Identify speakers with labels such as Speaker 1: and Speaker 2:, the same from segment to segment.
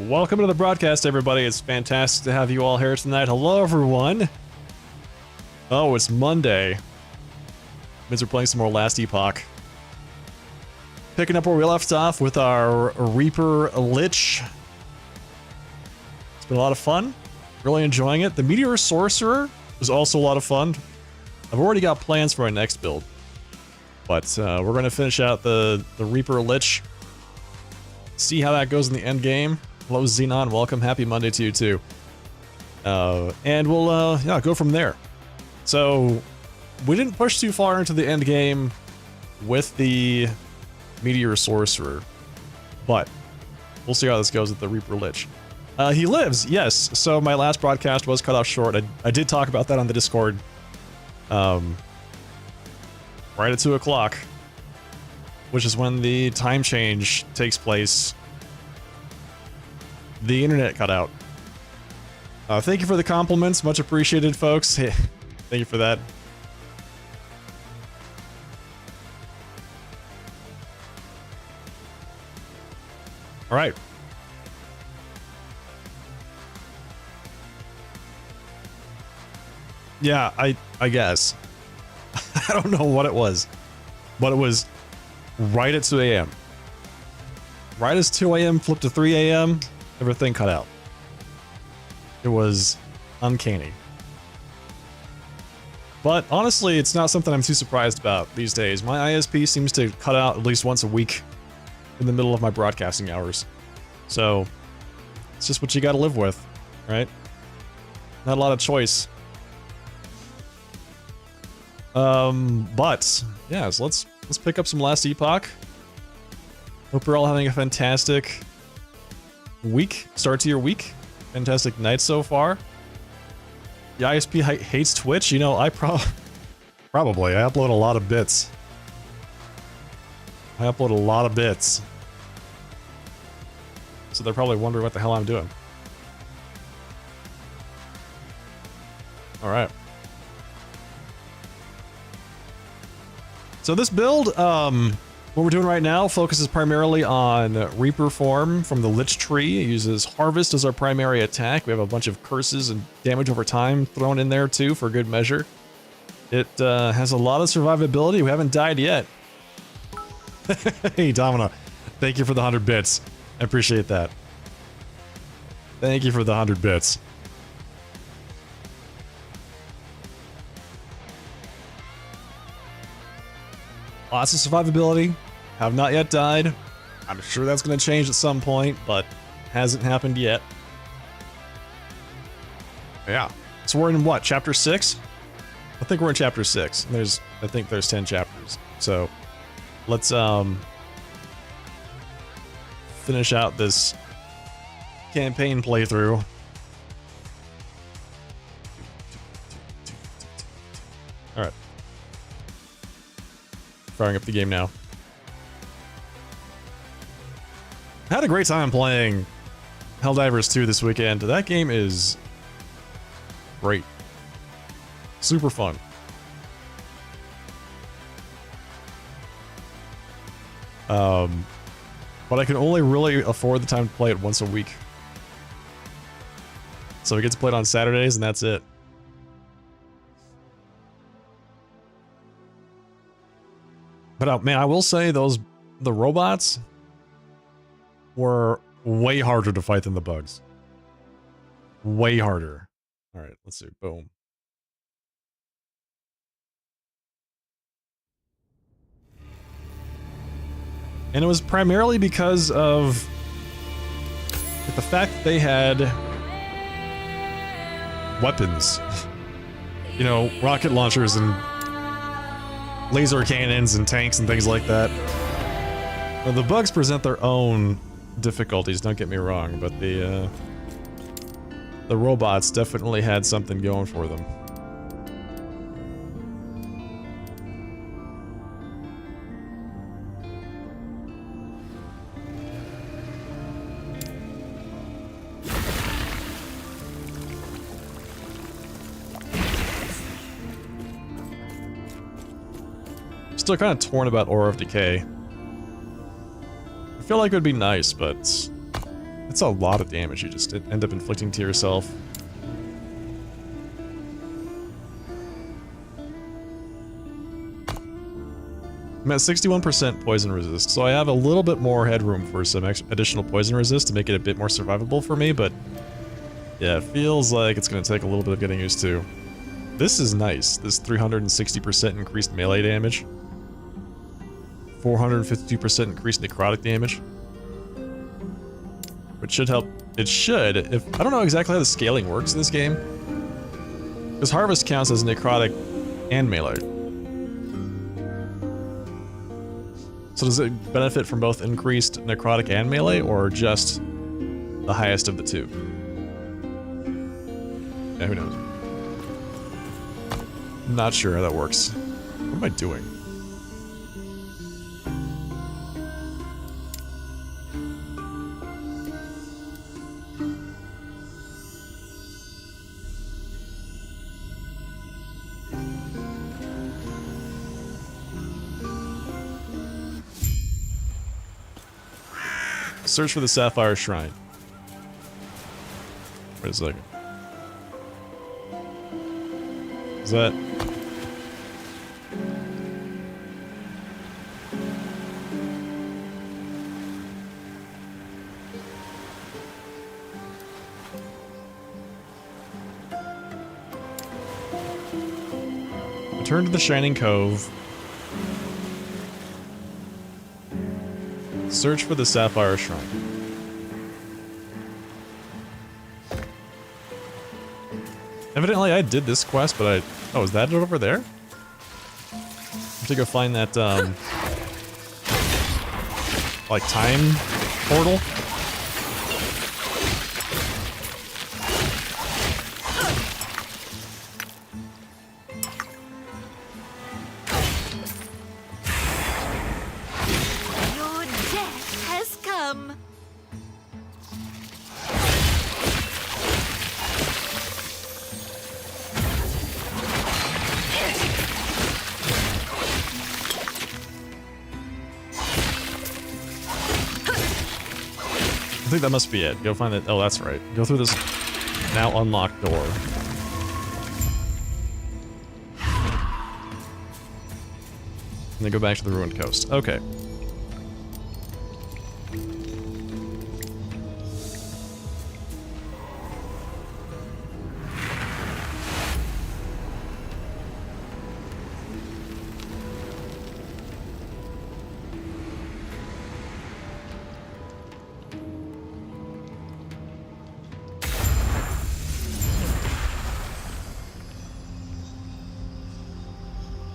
Speaker 1: Welcome to the broadcast, everybody. It's fantastic to have you all here tonight. Hello, everyone. Oh, it's Monday. Means we're playing some more Last Epoch. Picking up where we left off with our Reaper Lich. It's been a lot of fun. Really enjoying it. The Meteor Sorcerer is also a lot of fun. I've already got plans for my next build. But we're going to finish out the Reaper Lich. See how that goes in the end game. Hello, Xenon. Welcome. Happy Monday to you, too. And we'll go from there. So, we didn't push too far into the end game with the Meteor Sorcerer. But, we'll see how this goes with the Reaper Lich. He lives, yes. So, my last broadcast was cut off short. I did talk about that on the Discord. Right at 2 o'clock. Which is when the time change takes place. The internet cut out. Thank you for the compliments. Much appreciated, folks. Thank you for that. All right. Yeah, I guess. I don't know what it was. But it was right at 2 a.m. Right as 2 a.m. flipped to 3 a.m., everything cut out. It was uncanny. But honestly, it's not something I'm too surprised about these days. My ISP seems to cut out at least once a week in the middle of my broadcasting hours. So, it's just what you gotta live with, right? Not a lot of choice. But, yeah, so let's pick up some Last Epoch. Hope you're all having a fantastic week, start to your week. Fantastic night so far. The ISP hates Twitch. You know, I probably. I upload a lot of bits. So they're probably wondering what the hell I'm doing. Alright. So this build, what we're doing right now focuses primarily on Reaper form from the Lich tree. It uses Harvest as our primary attack. We have a bunch of curses and damage over time thrown in there too for good measure. It has a lot of survivability. We haven't died yet. Hey, Domino. Thank you for the 100 bits. I appreciate that. Thank you for the 100 bits. Lots of survivability. Have not yet died. I'm sure that's going to change at some point, but hasn't happened yet. Yeah. So we're in what? Chapter 6? I think we're in chapter 6. I think there's 10 chapters. So let's finish out this campaign playthrough. All right. Firing up the game now. I had a great time playing Helldivers 2 this weekend. That game is great. Super fun. But I can only really afford the time to play it once a week. So it gets played on Saturdays and that's it. But man, I will say the robots were way harder to fight than the bugs. Way harder. All right, let's see. Boom. And it was primarily because of the fact that they had weapons. You know, rocket launchers and laser cannons and tanks and things like that. Now, the bugs present their own difficulties, don't get me wrong, but the robots definitely had something going for them. Still kind of torn about Aura of Decay. I feel like it would be nice, but That's a lot of damage you just end up inflicting to yourself. I'm at 61% poison resist, so I have a little bit more headroom for some additional poison resist to make it a bit more survivable for me, but yeah, it feels like it's going to take a little bit of getting used to. This is nice, this 360% increased melee damage. 452% increased necrotic damage. Which should help. It should, if I don't know exactly how the scaling works in this game. Because Harvest counts as necrotic and melee. So does it benefit from both increased necrotic and melee, or just the highest of the two? Yeah, who knows? Not sure how that works. What am I doing? Search for the Sapphire Shrine. Wait a second. Is that... Return to the Shining Cove. Search for the Sapphire Shrine. Evidently I did this quest, but oh, is that it over there? I have to go find that, like, time portal? I think that must be it. Go find it. Oh, that's right. Go through this now unlocked door. And then go back to the ruined coast. Okay.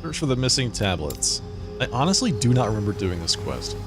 Speaker 1: Search for the missing tablets. I honestly do not remember doing this quest.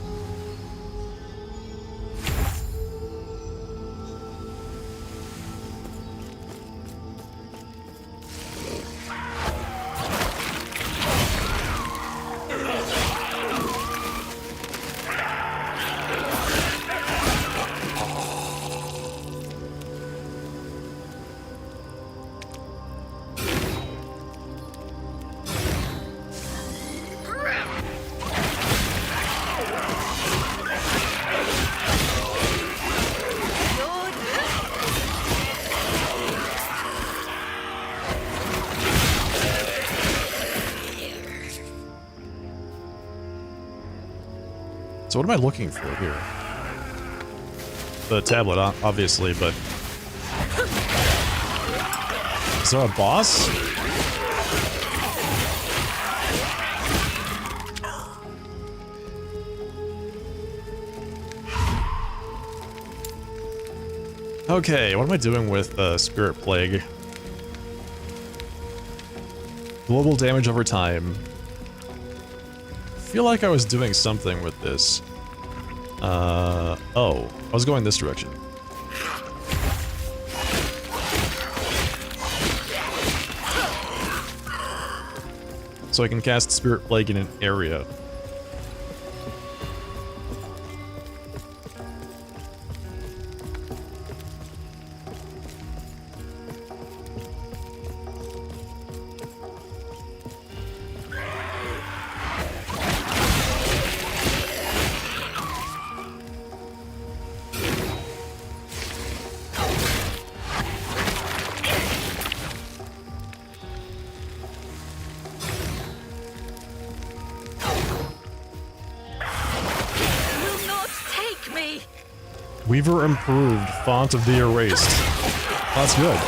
Speaker 1: So what am I looking for here? The tablet, obviously, but... Is there a boss? Okay, what am I doing with Spirit Plague? Global damage over time. I feel like I was doing something with this. Oh, I was going this direction. So I can cast Spirit Plague in an area. Weaver improved. Font of the erased. That's good.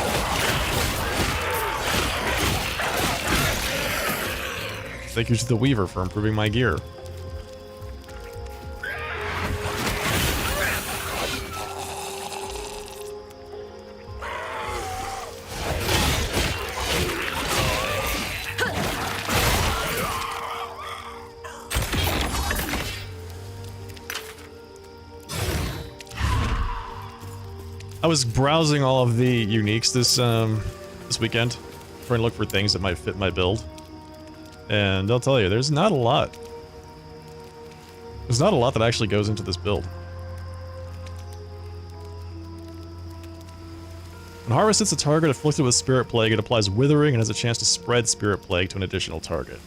Speaker 1: Thank you to the Weaver for improving my gear. I was browsing all of the uniques this weekend, trying to look for things that might fit my build. And I'll tell you, there's not a lot. There's not a lot that actually goes into this build. When Harvest hits a target afflicted with Spirit Plague, it applies Withering and has a chance to spread Spirit Plague to an additional target.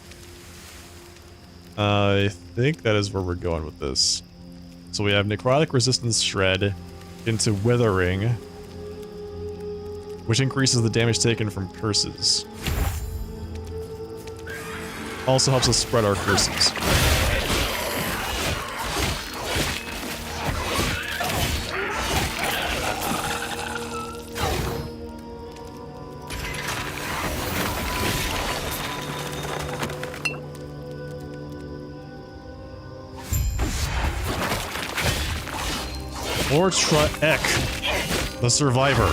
Speaker 1: I think that is where we're going with this. So we have Necrotic Resistance Shred into Withering, which increases the damage taken from curses. Also helps us spread our curses. Or Ek, the Survivor.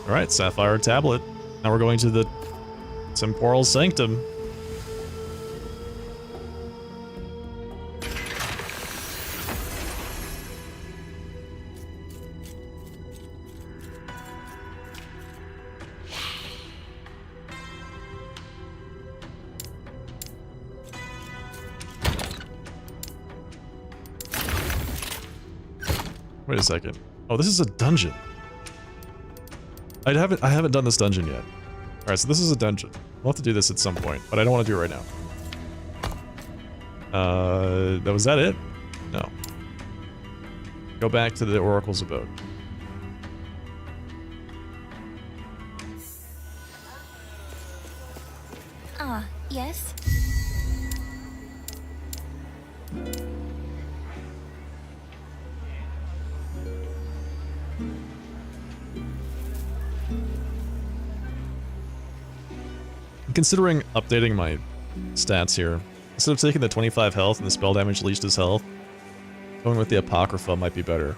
Speaker 1: Alright, Sapphire Tablet. Now we're going to the Temporal Sanctum. Wait a second. Oh, this is a dungeon. I haven't done this dungeon yet. Alright, so this is a dungeon. We'll have to do this at some point, but I don't want to do it right now. Was that it? No. Go back to the Oracle's abode.
Speaker 2: Ah, yes?
Speaker 1: Considering updating my stats here, instead of taking the 25 health and the spell damage leached his health, going with the Apocrypha might be better.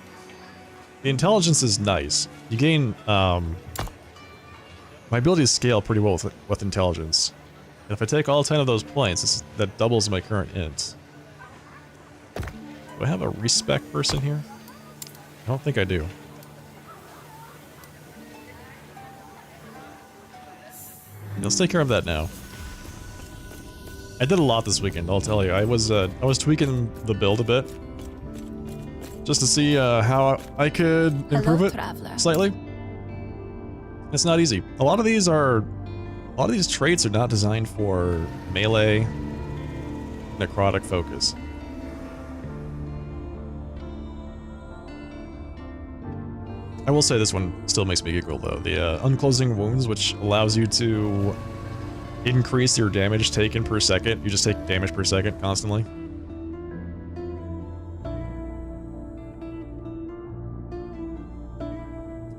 Speaker 1: The intelligence is nice. You gain, my abilities scale pretty well with intelligence. And if I take all 10 of those points, that doubles my current int. Do I have a respec person here? I don't think I do. Let's take care of that now. I did a lot this weekend, I'll tell you. I was tweaking the build a bit, just to see how I could improve it slightly. It's not easy. A lot of these traits are not designed for melee, necrotic focus. I will say this one still makes me giggle though. The Unclosing Wounds, which allows you to increase your damage taken per second. You just take damage per second constantly.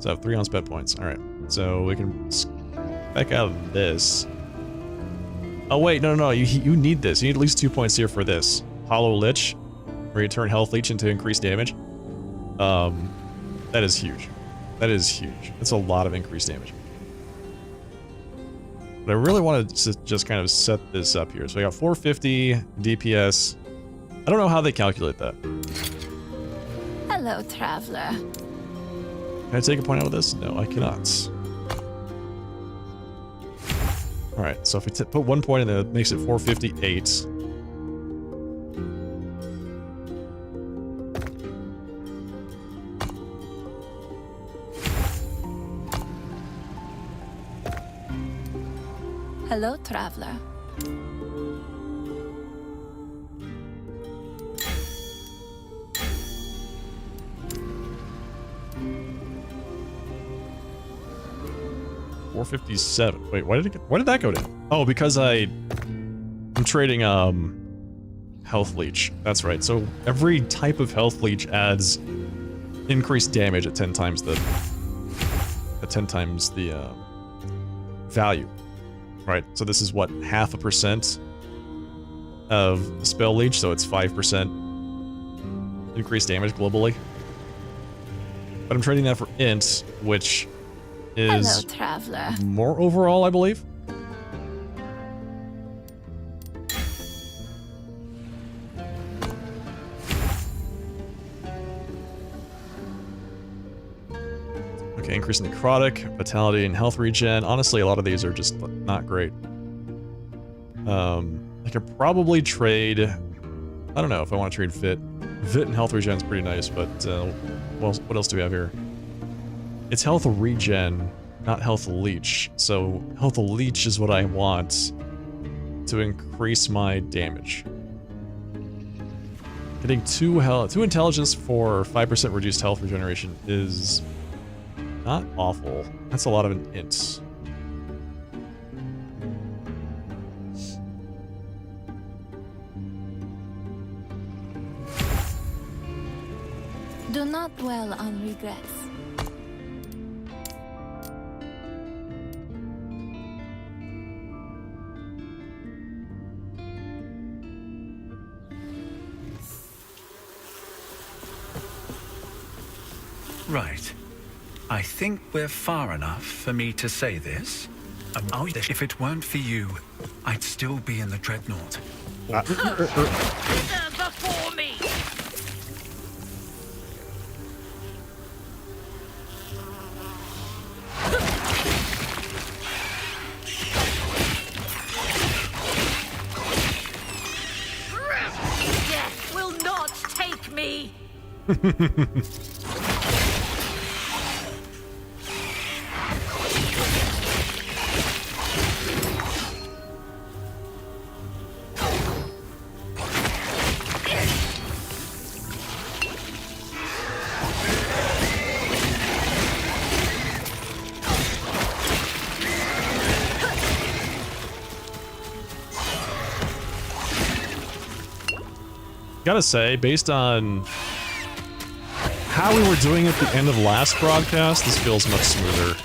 Speaker 1: So I have 3 on-spec points. Alright, so we can back out of this. Oh wait, no, you need this. You need at least 2 points here for this. Hollow Lich, where you turn Health Leech into increased damage. That is huge. That is huge. That's a lot of increased damage. But I really want to just kind of set this up here. So we got 450 DPS. I don't know how they calculate that.
Speaker 2: Hello, traveler.
Speaker 1: Can I take a point out of this? No, I cannot. Alright, so if we put 1 point in there, it makes it 458.
Speaker 2: Hello, traveler.
Speaker 1: $457. Wait, why did that go down? Oh, because I'm trading health leech. That's right. So every type of health leech adds increased damage at 10 times the value. Right. So this is what, 0.5% of spell leech, so it's 5% increased damage globally. But I'm trading that for int, which is
Speaker 2: Hello, traveler.
Speaker 1: more overall, I believe. Okay, increase in necrotic, vitality, and health regen. Honestly, a lot of these are just not great. I could probably trade... I don't know if I want to trade Vit. Vit and health regen is pretty nice, but what else do we have here? It's health regen, not health leech. So health leech is what I want to increase my damage. Getting 2 intelligence for 5% reduced health regeneration is not awful. That's a lot of an int.
Speaker 2: Do not dwell on regrets.
Speaker 3: Right. I think we're far enough for me to say this. If it weren't for you, I'd still be in the Dreadnought.
Speaker 4: Before me! Death will not take me!
Speaker 1: Gotta say, based on how we were doing at the end of last broadcast, this feels much smoother.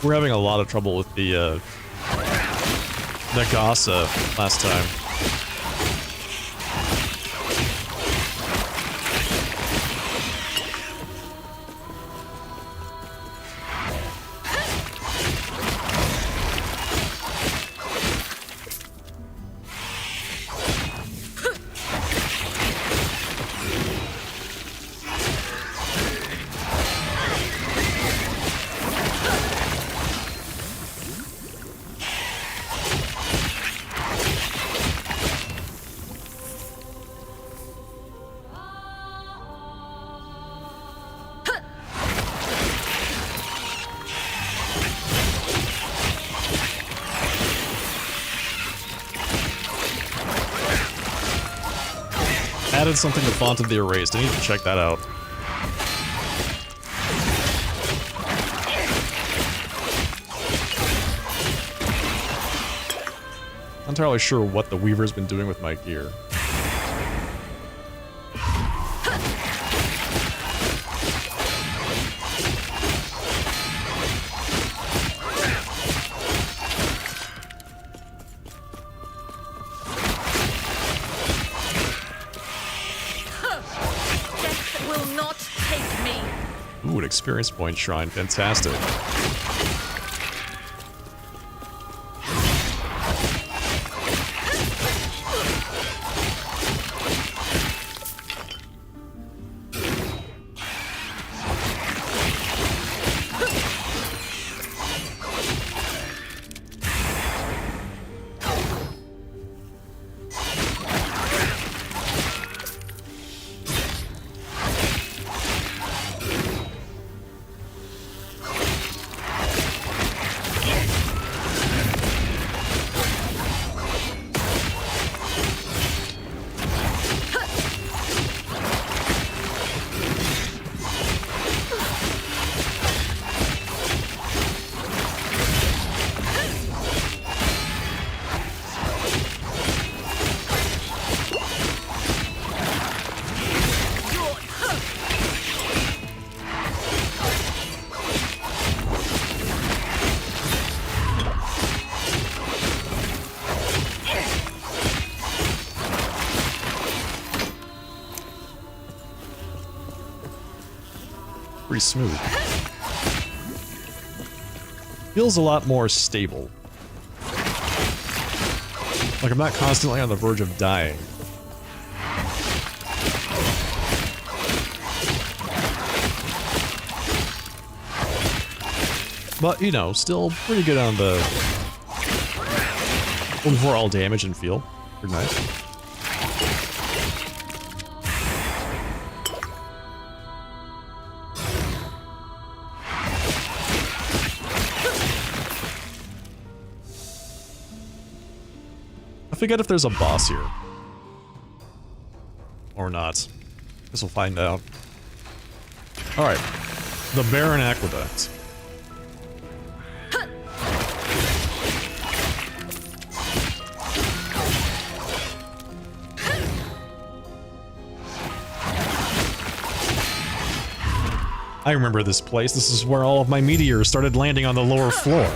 Speaker 1: We're having a lot of trouble with the Nagasa last time. Added something to Font of the Erased. I need to check that out. Not entirely sure what the Weaver's been doing with my gear. Ooh, an experience point shrine. Fantastic. pretty smooth. Feels a lot more stable. Like I'm not constantly on the verge of dying. But, you know, still pretty good on the overall damage and feel. Pretty nice. I forget if there's a boss here. Or not. Guess we'll find out. Alright. The Barren Aqueduct. I remember this place. This is where all of my meteors started landing on the lower floor.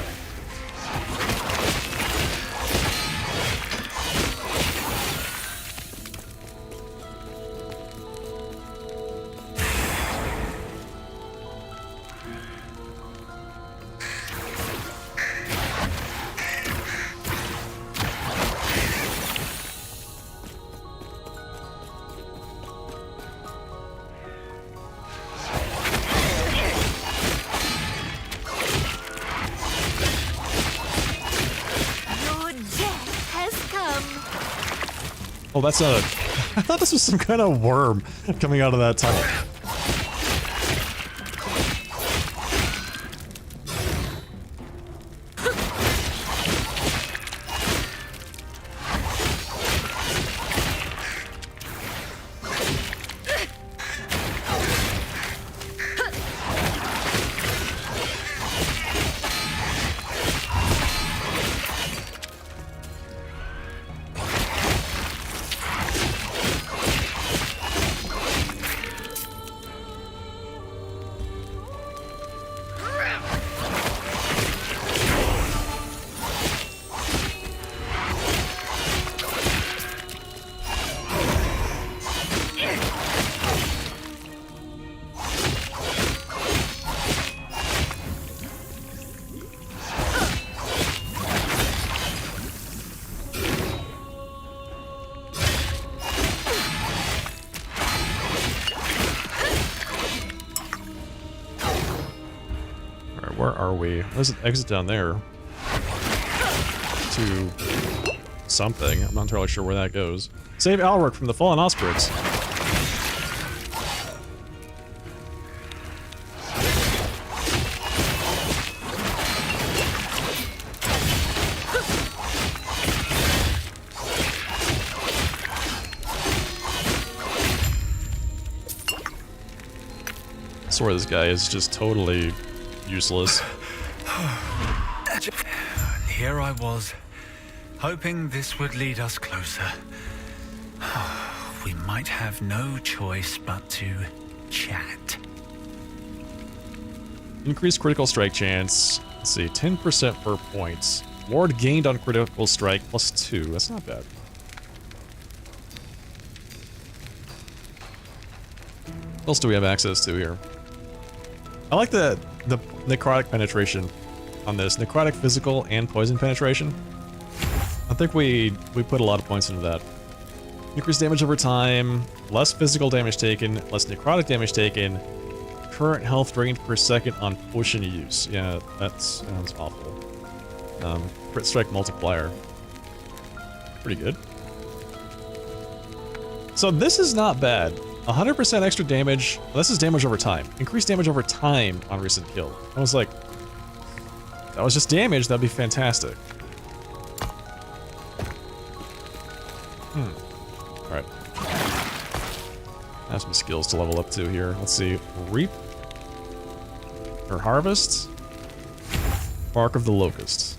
Speaker 1: Oh, that's a... I thought this was some kind of worm coming out of that tunnel. Where are we? There's an exit down there. To something. I'm not entirely sure where that goes. Save Alric from the Fallen Ospreys. I swear this guy is just totally useless.
Speaker 3: Here I was, hoping this would lead us closer. We might have no choice but to chat.
Speaker 1: Increased critical strike chance. Let's see, 10% per point. Ward gained on critical strike +2. That's not bad. What else do we have access to here? I like the necrotic penetration on this. Necrotic physical and poison penetration. I think we put a lot of points into that. Increased damage over time, less physical damage taken, less necrotic damage taken, current health drained per second on potion use. Yeah, that sounds awful. Crit strike multiplier. Pretty good. So this is not bad. 100% extra damage. This is damage over time. Increased damage over time on recent kill. I was like, that was just damage. That'd be fantastic. Alright. I have some skills to level up to here. Let's see. Reap. Or harvest. Bark of the Locust.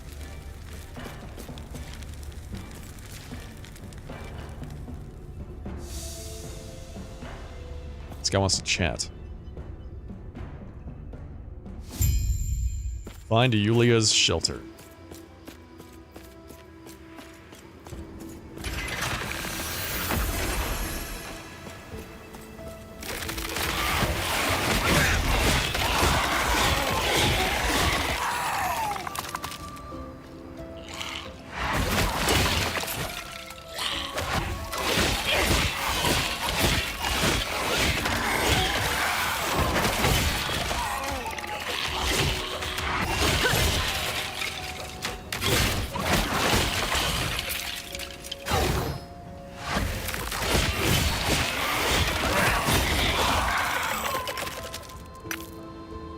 Speaker 1: This guy wants to chat. Find Yulia's shelter.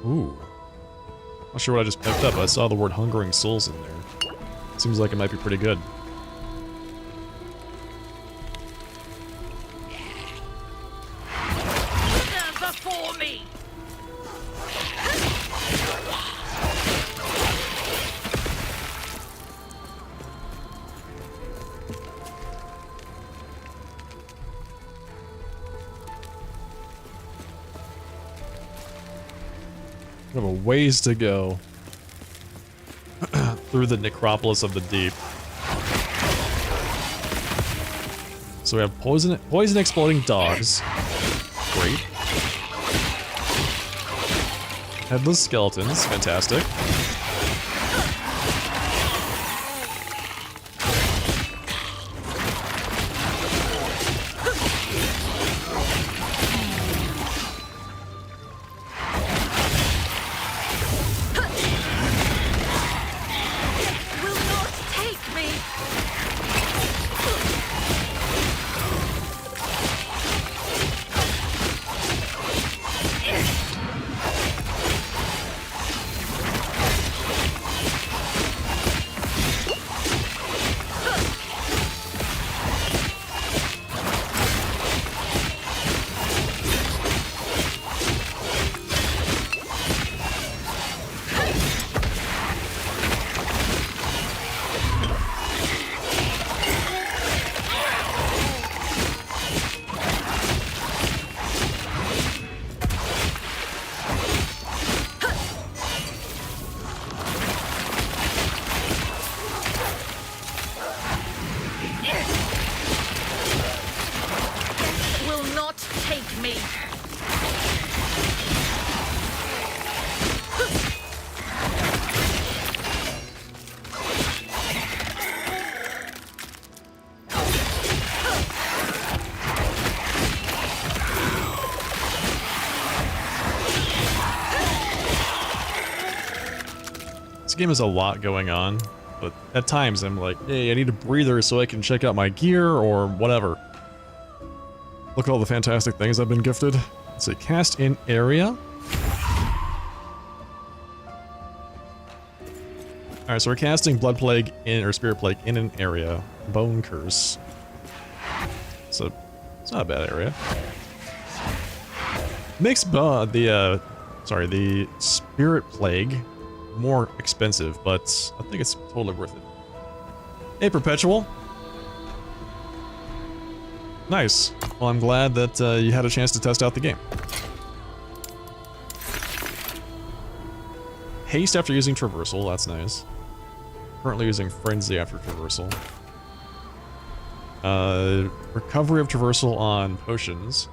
Speaker 1: Ooh. Not sure what I just picked up. I saw the word Hungering Souls in there. Seems like it might be pretty good.
Speaker 4: Stand before me!
Speaker 1: We have a ways to go through the necropolis of the deep. So we have poison exploding dogs. Great. Headless skeletons, fantastic.
Speaker 4: Will not take me! Will not take me!
Speaker 1: This game has a lot going on, but at times I'm like, hey, I need a breather so I can check out my gear or whatever. Look at all the fantastic things I've been gifted. Let's see, cast in area. Alright, so we're casting Blood Plague in, or Spirit Plague in an area. Bone Curse. So, it's not a bad area. Makes the Spirit Plague more expensive, but I think it's totally worth it. Hey, Perpetual. Nice. Well, I'm glad that you had a chance to test out the game. Haste after using Traversal, that's nice. Currently using Frenzy after Traversal. Recovery of Traversal on potions.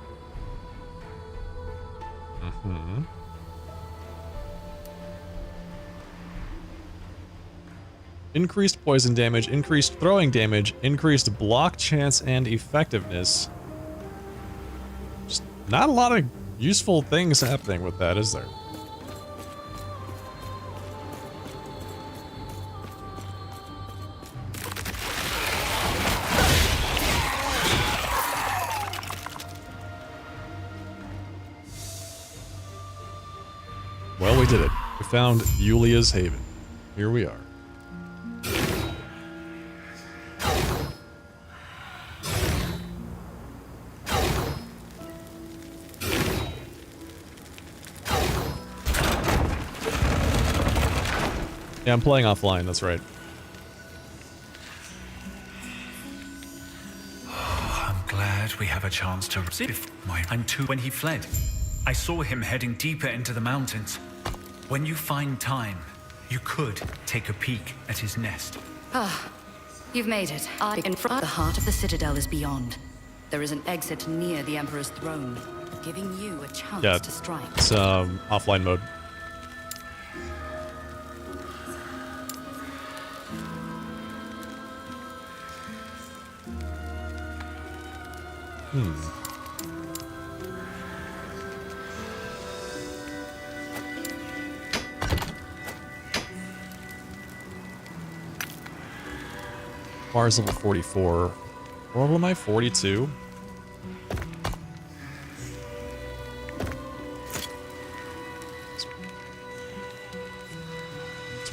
Speaker 1: Increased poison damage, increased throwing damage, increased block chance and effectiveness. Just not a lot of useful things happening with that, is there? Well, we did it. We found Yulia's Haven. Here we are. Yeah, I'm playing offline, that's right.
Speaker 3: I'm glad we have a chance to see and too when he fled. I saw him heading deeper into the mountains. When you find time, you could take a peek at his nest.
Speaker 5: Ah, you've made it. In front, the heart of the citadel is beyond. There is an exit near the Emperor's throne, giving you a chance to strike.
Speaker 1: It's offline mode. Bar's level 44. What level am I? 42?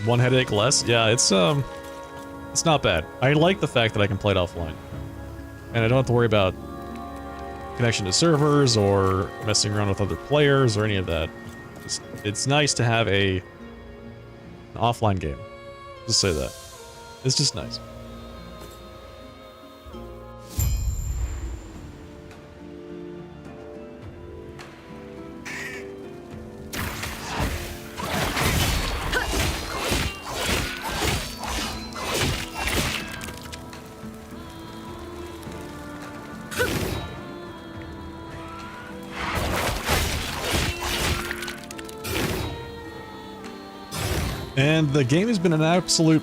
Speaker 1: One headache less. Yeah, it's not bad. I like the fact that I can play it offline. And I don't have to worry about connection to servers or messing around with other players or any of that. It's nice to have an offline game. Just say that. It's just nice. And the game has been an absolute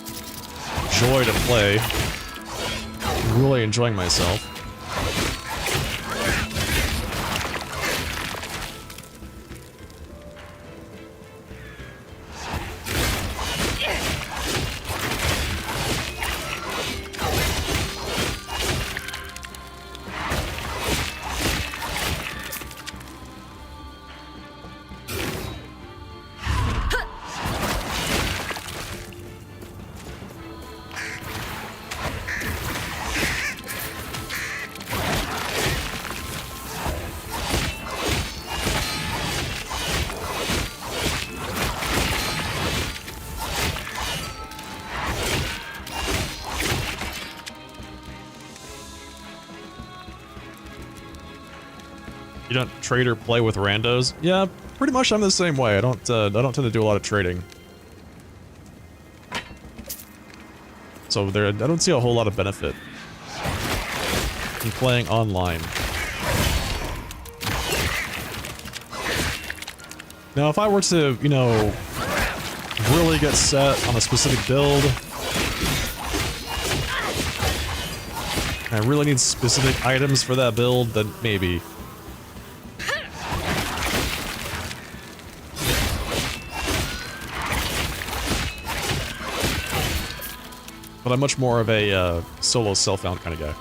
Speaker 1: joy to play. Really enjoying myself. You don't trade or play with randos? Yeah, pretty much I'm the same way. I don't tend to do a lot of trading. So I don't see a whole lot of benefit in playing online. Now, if I were to, you know, really get set on a specific build, and I really need specific items for that build, then maybe. But I'm much more of a solo self-found kind of guy.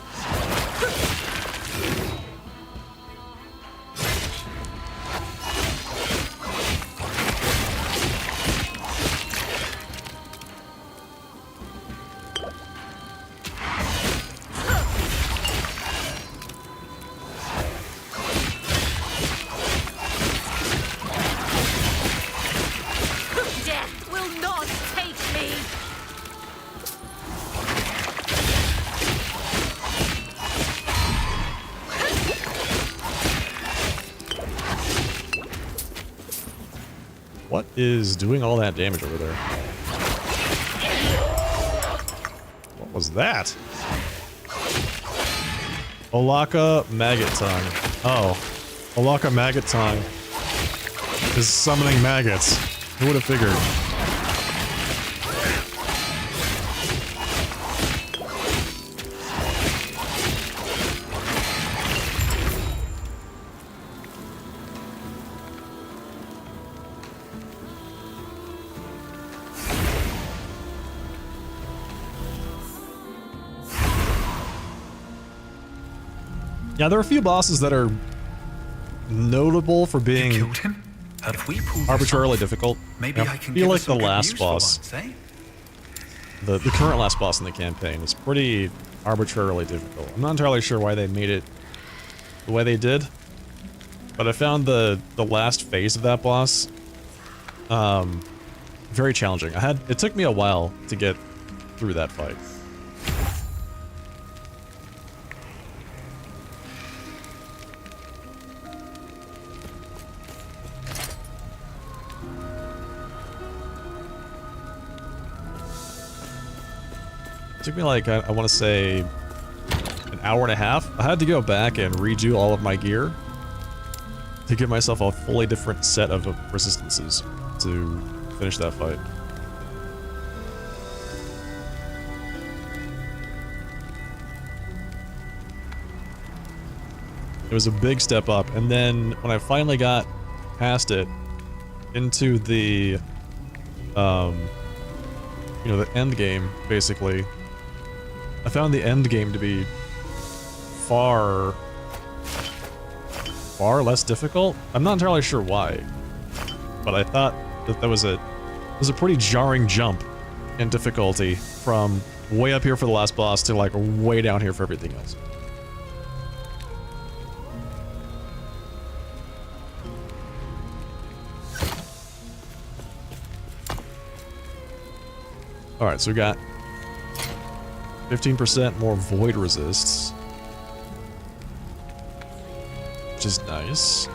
Speaker 4: Death will not take me.
Speaker 1: What is doing all that damage over there? What was that? Olaka Maggot Tongue. Oh. Olaka Maggot Tongue is summoning maggots. Who would have figured? Yeah, there are a few bosses that are notable for being
Speaker 3: You killed him? Have we pulled this
Speaker 1: arbitrarily
Speaker 3: off?
Speaker 1: difficult.
Speaker 3: Maybe I can
Speaker 1: feel
Speaker 3: give
Speaker 1: like
Speaker 3: us some
Speaker 1: the
Speaker 3: good
Speaker 1: last
Speaker 3: news
Speaker 1: boss,
Speaker 3: for once, eh?
Speaker 1: the current last boss in the campaign, is pretty arbitrarily difficult. I'm not entirely sure why they made it the way they did, but I found the last phase of that boss very challenging. It took me a while to get through that fight. It took me like, I want to say, an hour and a half. I had to go back and redo all of my gear to give myself a fully different set of resistances to finish that fight. It was a big step up, and then when I finally got past it into the, you know, the end game, basically, I found the end game to be far less difficult. I'm not entirely sure why, but I thought that was a pretty jarring jump in difficulty from way up here for the last boss to like way down here for everything else. Alright, so we got 15% more void resists, which is nice.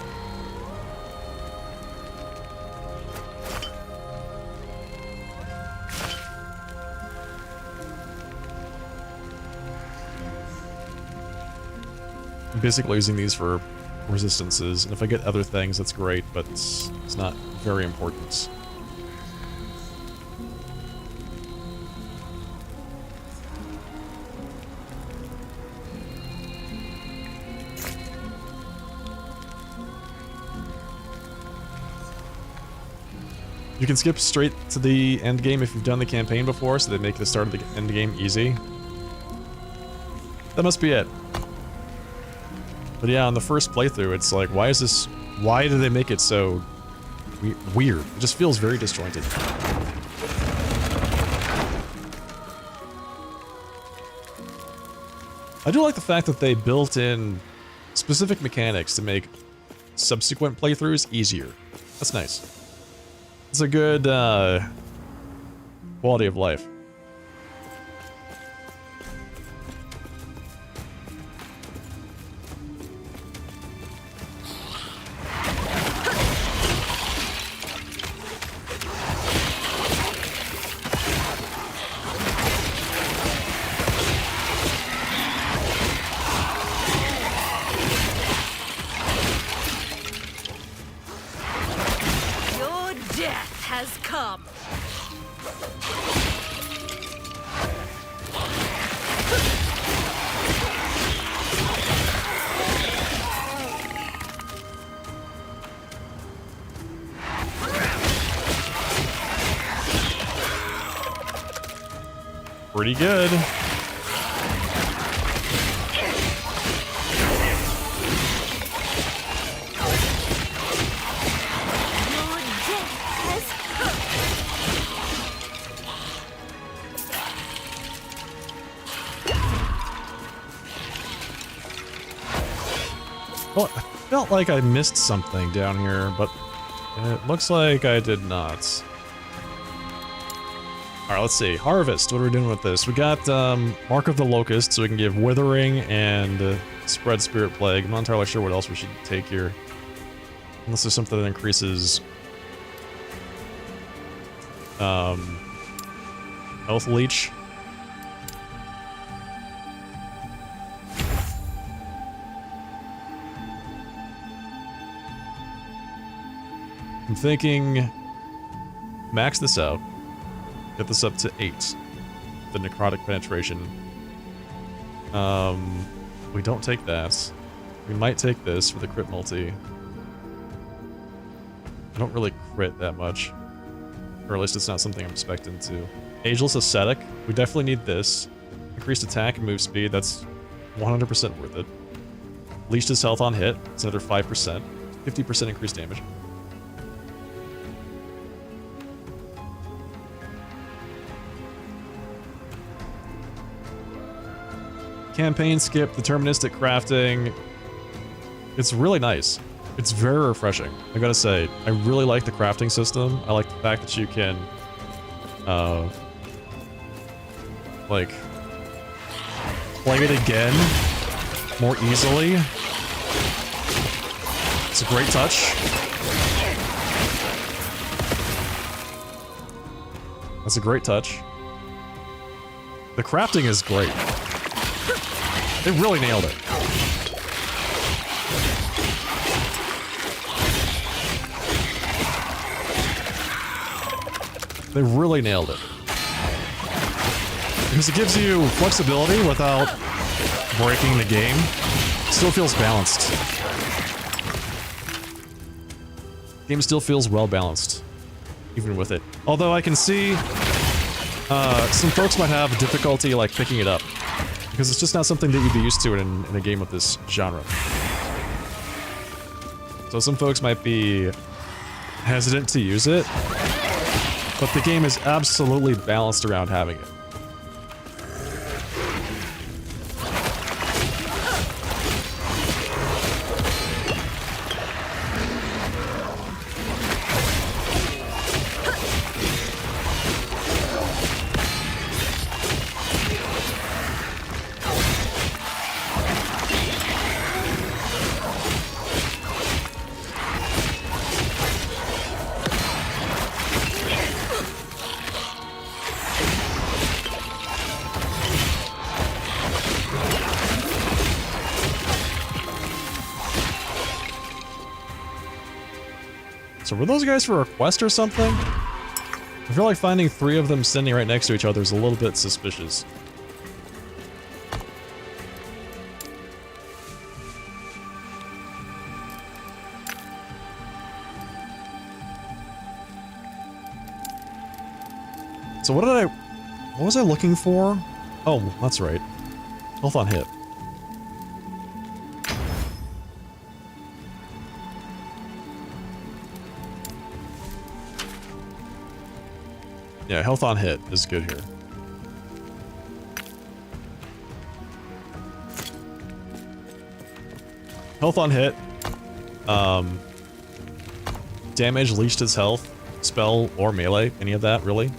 Speaker 1: I'm basically using these for resistances, and if I get other things, that's great, but it's not very important. You can skip straight to the end game if you've done the campaign before, so they make the start of the end game easy. That must be it. But yeah, on the first playthrough, it's like, why do they make it so weird? It just feels very disjointed. I do like the fact that they built in specific mechanics to make subsequent playthroughs easier. That's nice. It's a good quality of life.
Speaker 4: Your death has come.
Speaker 1: Pretty good.
Speaker 4: Your death has come.
Speaker 1: Well, I felt like I missed something down here, but it looks like I did not. Alright, let's see. Harvest. What are we doing with this? We got Mark of the Locust, so we can give Withering and Spread Spirit Plague. I'm not entirely sure what else we should take here. Unless there's something that increases Health Leech. I'm thinking max this out. Get this up to 8. The necrotic penetration. We don't take that. We might take this for the crit multi. I don't really crit that much. Or at least it's not something I'm expecting to. Ageless Ascetic. We definitely need this. Increased attack and move speed. That's 100% worth it. Leashed his health on hit. It's another 5%. 50% increased damage. Campaign skip, deterministic crafting. It's really nice. It's very refreshing. I gotta say, I really like the crafting system. I like the fact that you can, like, play it again more easily. It's a great touch. That's a great touch. The crafting is great. They really nailed it. They really nailed it. Because it gives you flexibility without breaking the game. It still feels balanced. Game still feels well balanced, even with it. Although I can see some folks might have difficulty like picking it up. Because it's just not something that you'd be used to in a game of this genre. So some folks might be hesitant to use it. but the game is absolutely balanced around having it. So were those guys for a quest or something? I feel like finding 3 of them standing right next to each other is a little bit suspicious. So what was I looking for? Oh, that's right. Health on hit. Yeah, health on hit is good here. Health on hit. Damage, leached his health, spell, or melee, any of that, really,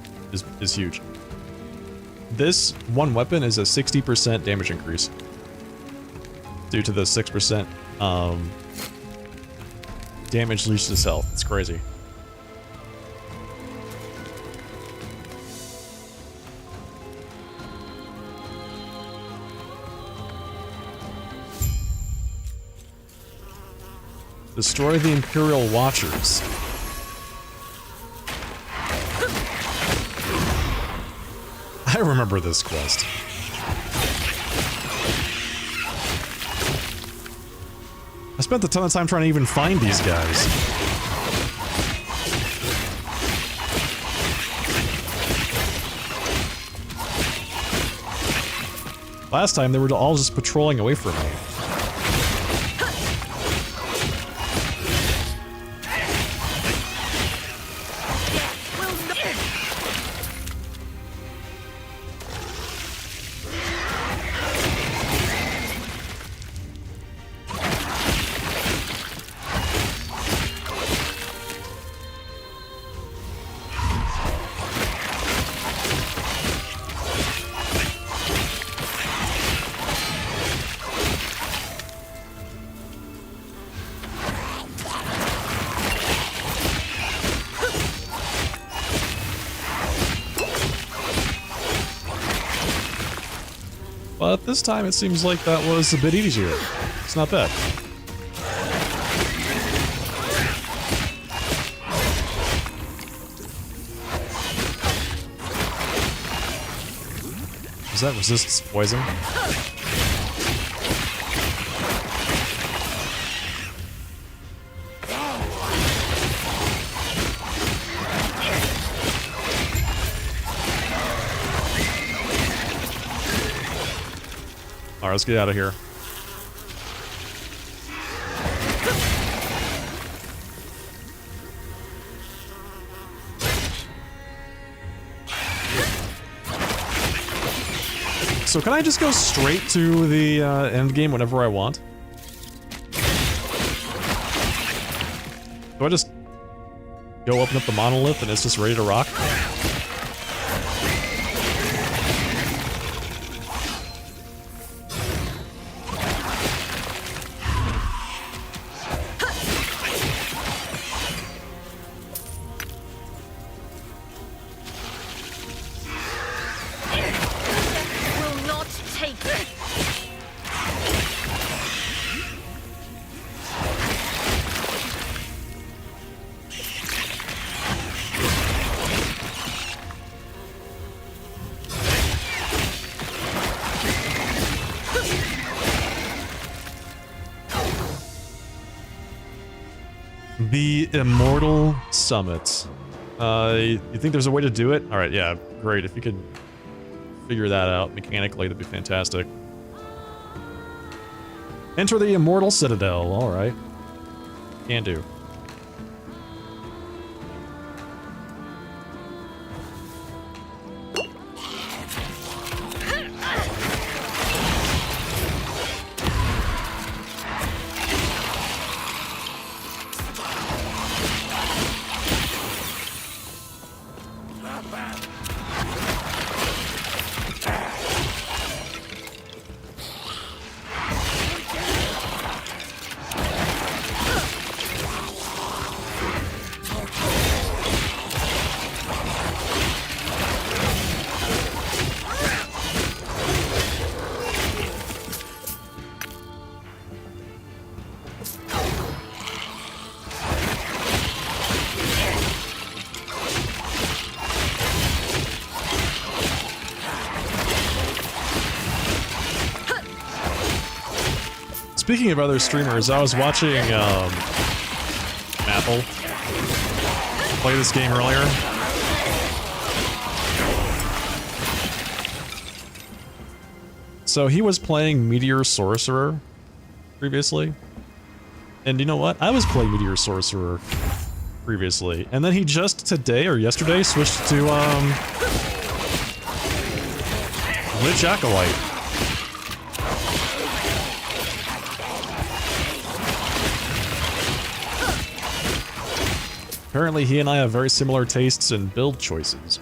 Speaker 1: is huge. This one weapon is a 60% damage increase. Due to the 6% damage leached his health. It's crazy. Destroy the Imperial Watchers. I remember this quest. I spent a ton of time trying to even find these guys. Last time they were all just patrolling away from me. But this time it seems like that was a bit easier. It's not bad. Does that resist poison? Alright, let's get out of here. So can I just go straight to the end game whenever I want? Do I just go open up the monolith and it's just ready to rock? The Immortal Summit. You think there's a way to do it? Alright, yeah, great. If you could figure that out mechanically, that'd be fantastic. Enter the Immortal Citadel. Alright. Can do. Speaking of other streamers, I was watching Apple play this game earlier. So he was playing Meteor Sorcerer previously. And you know what? I was playing Meteor Sorcerer previously. And then he just today or yesterday switched to Lich Acolyte. Apparently he and I have very similar tastes and build choices.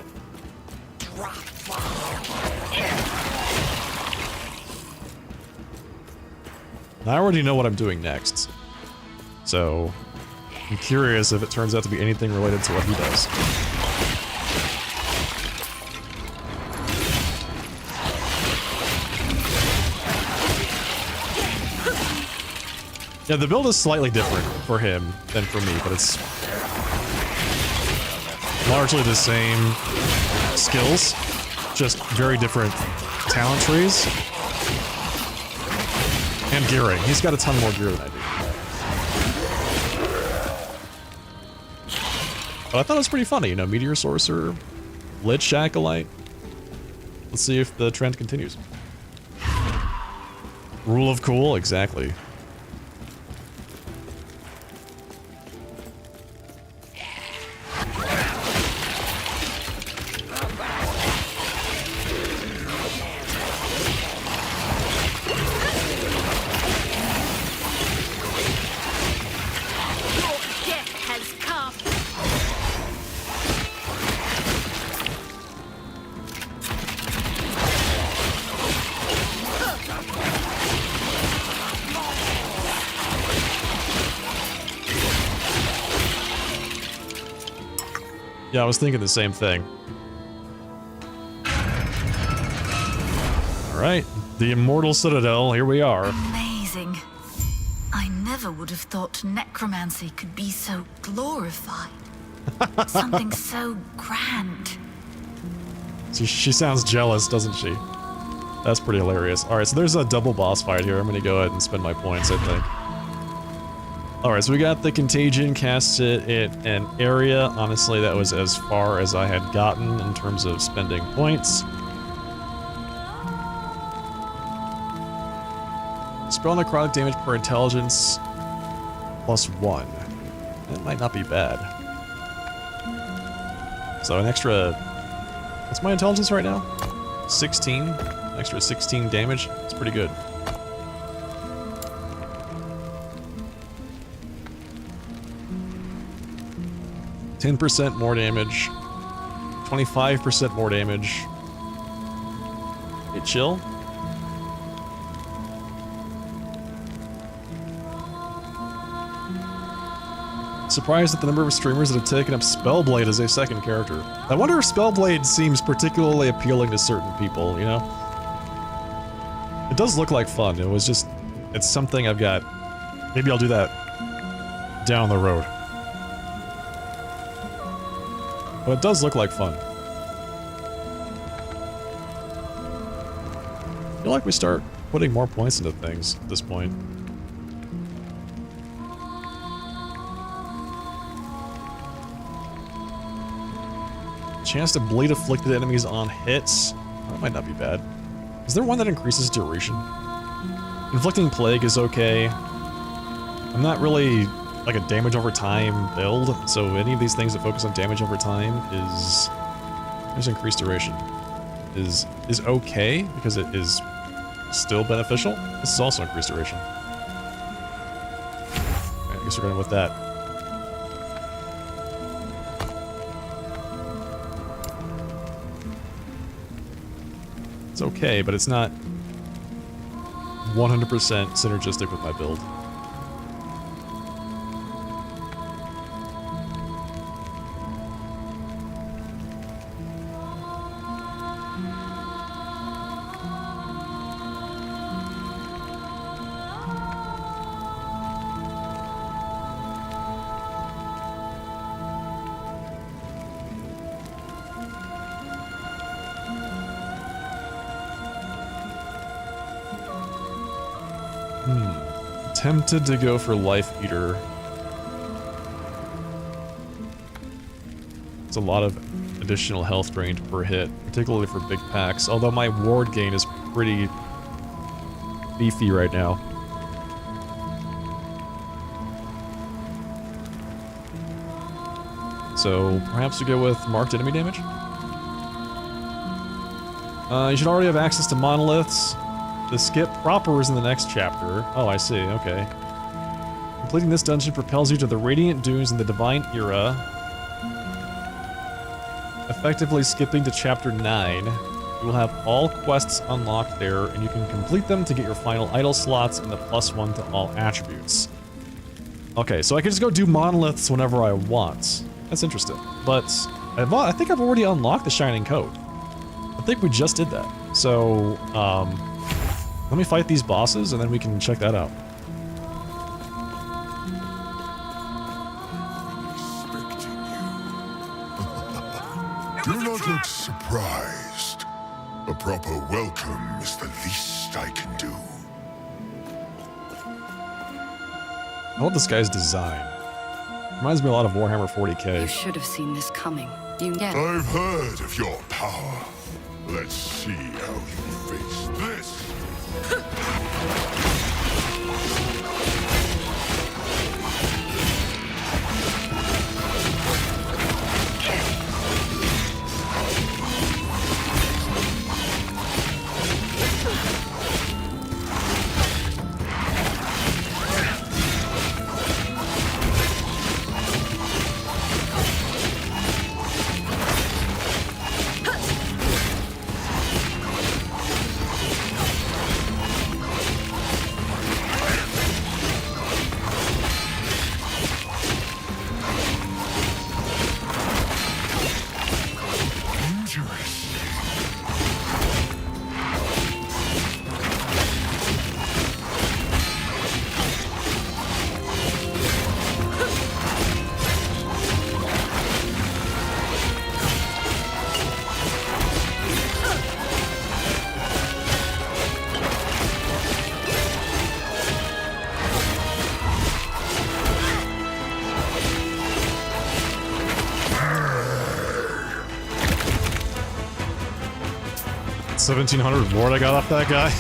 Speaker 1: I already know what I'm doing next. So, I'm curious if it turns out to be anything related to what he does. Yeah, the build is slightly different for him than for me, but it's largely the same skills, just very different talent trees. And gearing. He's got a ton more gear than I do. But I thought it was pretty funny, you know, Meteor Sorcerer, Lich Acolyte. Let's see if the trend continues. Rule of cool, exactly. Yeah, I was thinking the same thing. Alright, the Immortal Citadel, here we are.
Speaker 6: Amazing. I never would have thought necromancy could be so glorified. Something so grand.
Speaker 1: She sounds jealous, doesn't she? That's pretty hilarious. Alright, so there's a double boss fight here. I'm gonna go ahead and spend my points, I think. Alright, so we got the Contagion, cast it in an area. Honestly, that was as far as I had gotten in terms of spending points. Spell necrotic damage per intelligence +1. That might not be bad. So an extra... What's my intelligence right now? 16? Extra 16 damage? It's pretty good. %10 more damage. 25% more damage. Hey, chill. Surprised at the number of streamers that have taken up Spellblade as a second character. I wonder if Spellblade seems particularly appealing to certain people, you know? It does look like fun. It was just... It's something I've got... Maybe I'll do that down the road. But it does look like fun. I feel like we start putting more points into things at this point. Chance to bleed afflicted enemies on hits. That might not be bad. Is there one that increases duration? Inflicting Plague is okay. I'm not really like a damage over time build, so any of these things that focus on damage over time is... There's increased duration. Is okay, because it is still beneficial. This is also increased duration. Right, I guess we're going with that. It's okay, but it's not 100% synergistic with my build. tempted to go for Life Eater. It's a lot of additional health drained per hit, particularly for big packs, although my ward gain is pretty beefy right now. So perhaps we go with marked enemy damage? You should already have access to monoliths. The skip proper is in the next chapter. Oh, I see, okay. Completing this dungeon propels you to the Radiant Dunes in the Divine Era. Effectively skipping to chapter 9. You will have all quests unlocked there, and you can complete them to get your final idle slots and the +1 to all attributes. Okay, so I can just go do monoliths whenever I want. That's interesting. But I think I've already unlocked the Shining Coat. I think we just did that. So, let me fight these bosses and then we can check that out.
Speaker 7: Do not look surprised. A proper welcome is the least I can do.
Speaker 1: I love this guy's design. Reminds me a lot of Warhammer 40k.
Speaker 5: You should have seen this coming. You get
Speaker 7: I've heard of your power. Let's see how you face this.
Speaker 1: $1,700 ward I got off that guy.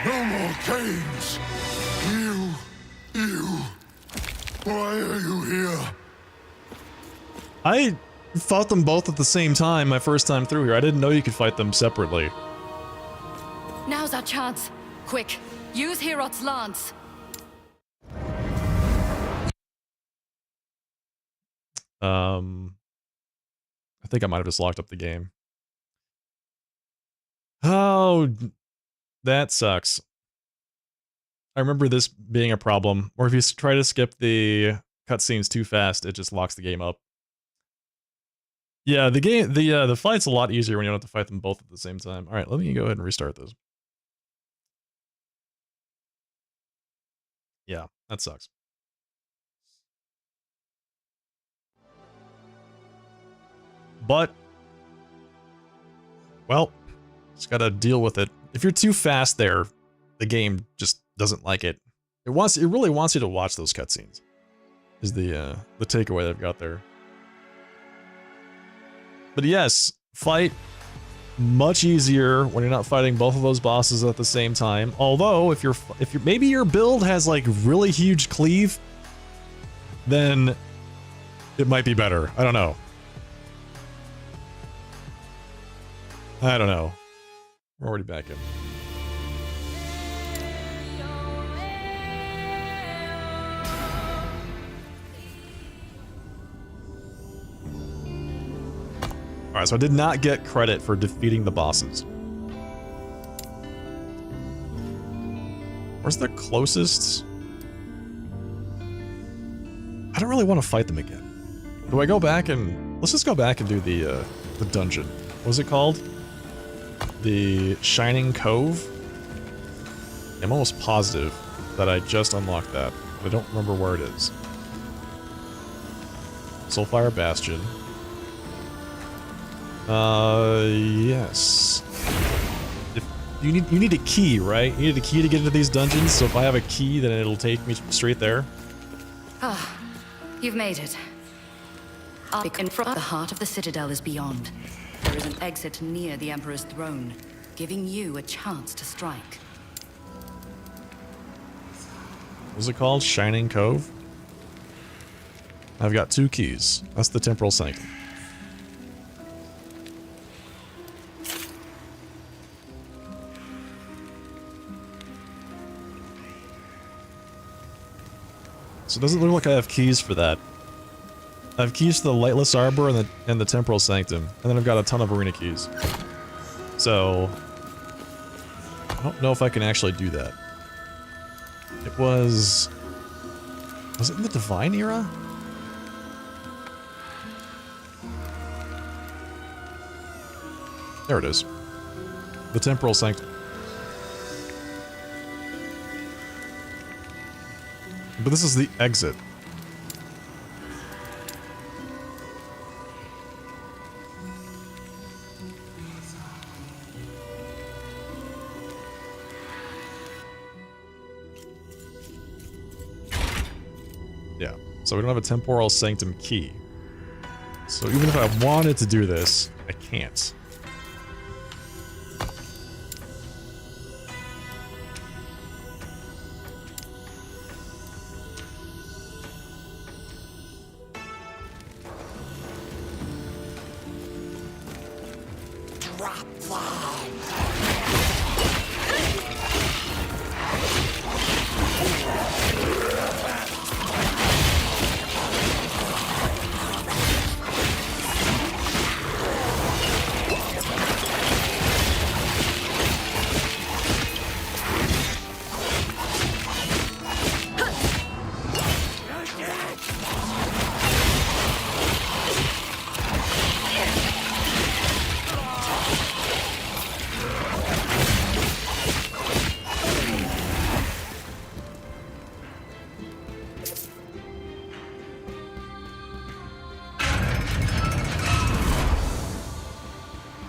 Speaker 7: No more games. You. Why are you here?
Speaker 1: I fought them both at the same time my first time through here. I didn't know you could fight them separately.
Speaker 5: Now's our chance. Quick, use Herot's lance.
Speaker 1: I think I might have just locked up the game. Oh, that sucks. I remember this being a problem, or if you try to skip the cutscenes too fast, it just locks the game up. Yeah, the fight's a lot easier when you don't have to fight them both at the same time. All right, let me go ahead and restart this. Yeah, that sucks. But, well, just gotta deal with it. If you're too fast there, the game just doesn't like it. It really wants you to watch those cutscenes. Is the takeaway they've got there. But yes, fight much easier when you're not fighting both of those bosses at the same time. Although if you're maybe your build has like really huge cleave, then it might be better. I don't know. We're already back in. Alright, so I did not get credit for defeating the bosses. Where's the closest? I don't really want to fight them again. Do I go back and... Let's just go back and do the dungeon. What was it called? The Shining Cove? I'm almost positive that I just unlocked that, but I don't remember where it is. Soulfire Bastion. Yes. You need a key, right? You need a key to get into these dungeons, so if I have a key, then it'll take me straight there.
Speaker 5: Ah, you've made it. In front, the heart of the Citadel is beyond. There is an exit near the Emperor's throne, giving you a chance to strike.
Speaker 1: What was it called? Shining Cove? I've got 2 keys. That's the Temporal Sanctum. So it doesn't look like I have keys for that. I have keys to the Lightless Arbor and the Temporal Sanctum, and then I've got a ton of arena keys. So I don't know if I can actually do that. It was it in the Divine Era? There it is. The Temporal Sanctum. But this is the exit. Yeah, so we don't have a Temporal Sanctum key. So even if I wanted to do this, I can't.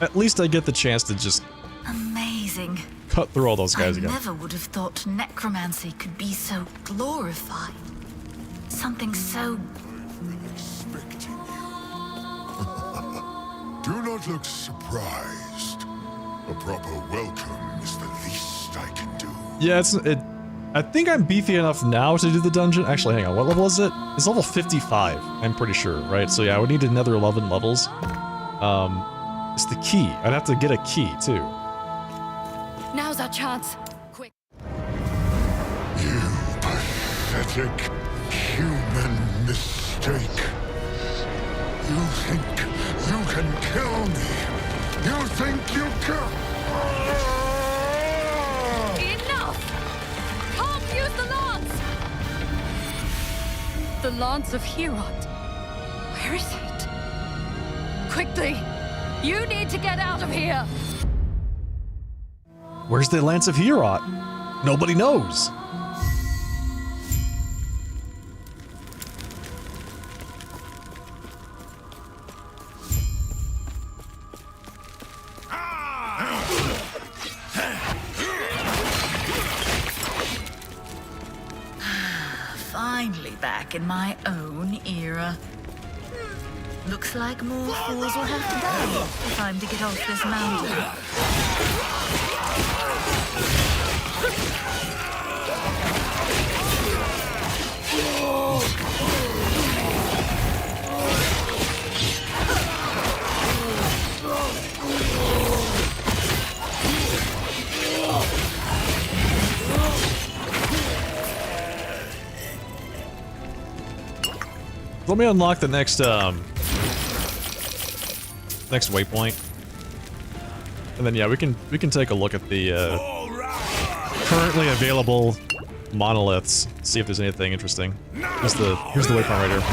Speaker 1: At least I get the chance to just
Speaker 6: Amazing.
Speaker 1: cut through all those guys
Speaker 6: I
Speaker 1: again.
Speaker 6: never would have thought necromancy could be so glorified. Something so...
Speaker 7: Expecting you. Do not look surprised. A proper welcome is the least I can do.
Speaker 1: Yeah, I think I'm beefy enough now to do the dungeon. Actually, hang on, what level is it? It's level 55, I'm pretty sure, right? So yeah, I would need another 11 levels. It's the key. I'd have to get a key, too.
Speaker 5: Now's our chance. Quick.
Speaker 7: You pathetic human mistake. You think you can kill me? You think you can?
Speaker 4: Enough! Can't use the lance! The Lance of Herod. Where is it? Quickly! You need to get out of here!
Speaker 1: Where's the Lance of Herod? Nobody knows.
Speaker 6: back in my own era. Looks like more fools will have to die if I'm to get off this mountain.
Speaker 1: Let me unlock the next next waypoint, and then yeah, we can take a look at the currently available monoliths, see if there's anything interesting. Here's the waypoint right here.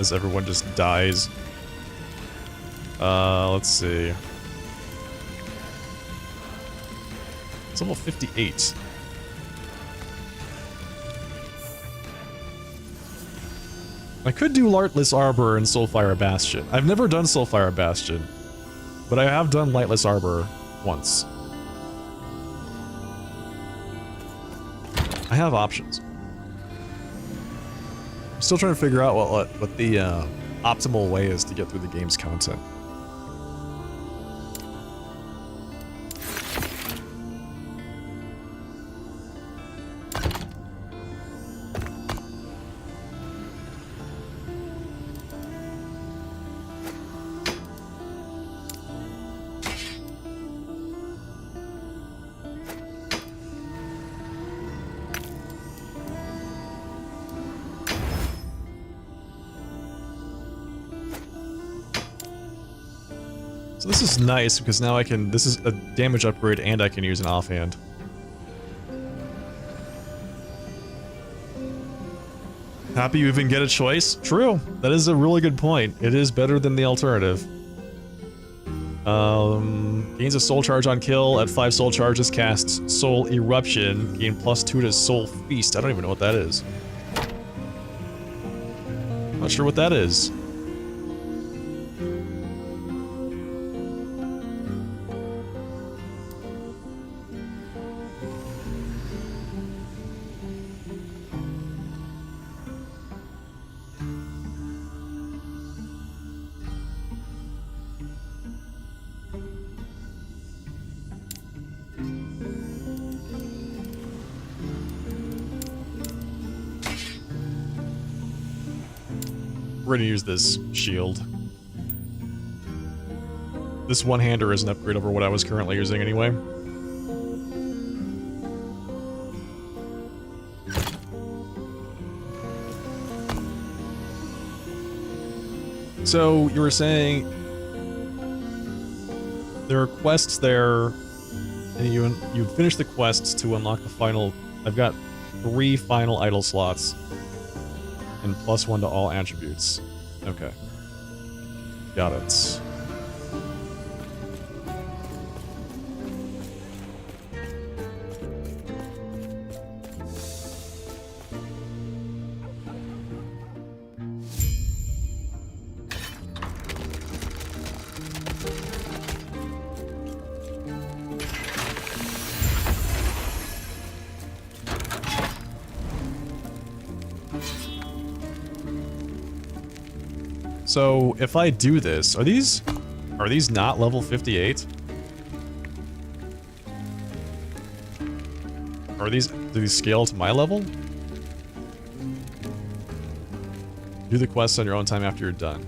Speaker 1: As everyone just dies. Let's see. It's level 58. I could do Lightless Arbor and Soulfire Bastion. I've never done Soulfire Bastion, but I have done Lightless Arbor once. I have options. I'm still trying to figure out what the optimal way is to get through the game's content. So this is nice because now I can, this is a damage upgrade and I can use an offhand. Happy you even get a choice? True. That is a really good point. It is better than the alternative. Gains a soul charge on kill. At 5 soul charges, casts Soul Eruption. Gain +2 to Soul Feast. I don't even know what that is. Not sure what that is. We're gonna use this shield. This one-hander is an upgrade over what I was currently using anyway. So, you were saying there are quests there, and you finish the quests to unlock the final... I've got 3 final idle slots. And +1 to all attributes. Okay. Got it. So, if I do this, are these not level 58? Do these scale to my level? Do the quests on your own time after you're done.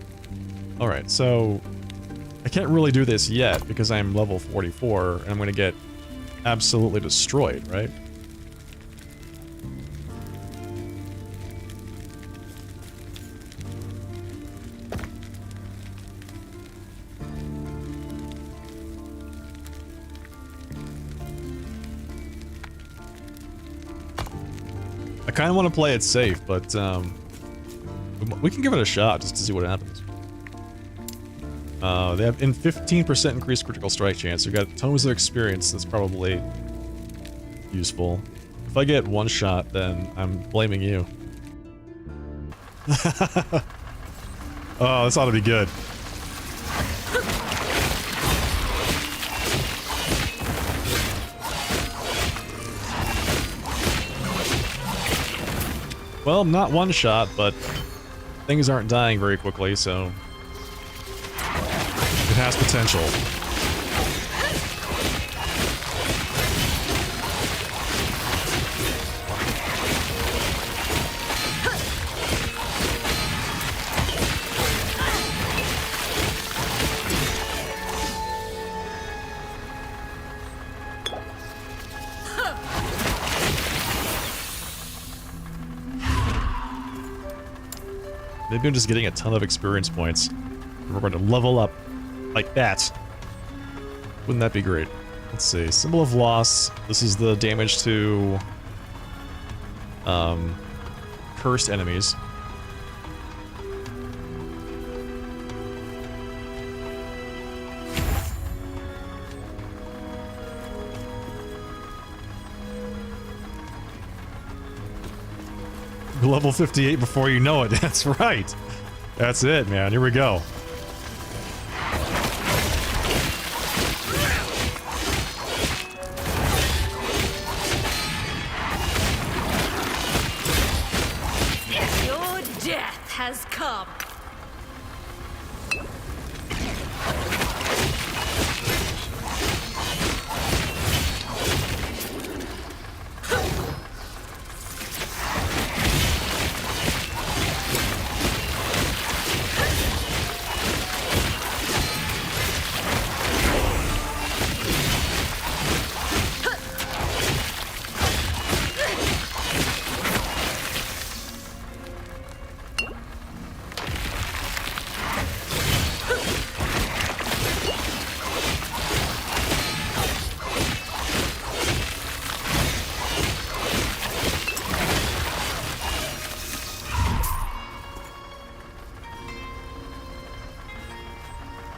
Speaker 1: Alright, so I can't really do this yet because I'm level 44 and I'm gonna get absolutely destroyed, right? I kind of want to play it safe, but we can give it a shot just to see what happens. They have 15% increased critical strike chance. You got tons of experience. That's probably useful. If I get one shot, then I'm blaming you. Oh, this ought to be good. Well, not one shot, but things aren't dying very quickly, so it has potential. Maybe I'm just getting a ton of experience points. We're going to level up like that. Wouldn't that be great? Let's see. Symbol of loss. This is the damage to cursed enemies. Level 58 before you know it. That's right. That's it, man. Here we go.
Speaker 4: Your death has come.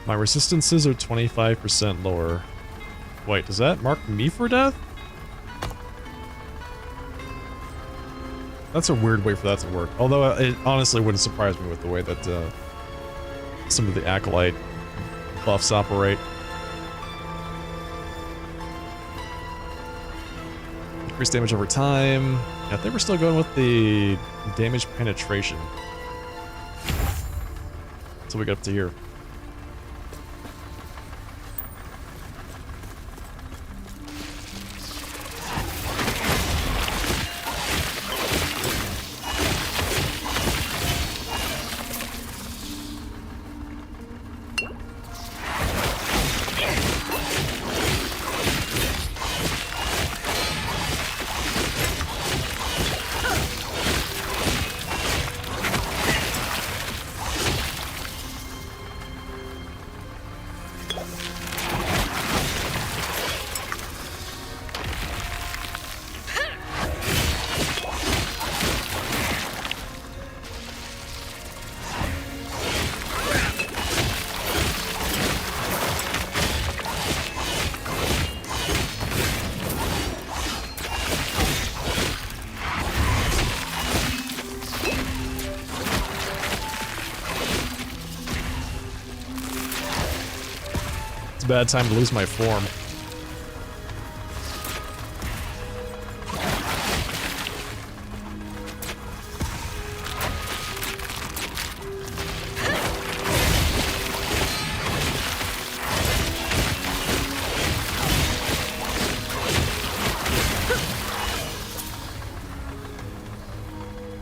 Speaker 1: My resistances are 25% lower. Wait, does that mark me for death? That's a weird way for that to work. Although it honestly wouldn't surprise me with the way that some of the Acolyte buffs operate. Increased damage over time. Yeah, I think we're still going with the damage penetration. Until we get up to here. It's a bad time to lose my form.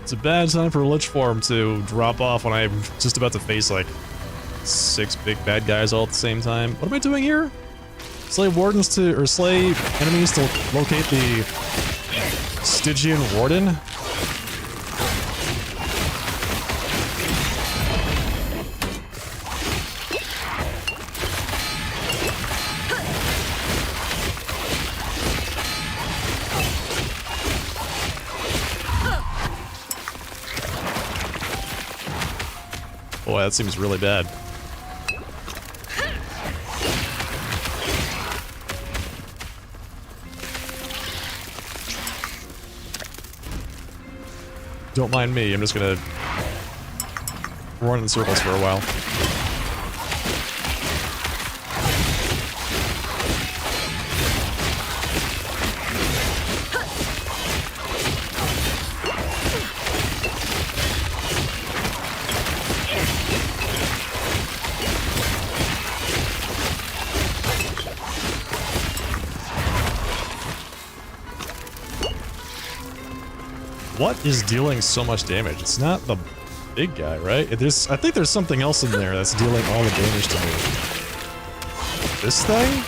Speaker 1: It's a bad time for Lich form to drop off when I'm just about to face like 6 big bad guys all at the same time. What am I doing here? Slay wardens to, or slay enemies to locate the Stygian Warden? Boy, that seems really bad. Don't mind me, I'm just gonna run in circles for a while. What is dealing so much damage? It's not the big guy, right? I think there's something else in there that's dealing all the damage to me. This thing?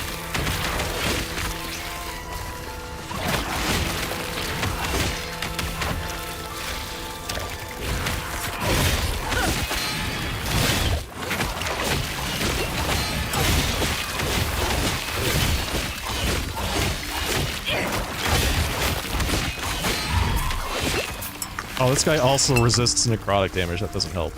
Speaker 1: Oh, this guy also resists necrotic damage. That doesn't help.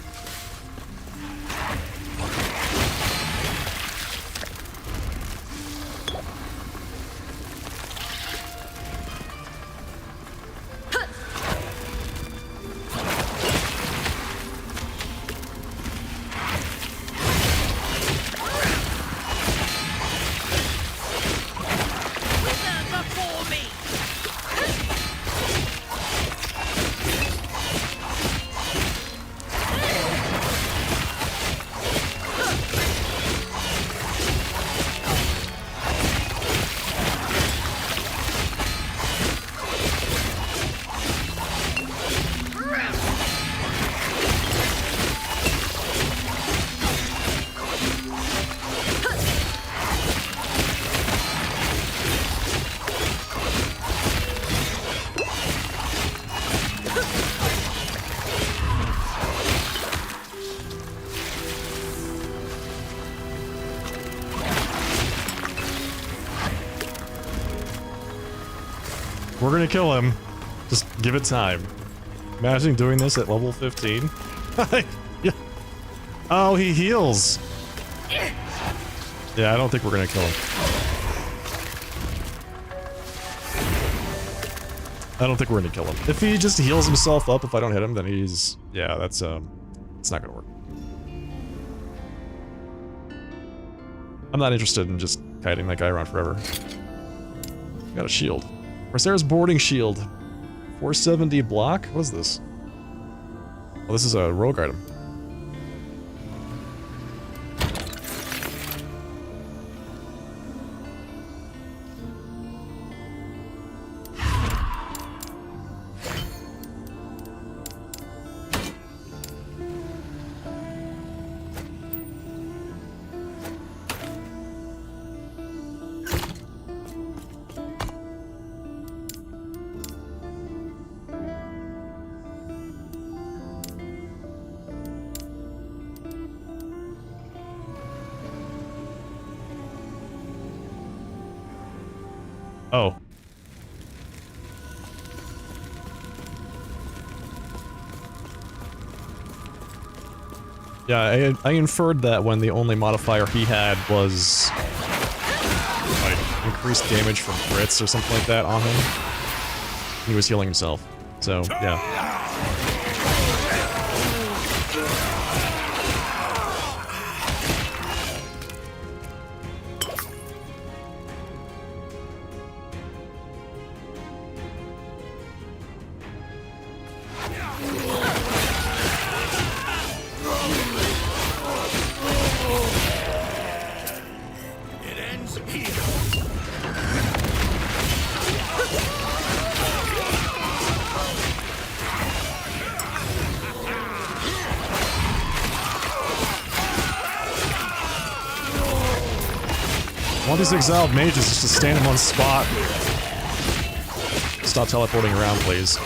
Speaker 1: We're gonna kill him. Just give it time. Imagine doing this at level 15. Yeah. Oh, he heals. Yeah, I don't think we're gonna kill him. I don't think we're gonna kill him. If he just heals himself up if I don't hit him, then he's... Yeah, that's, it's not gonna work. I'm not interested in just kiting that guy around forever. Got a shield. Corsairs boarding shield. 470 block? What is this? Oh, this is a rogue item. Oh. Yeah, I inferred that when the only modifier he had was like increased damage from crits or something like that on him. He was healing himself. So, yeah. One of these exiled mages is just to stand in one spot. Stop teleporting around, please.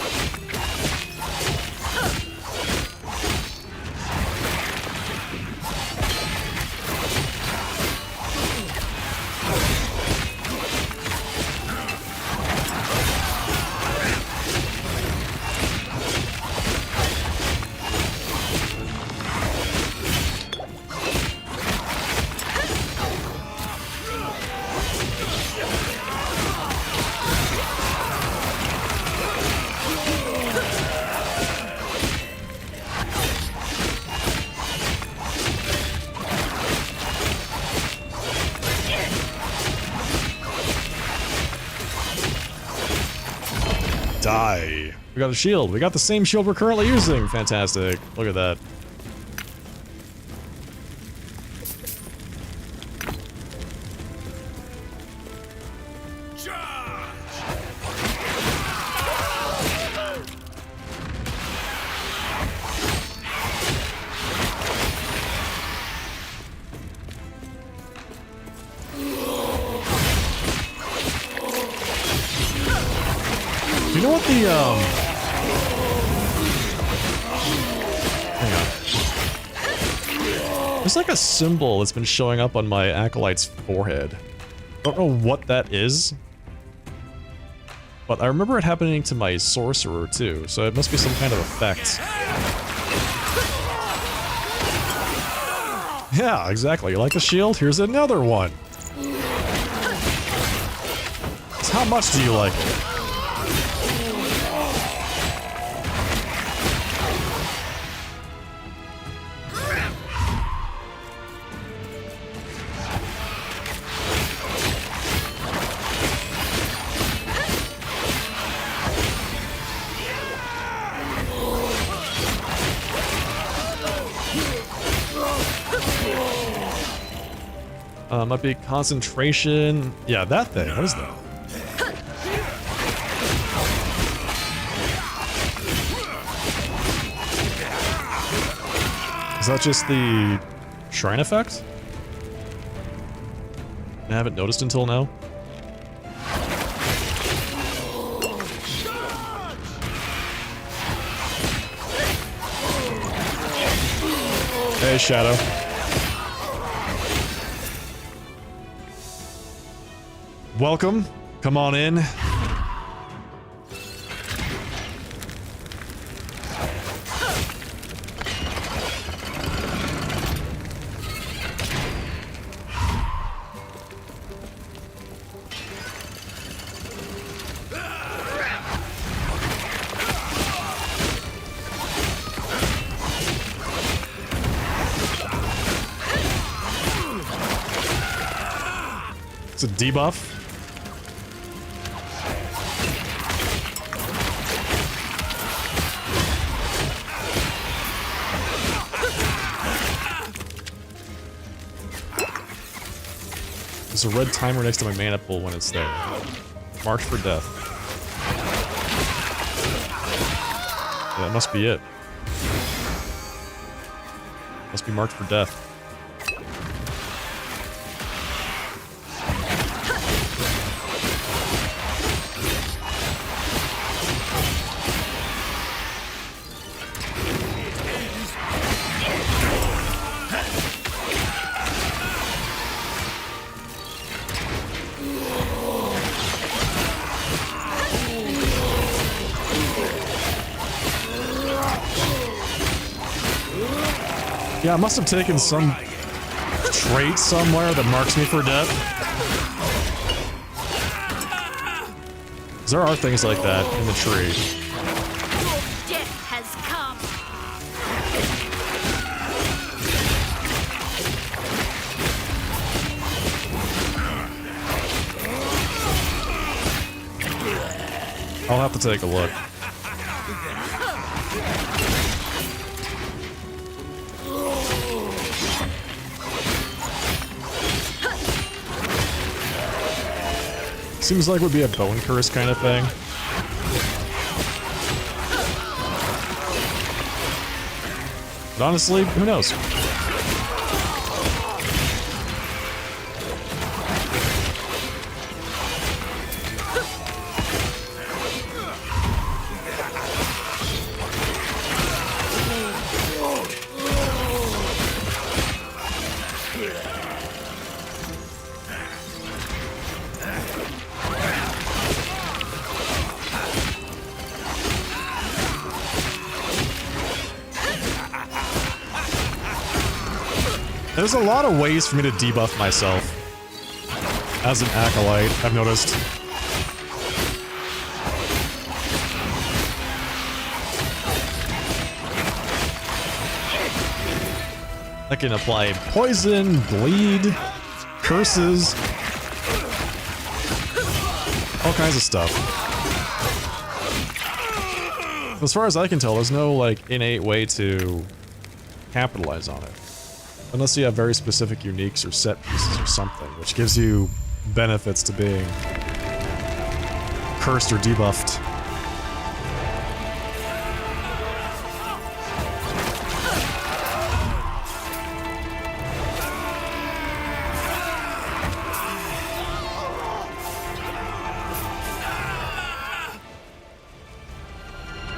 Speaker 1: die. We got a shield. We got the same shield we're currently using. Fantastic. Look at that. You know what the, hang on. There's like a symbol that's been showing up on my acolyte's forehead. I don't know what that is. But I remember it happening to my sorcerer too, so it must be some kind of effect. Yeah, exactly. You like the shield? Here's another one. So how much do you like it? Might be concentration. Yeah, that thing. What is that? Is that just the shrine effect? I haven't noticed until now. Hey, Shadow. Welcome. Come on in. It's a debuff. There's a red timer next to my mana pool when it's there. Marked for death. Yeah, that must be it. Must be marked for death. Yeah, I must have taken some trait somewhere that marks me for death. 'Cause there are things like that in the tree.
Speaker 4: Death has come.
Speaker 1: I'll have to take a look. Seems like it would be a bone curse kind of thing. But honestly, who knows? There's a lot of ways for me to debuff myself as an acolyte, I've noticed. I can apply poison, bleed, curses, all kinds of stuff. As far as I can tell, there's no, like, innate way to capitalize on it. Unless you have very specific uniques or set pieces or something, which gives you benefits to being cursed or debuffed.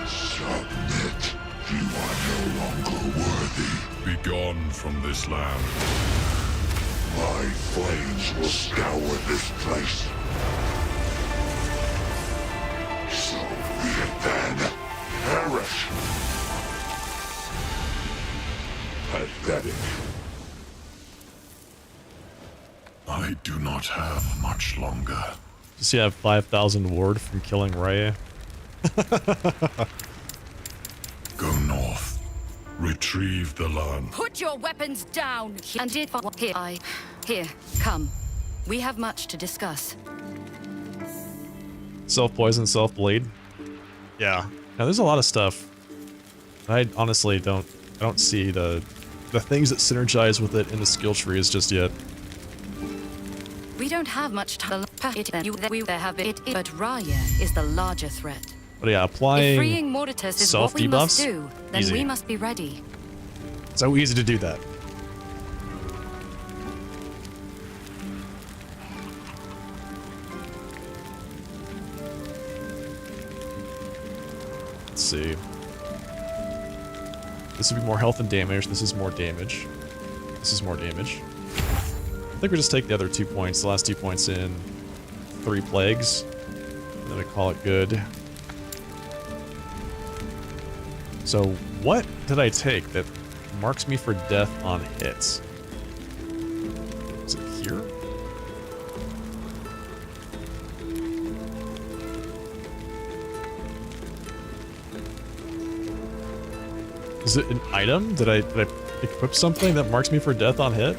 Speaker 7: Submit. You are no longer worthy.
Speaker 8: Be gone from this land.
Speaker 7: My flames will scour this place. So be it then. Perish. Pathetic.
Speaker 8: I do not have much longer.
Speaker 1: Does he have 5,000 ward from killing Raya?
Speaker 8: Go north. Retrieve the land.
Speaker 5: Put your weapons down! And if Here, come. We have much to discuss.
Speaker 1: Self-poison, self-bleed. Yeah. Now there's a lot of stuff. I honestly don't see the things that synergize with it in the skill trees just yet.
Speaker 5: We don't have much time. But Raya is the larger threat.
Speaker 1: But yeah,
Speaker 5: If
Speaker 1: applying
Speaker 5: freeing Mortitus is what we must
Speaker 1: self-debuffs,
Speaker 5: do, then
Speaker 1: easy.
Speaker 5: we must be ready.
Speaker 1: So easy to do that. Let's see. This would be more health and damage. This is more damage. This is more damage. I think we just take the other 2 points, the last 2 points in 3 plagues. And then we call it good. So what did I take that marks me for death on hits? Is it here? Is it an item? Did I equip something that marks me for death on hit?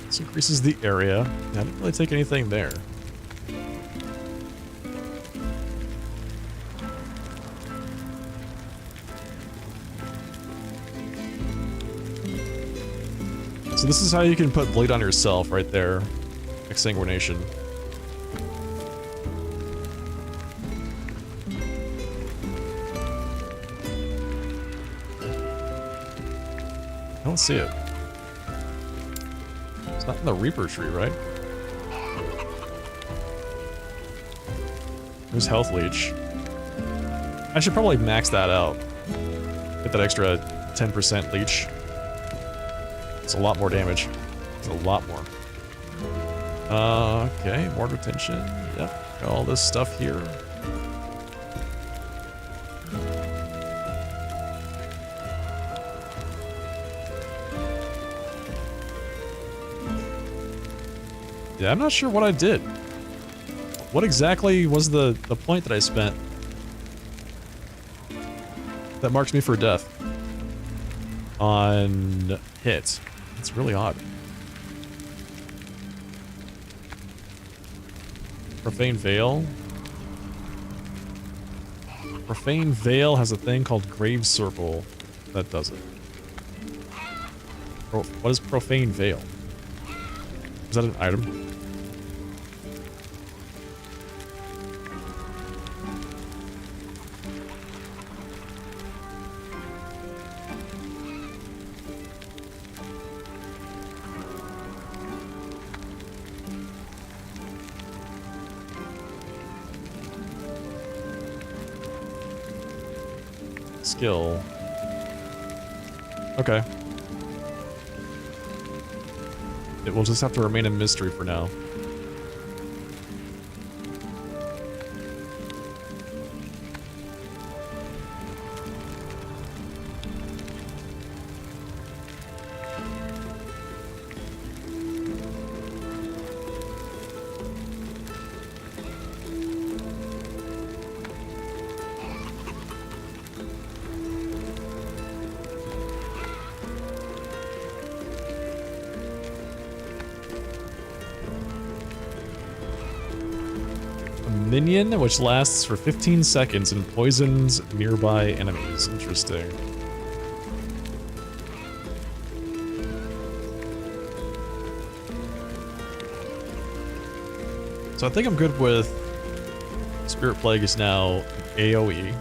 Speaker 1: This increases the area. I didn't really take anything there. So this is how you can put bleed on yourself right there. Exsanguination. I don't see it. It's not in the Reaper tree, right? There's Health Leech. I should probably max that out. Get that extra 10% leech. It's a lot more damage. It's a lot more. Okay, more retention. Yep, got all this stuff here. Yeah, I'm not sure what I did. What exactly was the point that I spent that marks me for death on hit? It's really odd. Profane Veil. Profane Veil has a thing called Grave Circle that does it. What is Profane Veil? Is that an item? Skill. Okay. It will just have to remain a mystery for now. minion, which lasts for 15 seconds and poisons nearby enemies. Interesting. So I think I'm good with Spirit Plague is now AoE.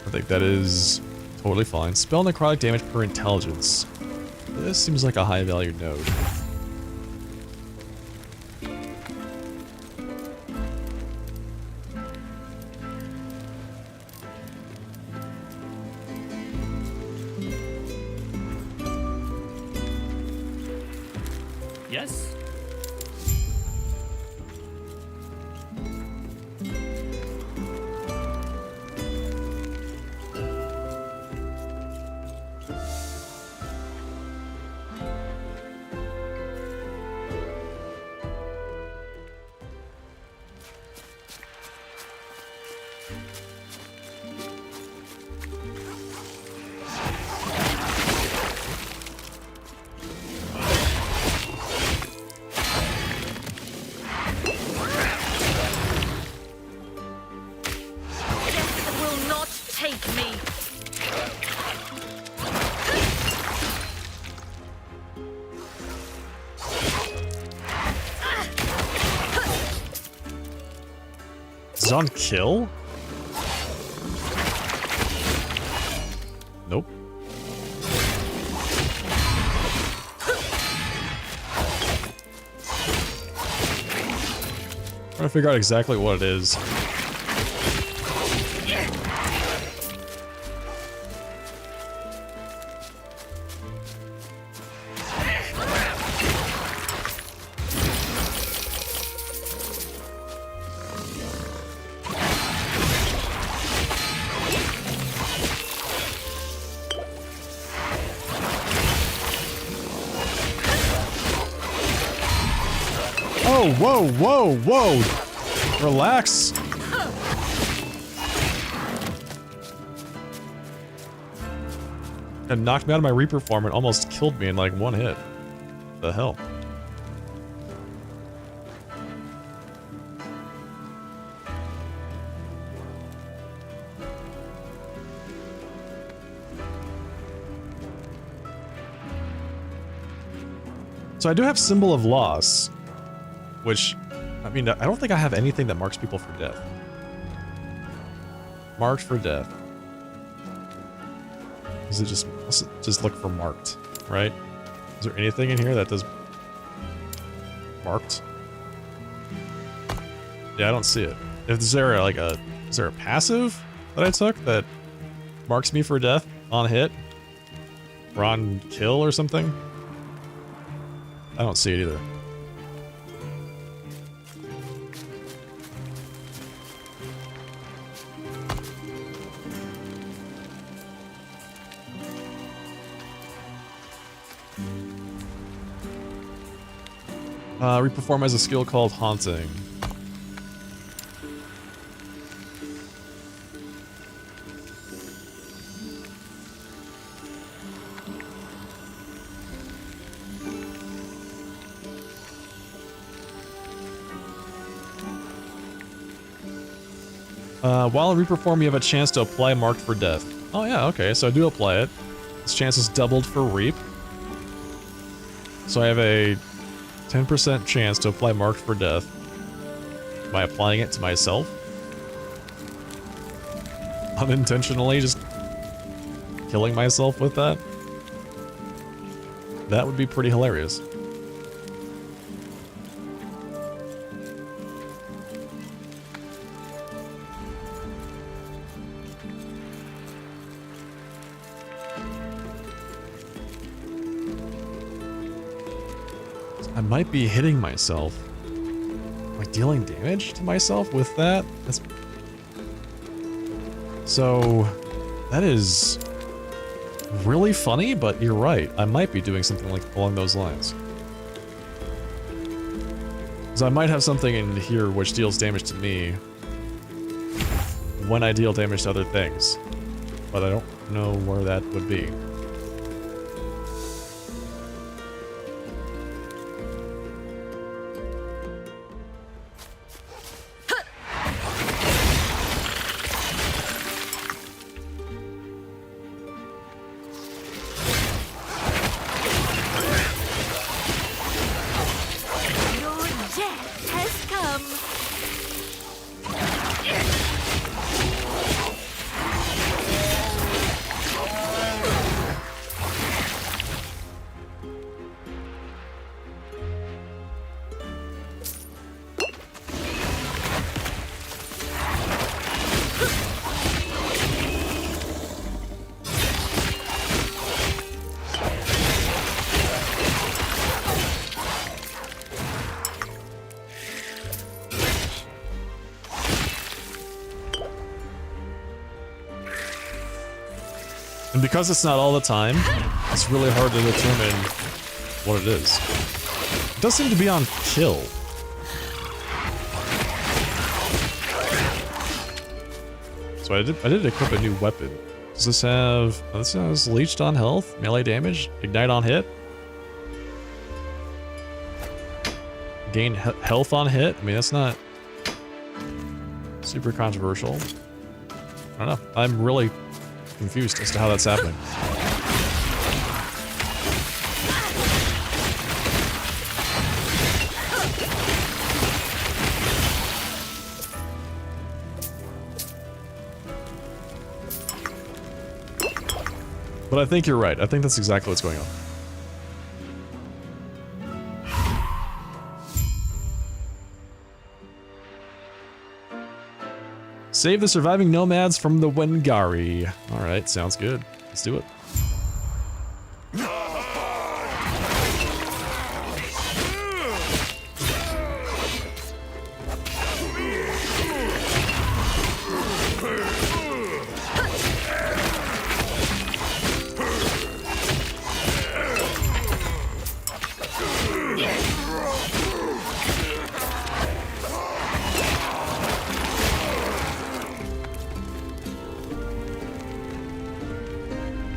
Speaker 1: I think that is totally fine. Spell necrotic damage per intelligence. This seems like a high value node.
Speaker 9: Yes?
Speaker 1: Is it on kill? Nope. Trying to figure out exactly what it is. Oh, whoa, whoa, whoa! Relax! It knocked me out of my Reaper form and almost killed me in like one hit. The hell? So I do have Symbol of Loss, which, I mean, I don't think I have anything that marks people for death. Marked for death. Is it just, let's just look for marked, right? Is there anything in here that does marked? Yeah, I don't see it. Is there like a, is there a passive that I took that marks me for death on hit? Or on kill or something? I don't see it either. Reperform has a skill called Haunting. While Reperform, you have a chance to apply Marked for Death. Oh yeah, okay, so I do apply it. This chance is doubled for Reap. So I have a 10% chance to apply Marked for Death by applying it to myself. Unintentionally just killing myself with that. That would be pretty hilarious. I might be hitting myself. Am I dealing damage to myself with that? That's... So, that is really funny, but you're right. I might be doing something like along those lines. Because I might have something in here which deals damage to me when I deal damage to other things. But I don't know where that would be. And because it's not all the time, it's really hard to determine what it is. It does seem to be on kill. So I did equip a new weapon. Does this have... Oh, this has leeched on health, melee damage, ignite on hit. Gain health on hit. I mean, that's not super controversial. I don't know. I'm really confused as to how that's happening. But I think you're right. I think that's exactly what's going on. Save the surviving nomads from the Wengari. Alright, sounds good. Let's do it.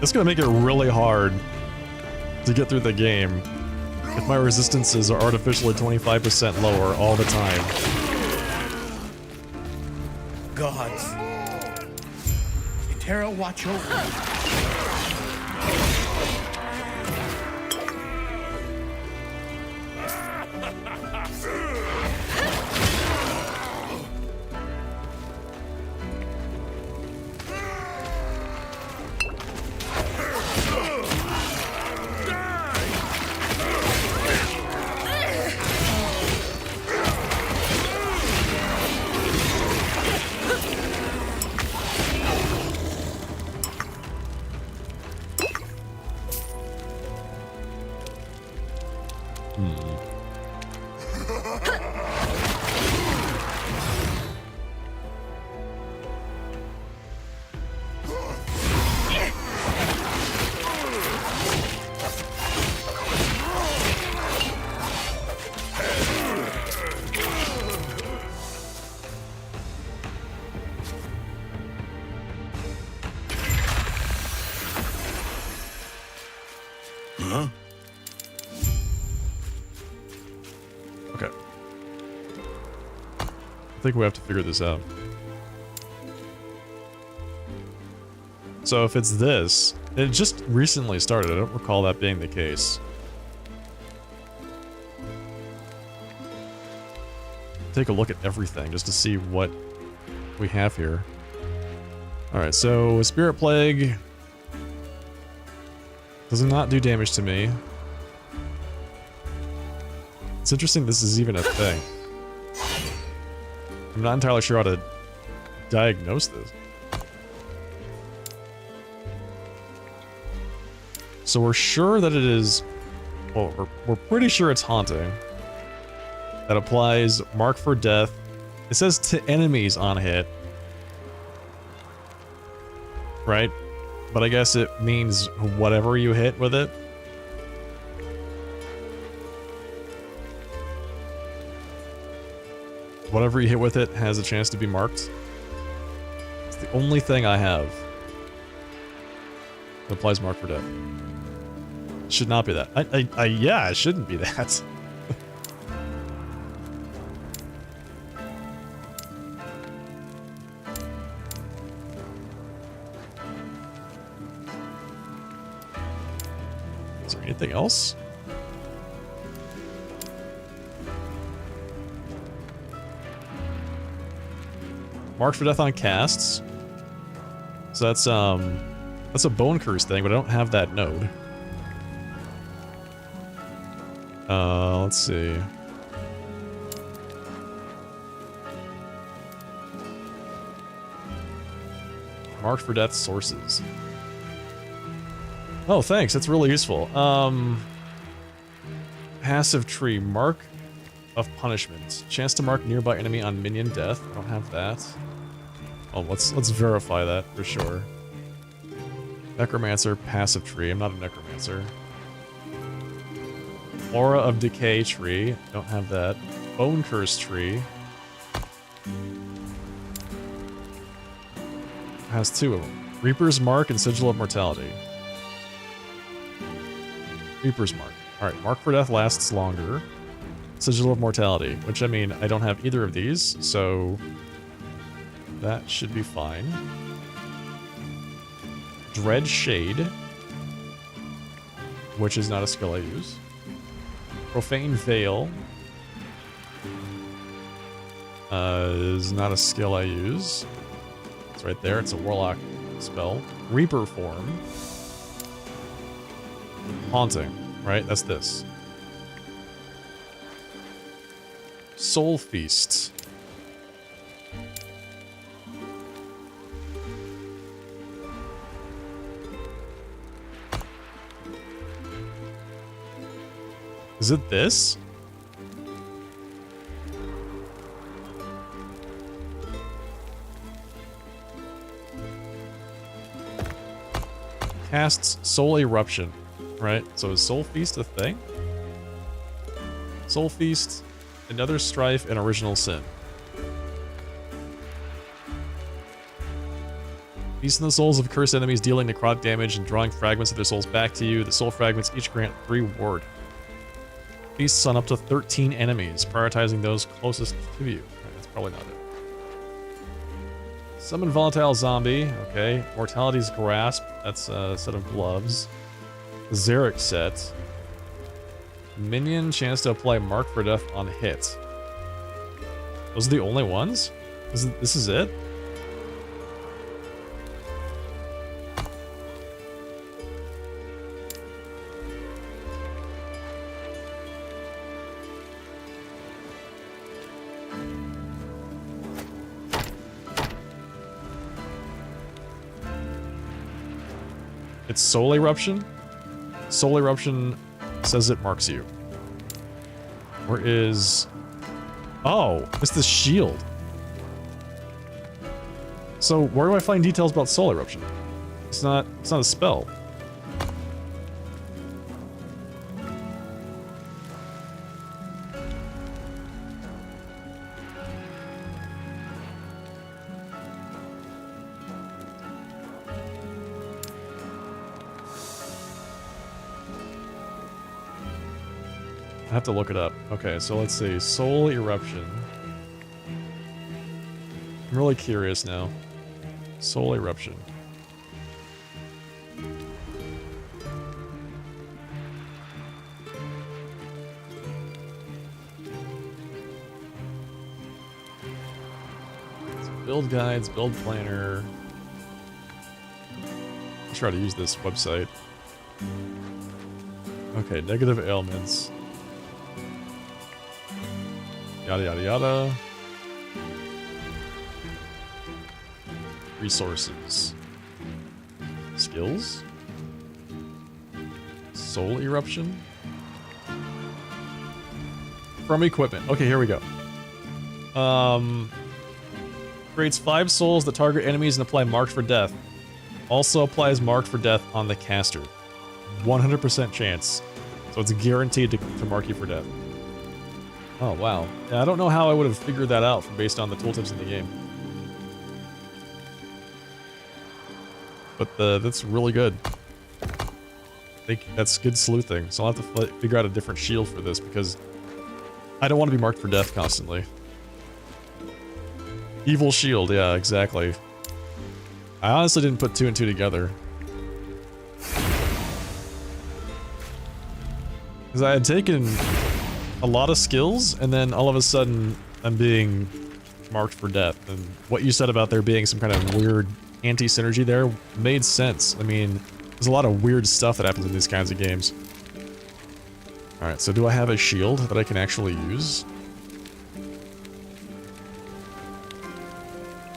Speaker 1: It's gonna make it really hard to get through the game if my resistances are artificially 25% lower all the time.
Speaker 9: Gods. Terra, watch over.
Speaker 8: Huh?
Speaker 1: Okay. I think we have to figure this out. So if it's this, it just recently started. I don't recall that being the case. Take a look at everything just to see what we have here. Alright, so Spirit Plague does not do damage to me. It's interesting this is even a thing. I'm not entirely sure how to diagnose this. So we're sure that it is... Well, we're pretty sure it's Haunting. That applies Mark for Death. It says to enemies on hit. Right? But I guess it means whatever you hit with it. Whatever you hit with it has a chance to be marked. It's the only thing I have that applies Mark for Death. Should not be that. Yeah, it shouldn't be that. Is there anything else? Mark for Death on casts. So that's a Bone Curse thing, but I don't have that node. Let's see. Mark for Death sources. Oh, thanks. That's really useful. Passive tree. Mark of punishment. Chance to mark nearby enemy on minion death. I don't have that. Oh, let's verify that for sure. Necromancer, passive tree. I'm not a necromancer. Aura of Decay tree. Don't have that. Bone Curse tree. Has two of them. Reaper's Mark and Sigil of Mortality. Reaper's Mark. Alright, Mark for Death lasts longer. Sigil of Mortality, which, I mean, I don't have either of these, so that should be fine. Dread Shade, which is not a skill I use. Profane Veil is not a skill I use. It's right there. It's a Warlock spell. Reaper Form. Haunting, right? That's this. Soul Feast. Is it this? Casts Soul Eruption, right? So is Soul Feast a thing? Soul Feast, Another Strife, and Original Sin. Feast on the souls of cursed enemies, dealing necrotic damage and drawing fragments of their souls back to you. The soul fragments each grant 3 ward. Feasts on up to 13 enemies, prioritizing those closest to you. That's probably not it. Summon Volatile Zombie. Okay. Mortality's Grasp. That's a set of gloves. Xeric set. Minion, chance to apply Mark for Death on hit. Those are the only ones? This is it? It's Soul Eruption? Soul Eruption says it marks you. Where is... Oh, it's the shield. So where do I find details about Soul Eruption? It's not a spell. I have to look it up. Okay, so let's see. Soul Eruption. I'm really curious now. Soul Eruption. So build guides, build planner. I'll try to use this website. Okay, negative ailments. Yada yada yada. Resources. Skills. Soul Eruption. From equipment. Okay, here we go. Creates 5 souls that target enemies and apply Marked for Death. Also applies Marked for Death on the caster. 100% chance. So it's guaranteed to mark you for death. Oh, wow. Yeah, I don't know how I would have figured that out based on the tooltips in the game. But that's really good. I think that's good sleuthing. So I'll have to figure out a different shield for this because I don't want to be marked for death constantly. Evil shield, yeah, exactly. I honestly didn't put 2 and 2 together. Because I had taken a lot of skills, and then all of a sudden, I'm being marked for death. And what you said about there being some kind of weird anti-synergy there made sense. I mean, there's a lot of weird stuff that happens in these kinds of games. Alright, so do I have a shield that I can actually use?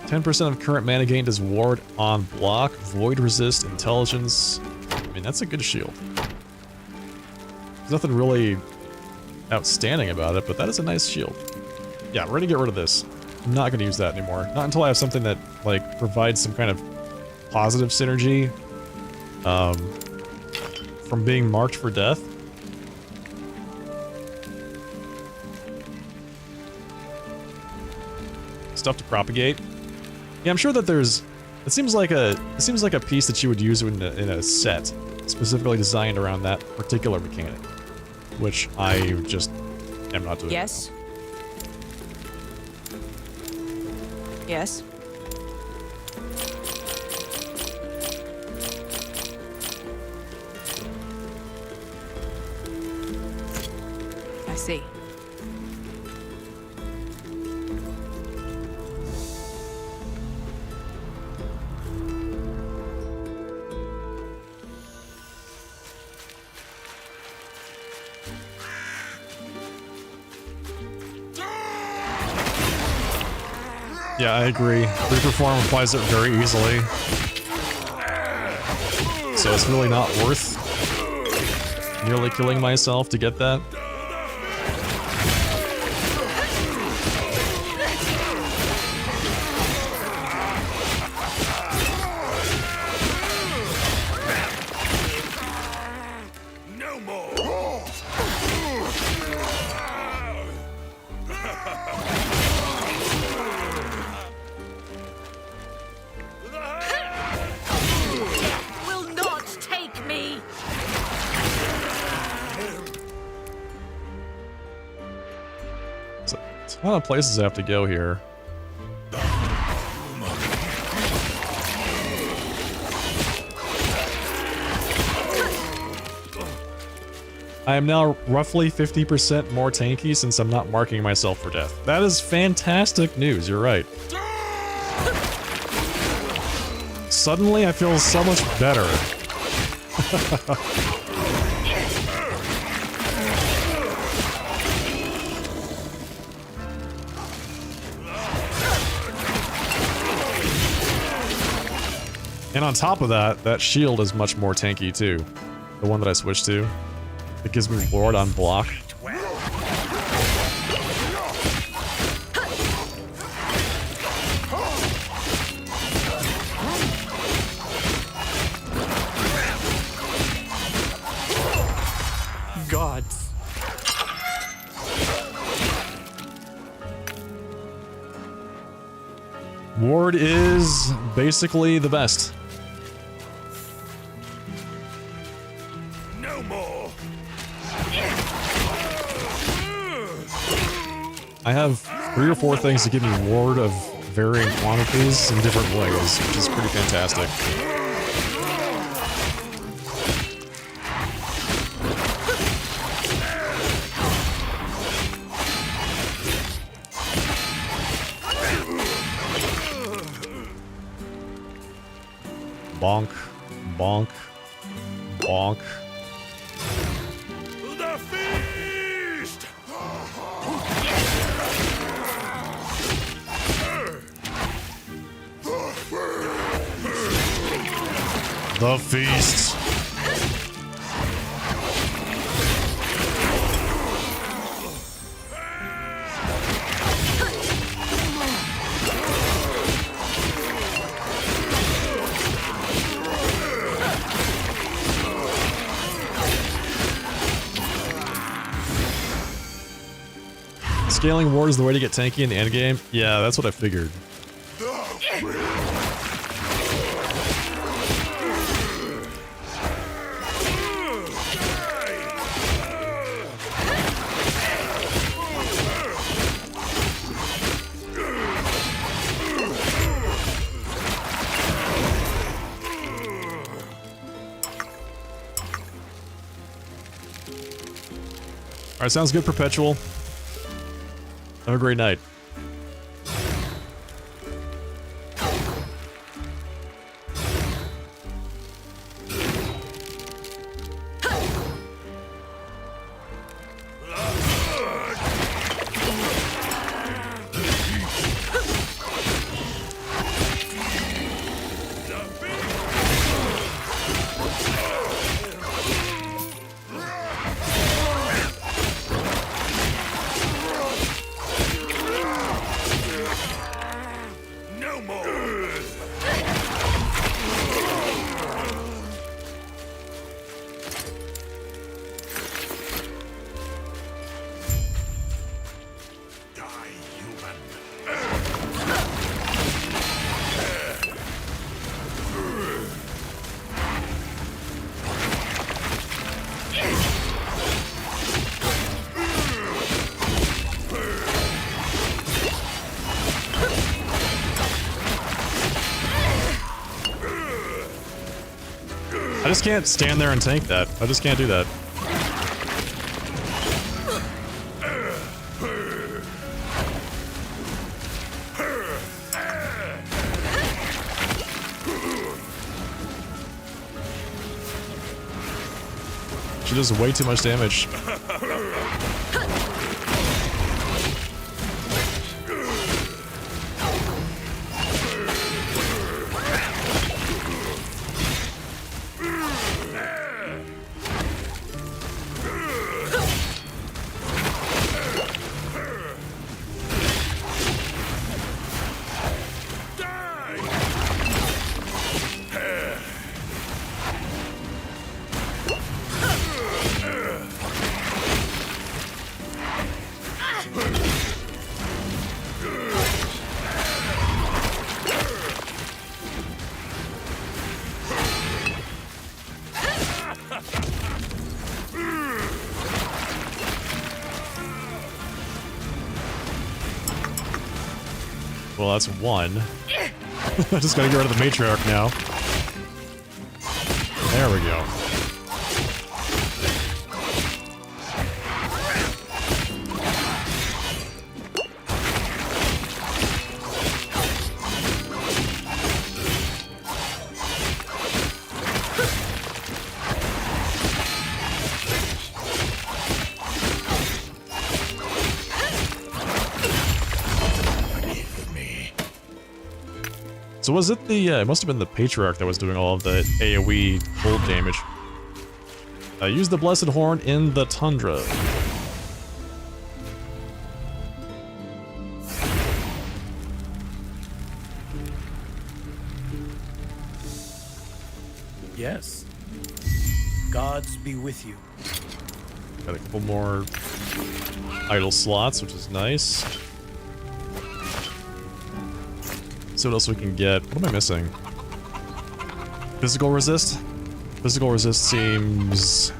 Speaker 1: 10% of current mana gain does ward on block, void resist, intelligence. I mean, that's a good shield. There's nothing really outstanding about it, but that is a nice shield. Yeah, we're gonna get rid of this. I'm not gonna use that anymore. Not until I have something that, like, provides some kind of positive synergy from being marked for death. Stuff to propagate. Yeah, I'm sure that there's. It seems like a piece that you would use in a set specifically designed around that particular mechanic, which I just am not doing.
Speaker 10: Yes. Yes. I see.
Speaker 1: Yeah, I agree. Reperform applies it very easily. So it's really not worth nearly killing myself to get that.
Speaker 7: No more.
Speaker 6: Will not take me.
Speaker 1: There's a ton of places I have to go here. I am now roughly 50% more tanky since I'm not marking myself for death. That is fantastic news, you're right. Suddenly I feel so much better. And on top of that, that shield is much more tanky too. The one that I switched to. It gives me ward on block.
Speaker 10: Gods.
Speaker 1: Ward is basically the best.
Speaker 7: No more.
Speaker 1: I have 3 or 4 things to give me ward of varying quantities in different ways, which is pretty fantastic. Bonk, bonk, bonk.
Speaker 7: The feast.
Speaker 1: The feast. Scaling ward is the way to get tanky in the endgame? Yeah, that's what I figured. Alright, sounds good, Perpetual. Have a great night. I just can't stand there and tank that. I just can't do that. She does way too much damage. Well, that's one. I just gotta get rid of the matriarch now. There we go. So was it the, it must have been the Patriarch that was doing all of the AoE cold damage. Use the Blessed Horn in the Tundra.
Speaker 9: Yes. Gods be with you.
Speaker 1: Got a couple more idle slots, which is nice. See what else we can get. What am I missing? Physical resist? Physical resist seems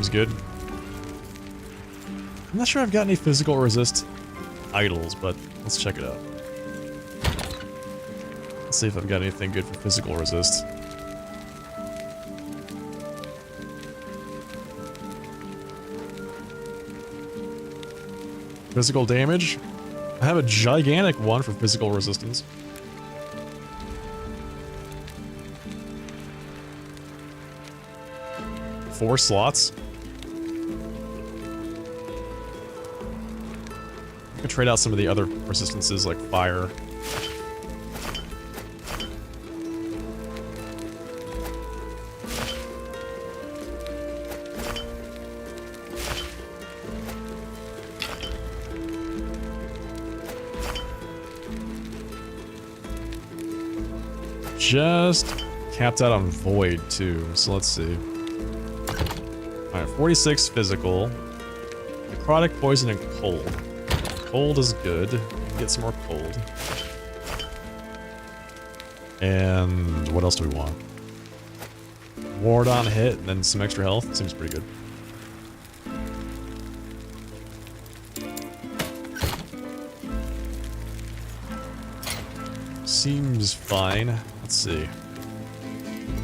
Speaker 1: good. I'm not sure I've got any physical resist idols, but let's check it out. Let's see if I've got anything good for physical resist. Physical damage? I have a gigantic one for physical resistance. Four slots. I could trade out some of the other resistances like fire. Just capped out on Void, too. So let's see. Alright, 46 physical. Necrotic, poison, and cold. Cold is good. Get some more cold. And what else do we want? Ward on hit, and then some extra health. Seems pretty good. Seems fine. Let's see.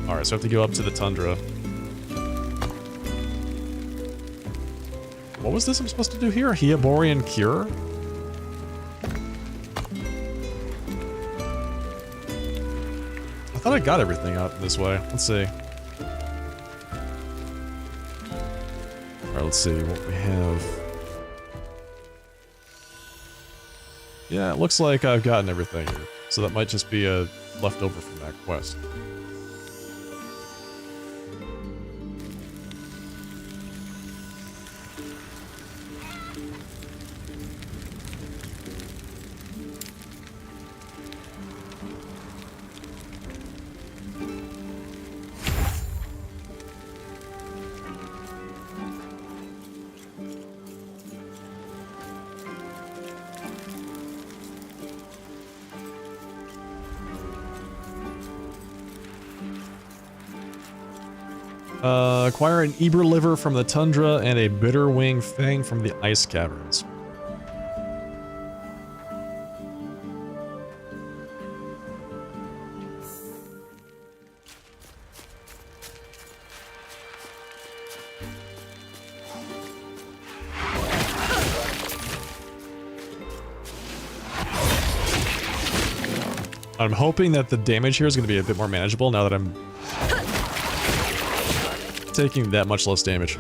Speaker 1: Alright, so I have to go up to the Tundra. What was this I'm supposed to do here? Hyaborian Cure? I thought I got everything out this way. Let's see. Alright, let's see what we have. Yeah, it looks like I've gotten everything here. So that might just be a leftover from that quest. Acquire an Eber liver from the Tundra and a Bitterwing Fang from the Ice Caverns. I'm hoping that the damage here is going to be a bit more manageable now that I'm taking that much less damage.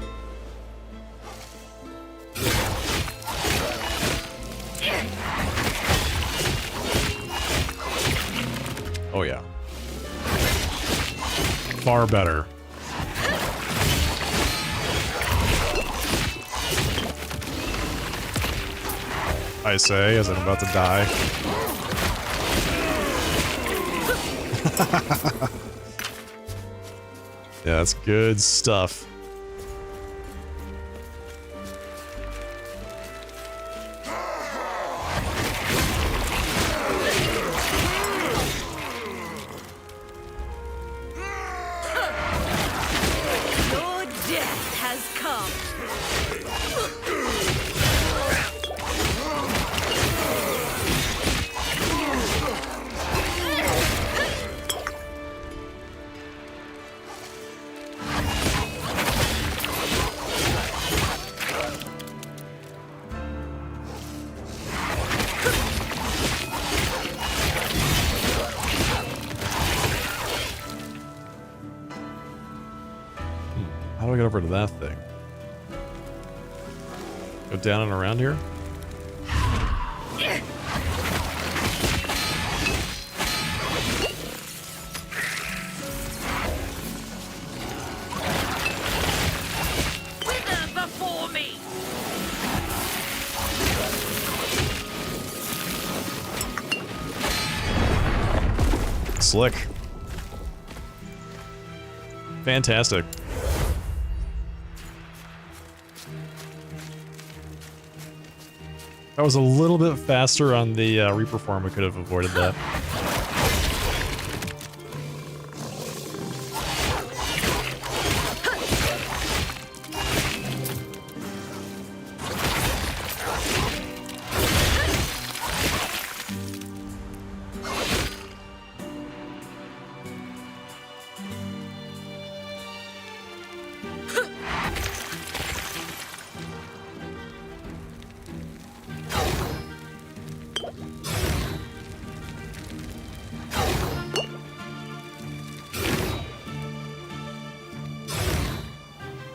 Speaker 1: Oh yeah. Far better. I say, as I'm about to die. Yeah, that's good stuff.
Speaker 4: Your death has come.
Speaker 1: How do I get over to that thing? Go down and around here?
Speaker 4: Wither before me.
Speaker 1: Slick. Fantastic. If I was a little bit faster on the Reaper farm, we could have avoided that.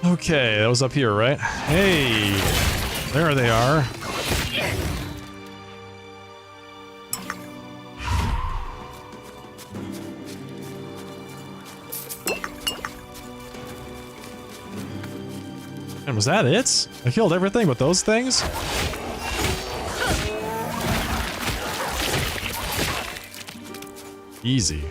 Speaker 1: Okay, that was up here, right? Hey! There they are. And was that it? I killed everything but those things? Easy.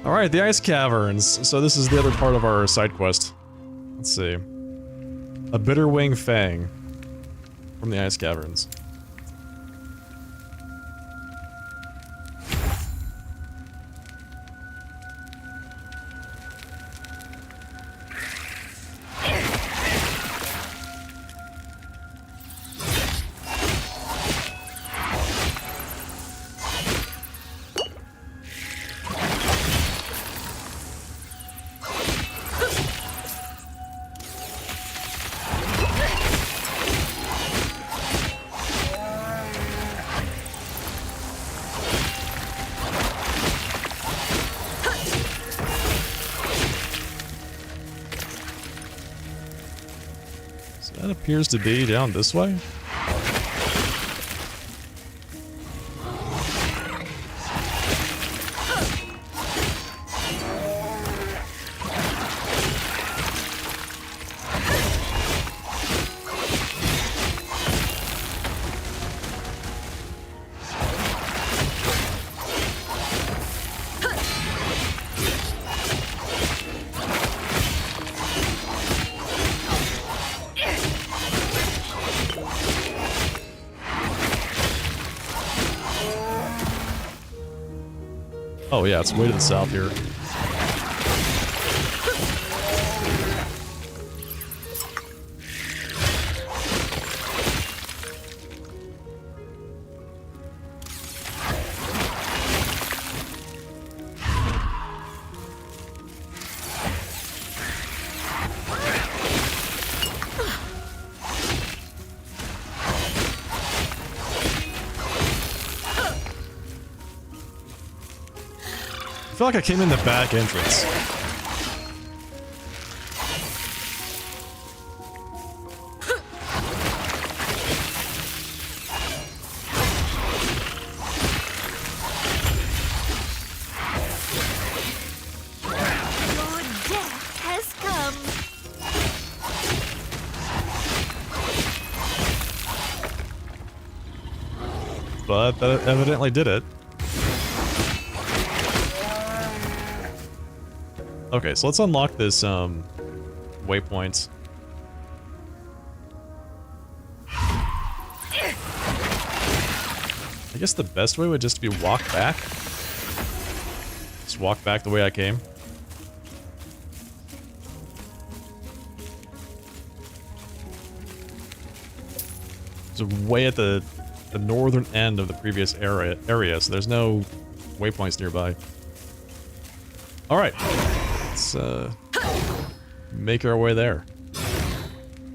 Speaker 1: Alright, the Ice Caverns. So this is the other part of our side quest. Let's see. A Bitterwing Fang from the Ice Caverns. That appears to be down this way. Oh yeah, it's way to the south here. feel like I came in the back entrance.
Speaker 6: Your death has come.
Speaker 1: But that evidently did it. Okay, so let's unlock this waypoint. I guess the best way would just be walk back. Just walk back the way I came. It's way at the northern end of the previous area, so there's no waypoints nearby. Alright, let's make our way there.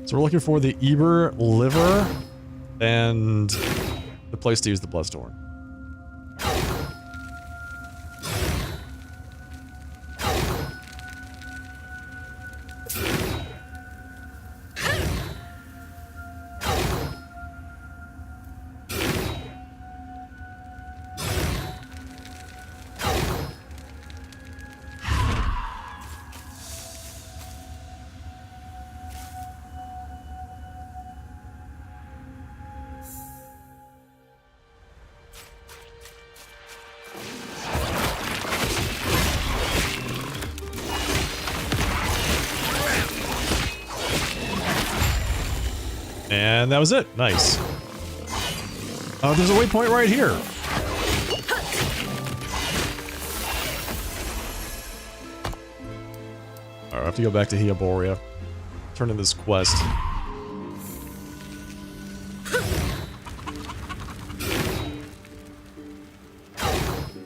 Speaker 1: So we're looking for the Eber liver and the place to use the Bloodstone. And that was it. Nice. There's a waypoint right here. Alright, I have to go back to Hiaboria. Turn in this quest.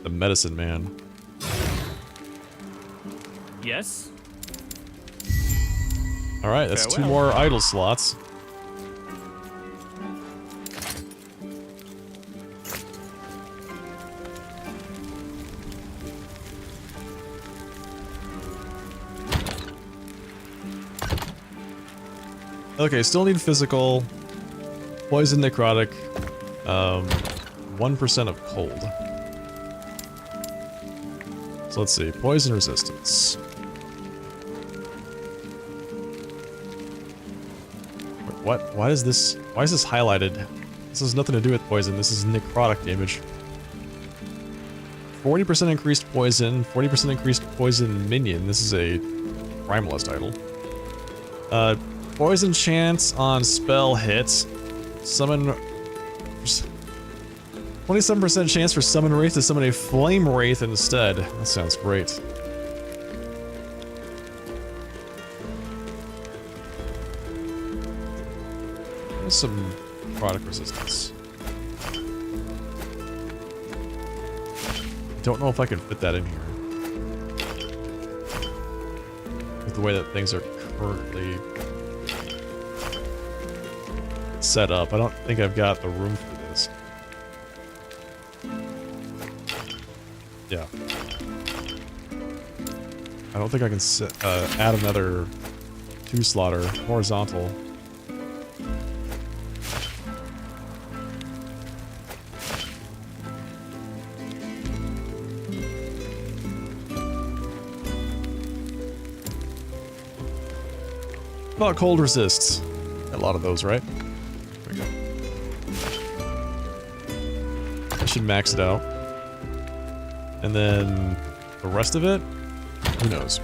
Speaker 1: The medicine man.
Speaker 11: Yes?
Speaker 1: Alright, that's
Speaker 11: Farewell.
Speaker 1: 2 more idle slots. Okay, still need physical, poison, necrotic, 1% of cold. So let's see, poison resistance. Wait, what? Why is this highlighted? This has nothing to do with poison, this is necrotic damage. 40% increased poison, 40% increased poison minion. This is a Primalist idol. Poison chance on spell hits. Summon... 27% chance for summon wraith to summon a flame wraith instead. That sounds great. There's some product resistance. Don't know if I can fit that in here. With the way that things are currently set up. I don't think I've got the room for this. Yeah. I don't think I can add another 2 slaughter horizontal. About cold resists. A lot of those, right? There we go. I should max it out. And then the rest of it, who knows?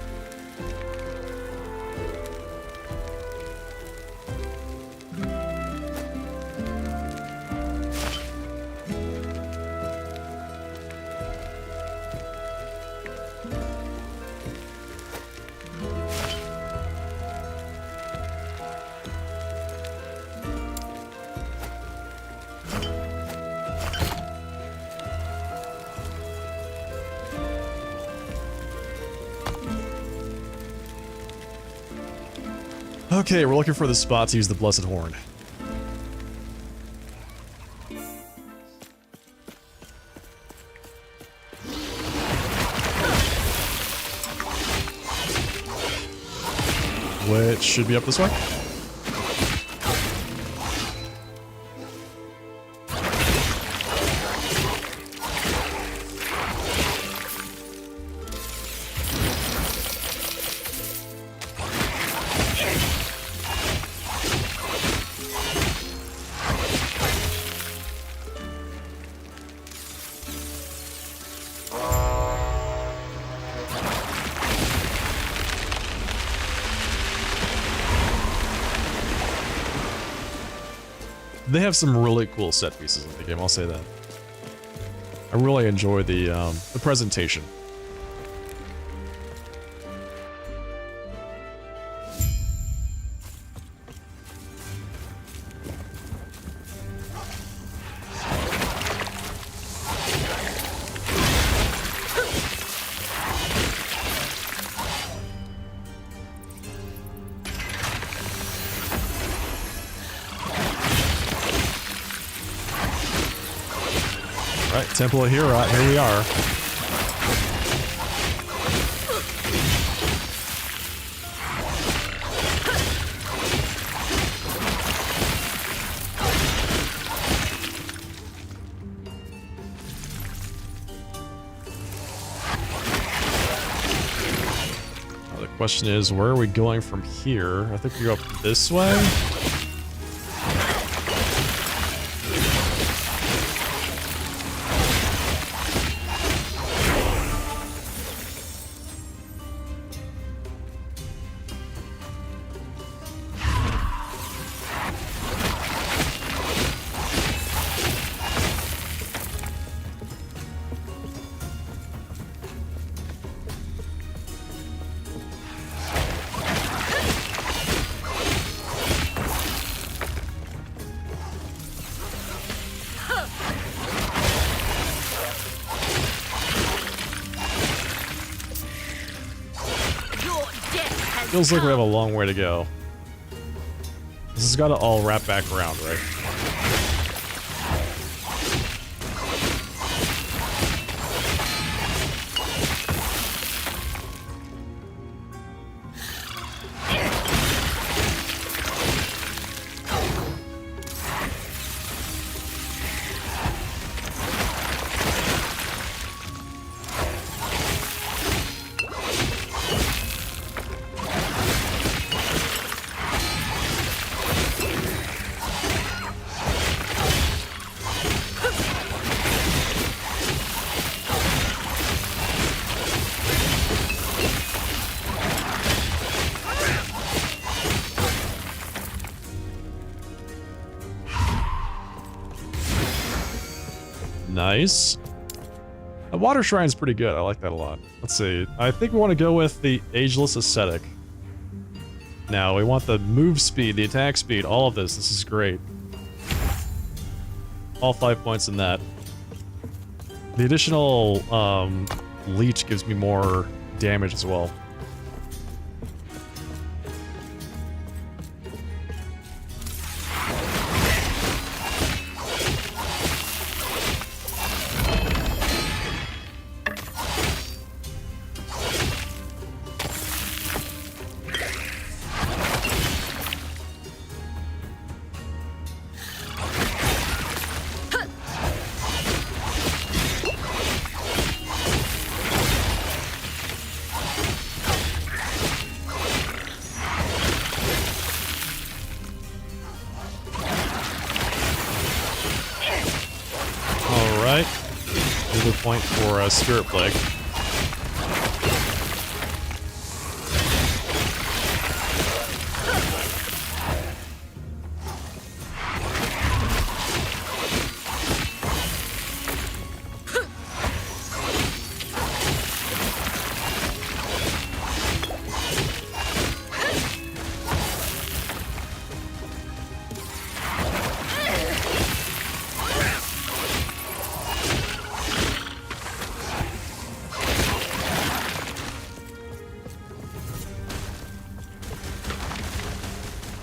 Speaker 1: Okay, we're looking for the spot to use the Blessed Horn. which should be up this way. They have some really cool set pieces in the game, I'll say that. I really enjoy the presentation. Right, Temple of Heorot, here we are. Now the question is, where are we going from here? I think we go up this way. Feels like we have a long way to go. This has got to all wrap back around, right? Nice. The water shrine's pretty good. I like that a lot. Let's see. I think we want to go with the Ageless Ascetic. Now, we want the move speed, the attack speed, all of this. This is great. All 5 points in that. The additional Leech gives me more damage as well. Point for Spirit Plague.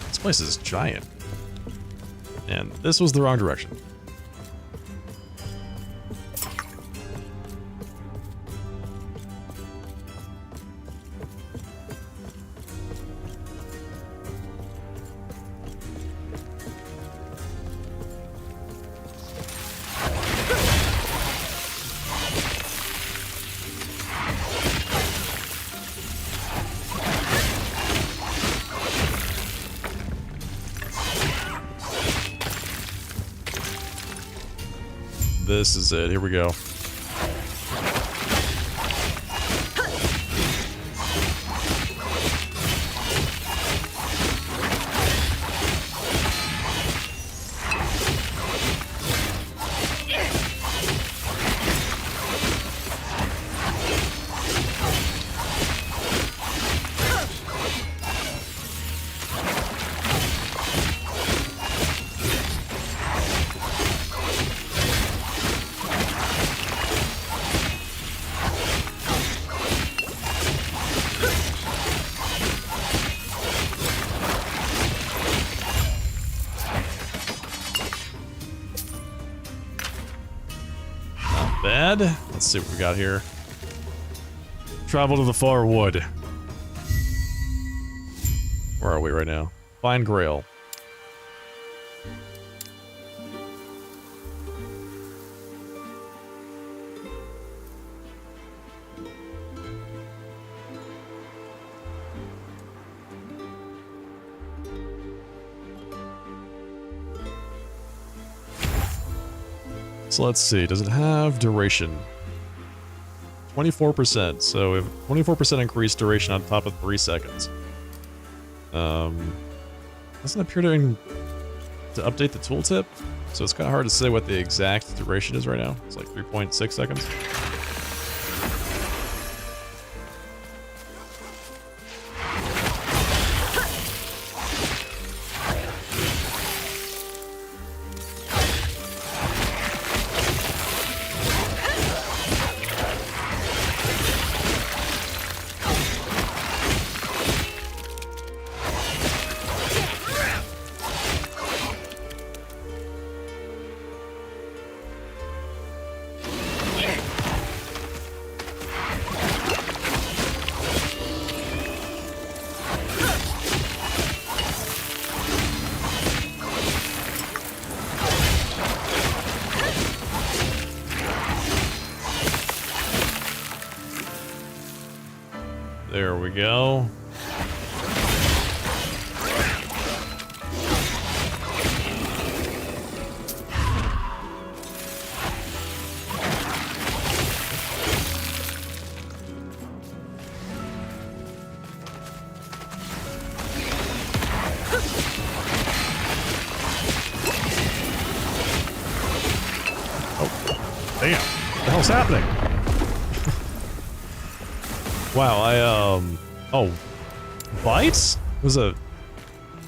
Speaker 1: This place is giant. And this was the wrong direction. This is it. Here we go. Bad. Let's see what we got here. Travel to the far wood. Where are we right now? Find Grail. So let's see, does it have duration? 24%, so we have 24% increased duration on top of 3 seconds. Doesn't appear to update the tooltip, so it's kind of hard to say what the exact duration is right now. It's like 3.6 seconds. There we go. Oh, damn. What the hell's happening? Wow, oh, bites? Was a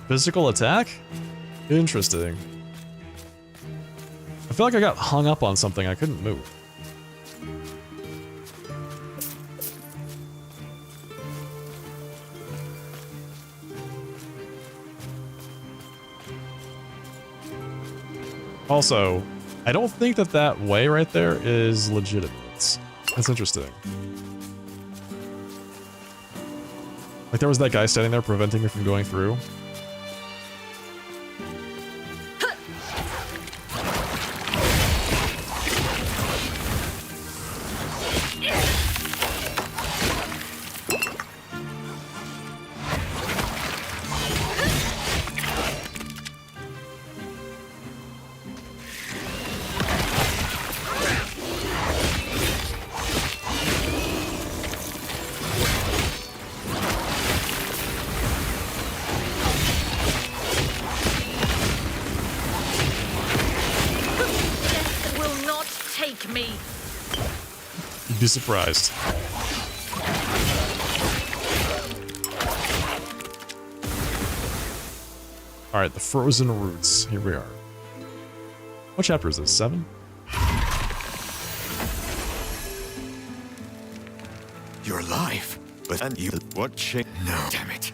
Speaker 1: physical attack? Interesting. I feel like I got hung up on something. I couldn't move. Also, I don't think that that way right there is legitimate. That's interesting. Like, there was that guy standing there preventing me from going through. You'd be surprised. Alright, the Frozen Roots. Here we are. What chapter is this? 7?
Speaker 11: You're alive, but and you what change? No, damn it!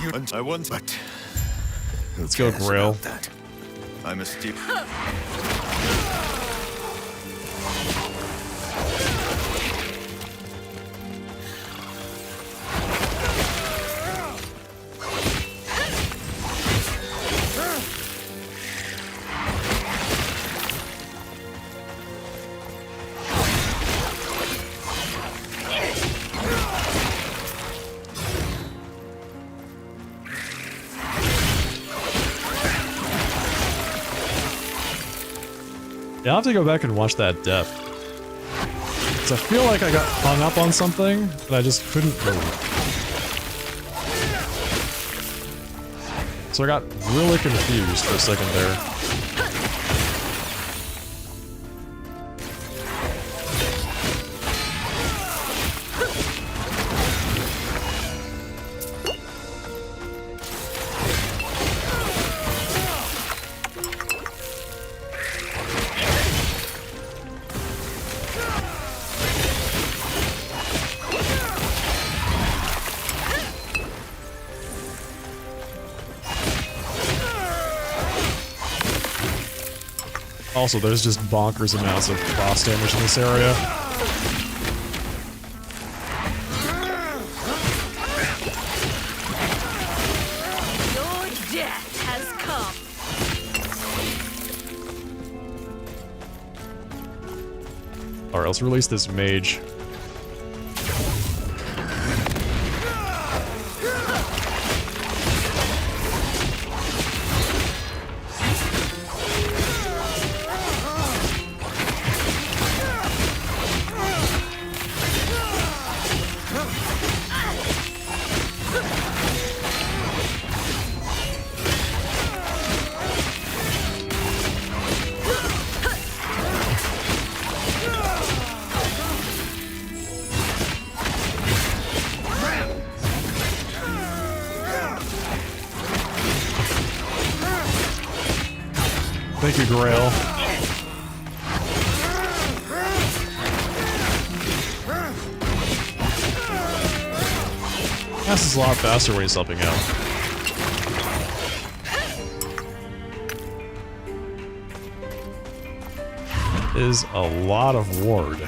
Speaker 11: You and I want, but
Speaker 1: let's go, Grail.
Speaker 11: That I'm a steal.
Speaker 1: Yeah, I'll have to go back and watch that death. Because I feel like I got hung up on something, and I just couldn't move. So I got really confused for a second there. Also, there's just bonkers amounts of boss damage in this area.
Speaker 4: Your death has come.
Speaker 1: Alright, let's release this mage. Thank you, Grail. This is a lot faster when he's helping out. Is a lot of ward.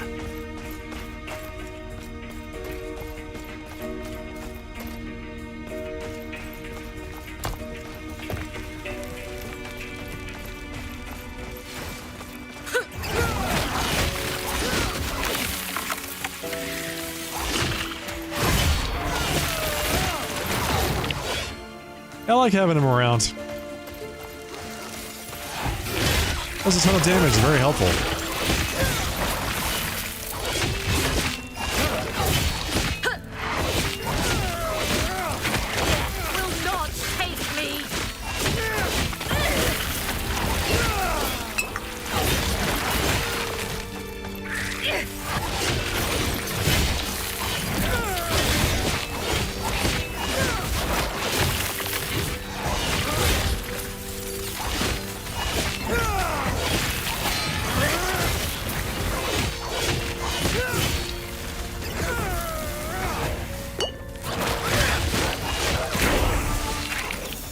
Speaker 1: I like having him around. Does a ton of damage, very helpful.
Speaker 4: Will not take me.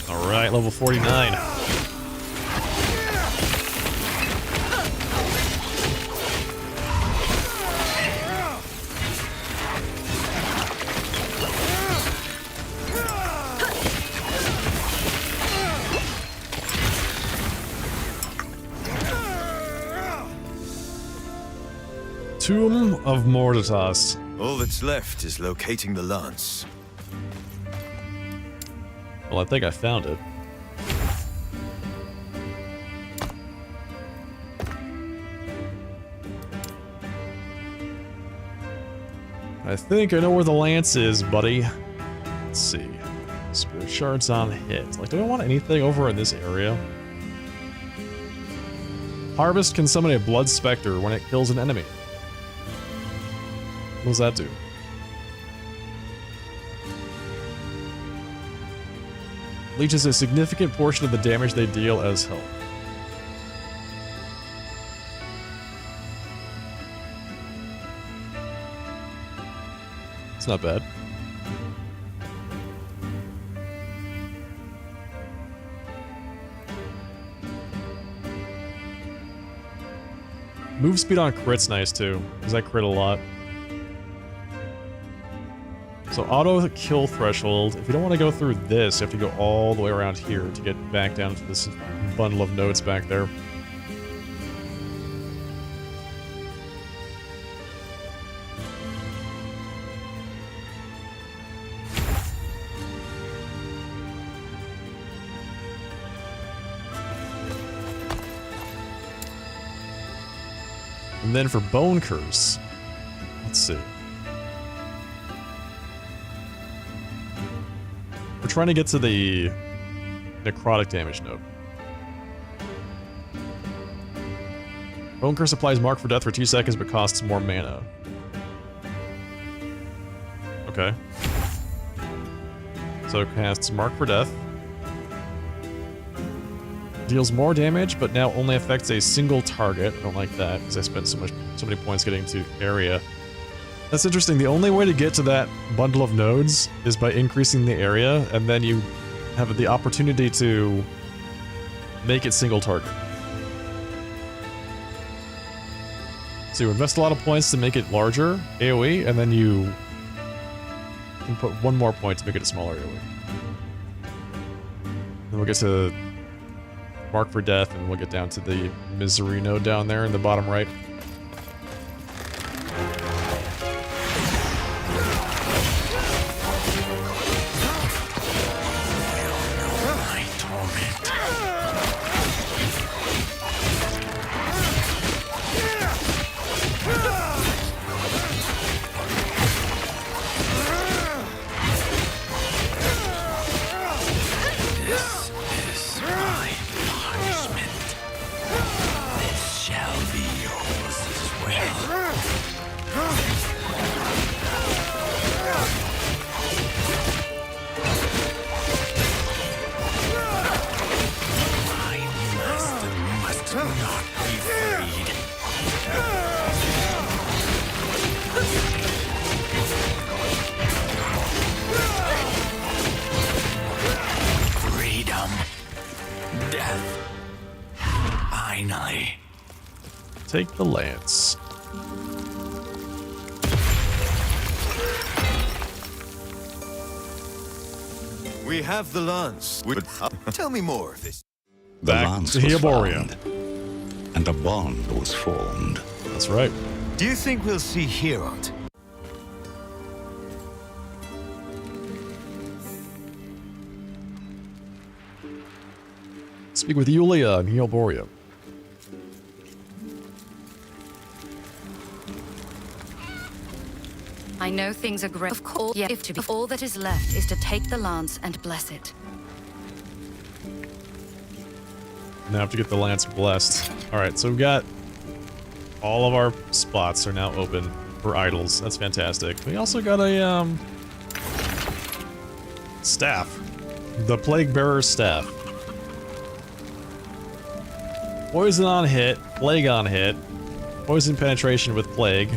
Speaker 1: Alright, level 49. Tomb of Morditas.
Speaker 11: All that's left is locating the lance.
Speaker 1: Well, I think I found it. I think I know where the lance is, buddy. Let's see. Spirit shards on hit. Like, do I want anything over in this area? Harvest can summon a blood specter when it kills an enemy. What does that do? Leeches a significant portion of the damage they deal as health. It's not bad. Move speed on crit's nice too, because I crit a lot. So auto kill threshold, if you don't want to go through this, you have to go all the way around here to get back down to this bundle of nodes back there. And then for Bone Curse, let's see. We're trying to get to the necrotic damage node. Bone Curse applies Mark for Death for 2 seconds but costs more mana. Okay. So it casts Mark for Death. Deals more damage, but now only affects a single target. I don't like that, because I spent so many points getting to area. That's interesting. The only way to get to that bundle of nodes is by increasing the area, and then you have the opportunity to make it single target. So you invest a lot of points to make it larger, AoE, and then you can put one more point to make it a smaller AoE. Then we'll get to Mark for Death, and we'll get down to the Misery node down there in the bottom right. Take the lance.
Speaker 11: We have the lance. Tell me more of this.
Speaker 8: The
Speaker 1: Back
Speaker 8: lance
Speaker 1: to
Speaker 8: was
Speaker 1: Heoboria.
Speaker 8: found, and a bond was formed.
Speaker 1: That's right.
Speaker 11: Do you think we'll see Herod?
Speaker 1: Speak with Yulia and Heoboria.
Speaker 5: I know things are great. Of course, yeah, if to be all that is left is to take the lance and bless it.
Speaker 1: Now I have to get the lance blessed. Alright, so we've got all of our spots are now open for idols. That's fantastic. We also got a staff. The Plague Bearer's staff. Poison on hit, plague on hit, poison penetration with plague.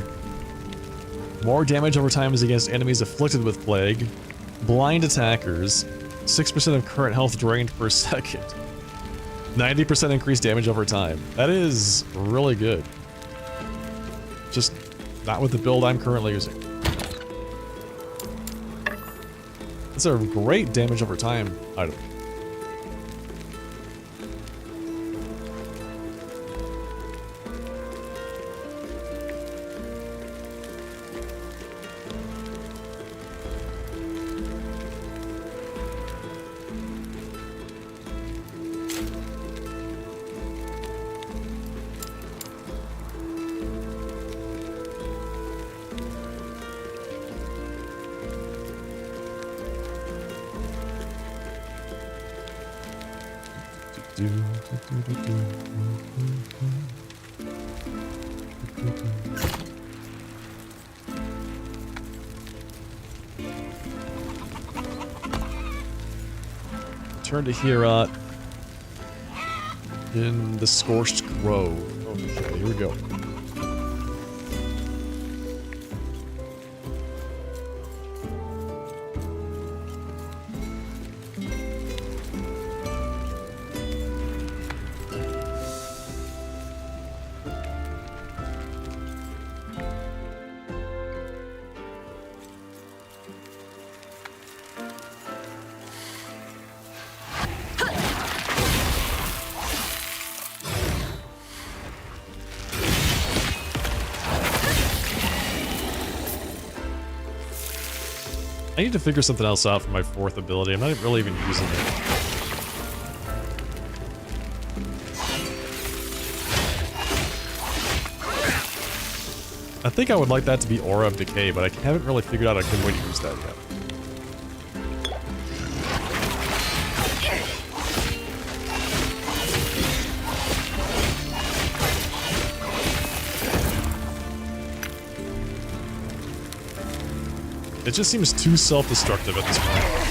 Speaker 1: More damage over time is against enemies afflicted with plague. Blind attackers. 6% of current health drained per second. 90% increased damage over time. That is really good. Just not with the build I'm currently using. It's a great damage over time item. Turn to Heorot in the Scorched Grove. Okay, here we go. I need to figure something else out for my fourth ability. I'm not really even using it. I think I would like that to be Aura of Decay, but I haven't really figured out a good way to use that yet. It just seems too self-destructive at this point.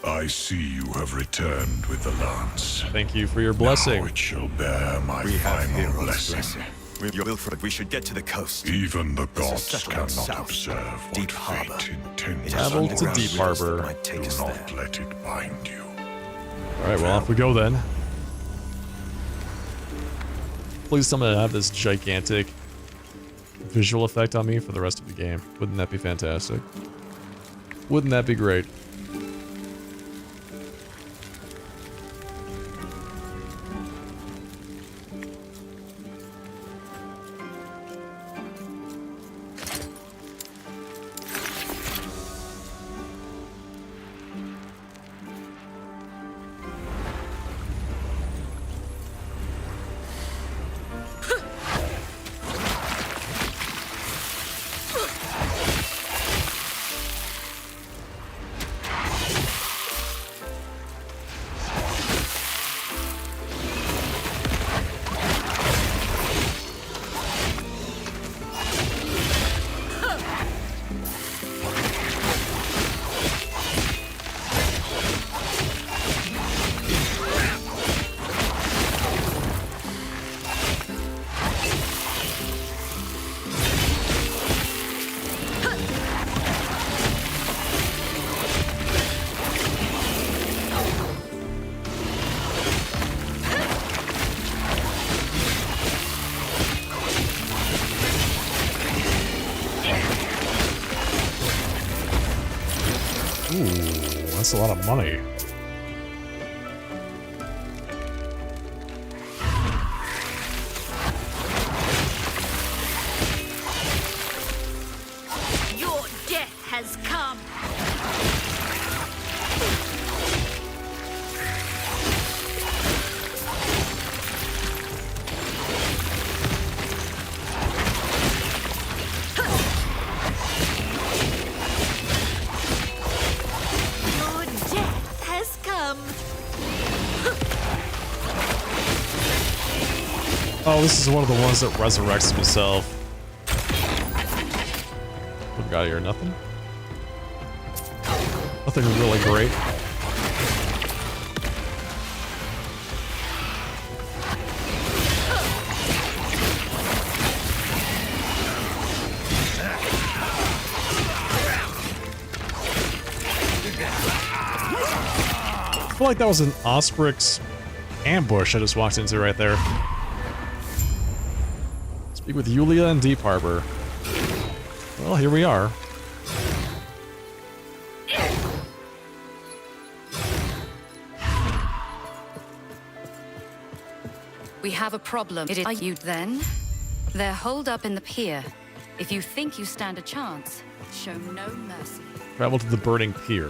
Speaker 8: I see you have returned with the lance.
Speaker 1: Thank you for your blessing.
Speaker 8: Now it shall bear my
Speaker 11: We have
Speaker 8: final
Speaker 11: heroes'
Speaker 8: blessing.
Speaker 11: blessing. Wilfred, we should get to the coast.
Speaker 8: Even the
Speaker 11: There's a
Speaker 8: gods
Speaker 11: settlement
Speaker 8: cannot
Speaker 11: south,
Speaker 8: observe
Speaker 11: Deep
Speaker 8: what
Speaker 11: Harbor.
Speaker 8: fate intends.
Speaker 11: It has
Speaker 1: Travel to
Speaker 11: underground
Speaker 1: Deep
Speaker 11: rivers that
Speaker 1: Harbor.
Speaker 11: might take
Speaker 8: Do
Speaker 11: us
Speaker 8: not
Speaker 11: there.
Speaker 8: let it bind you.
Speaker 1: Alright, well, off we go then. Please tell me to have this gigantic visual effect on me for the rest of the game. Wouldn't that be fantastic? Wouldn't that be great? Ooh, that's a lot of money.
Speaker 6: Your death has come. Your death has come.
Speaker 1: Oh, this is one of the ones that resurrects himself. What we got here? Nothing? Nothing really great. I feel like that was an Osprix ambush I just walked into right there. Speak with Yulia in Deep Harbor. Well, here we are.
Speaker 5: We have a problem. Are you then? They're holed up in the pier. If you think you stand a chance, show no mercy.
Speaker 1: Travel to the burning pier.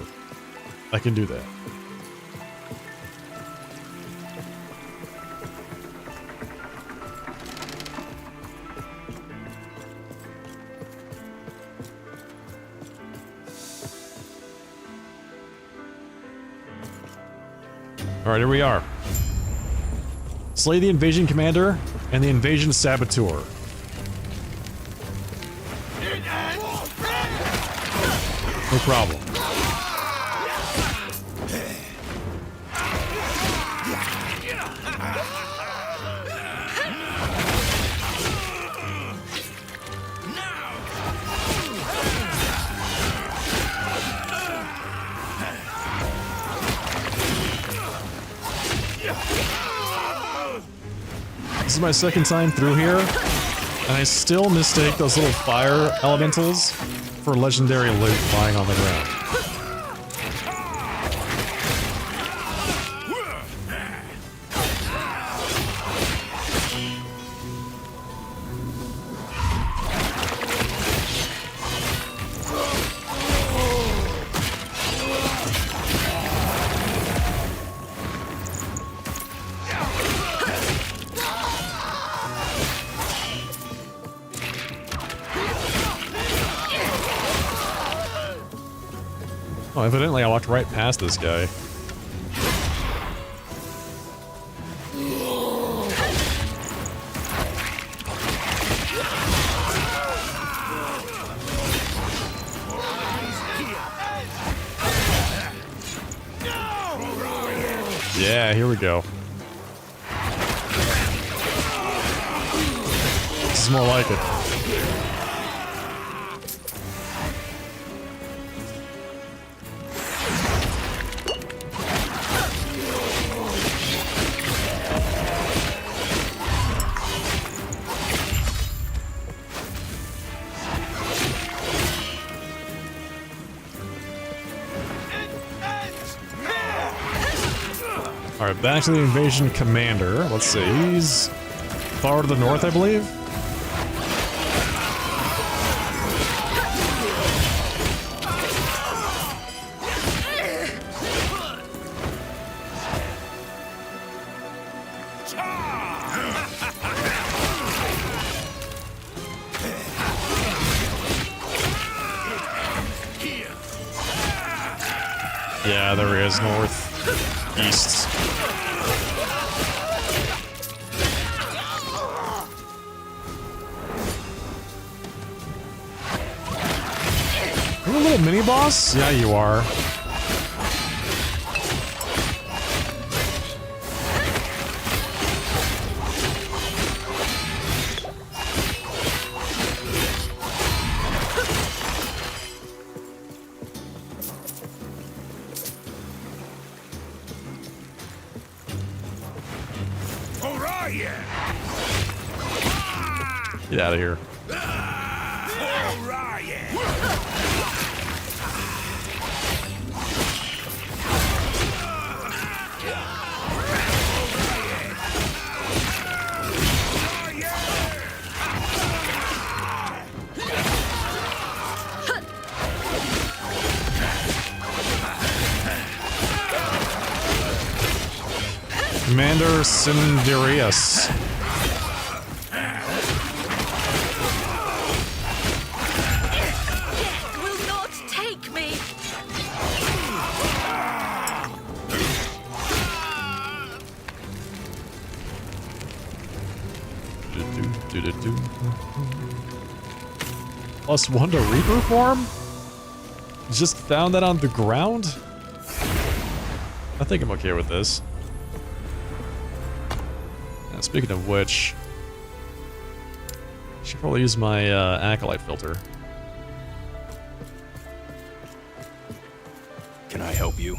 Speaker 1: I can do that. Alright, here we are. Slay the invasion commander and the invasion saboteur. No problem. is my second time through here, and I still mistake those little fire elementals for legendary loot lying on the ground. Oh, evidently I walked right past this guy. Yeah, here we go. This is more like it. Alright, back to the invasion commander. Let's see, he's far to the north, I believe. Yeah, there he is, north, east. Are you a little mini boss? Yeah, you are. Get out of here. Commander Cinderius.
Speaker 6: Will not take me.
Speaker 1: +1 to Reaper form? Just found that on the ground? I think I'm okay with this. Now, speaking of which, I should probably use my acolyte filter.
Speaker 12: Can I help you?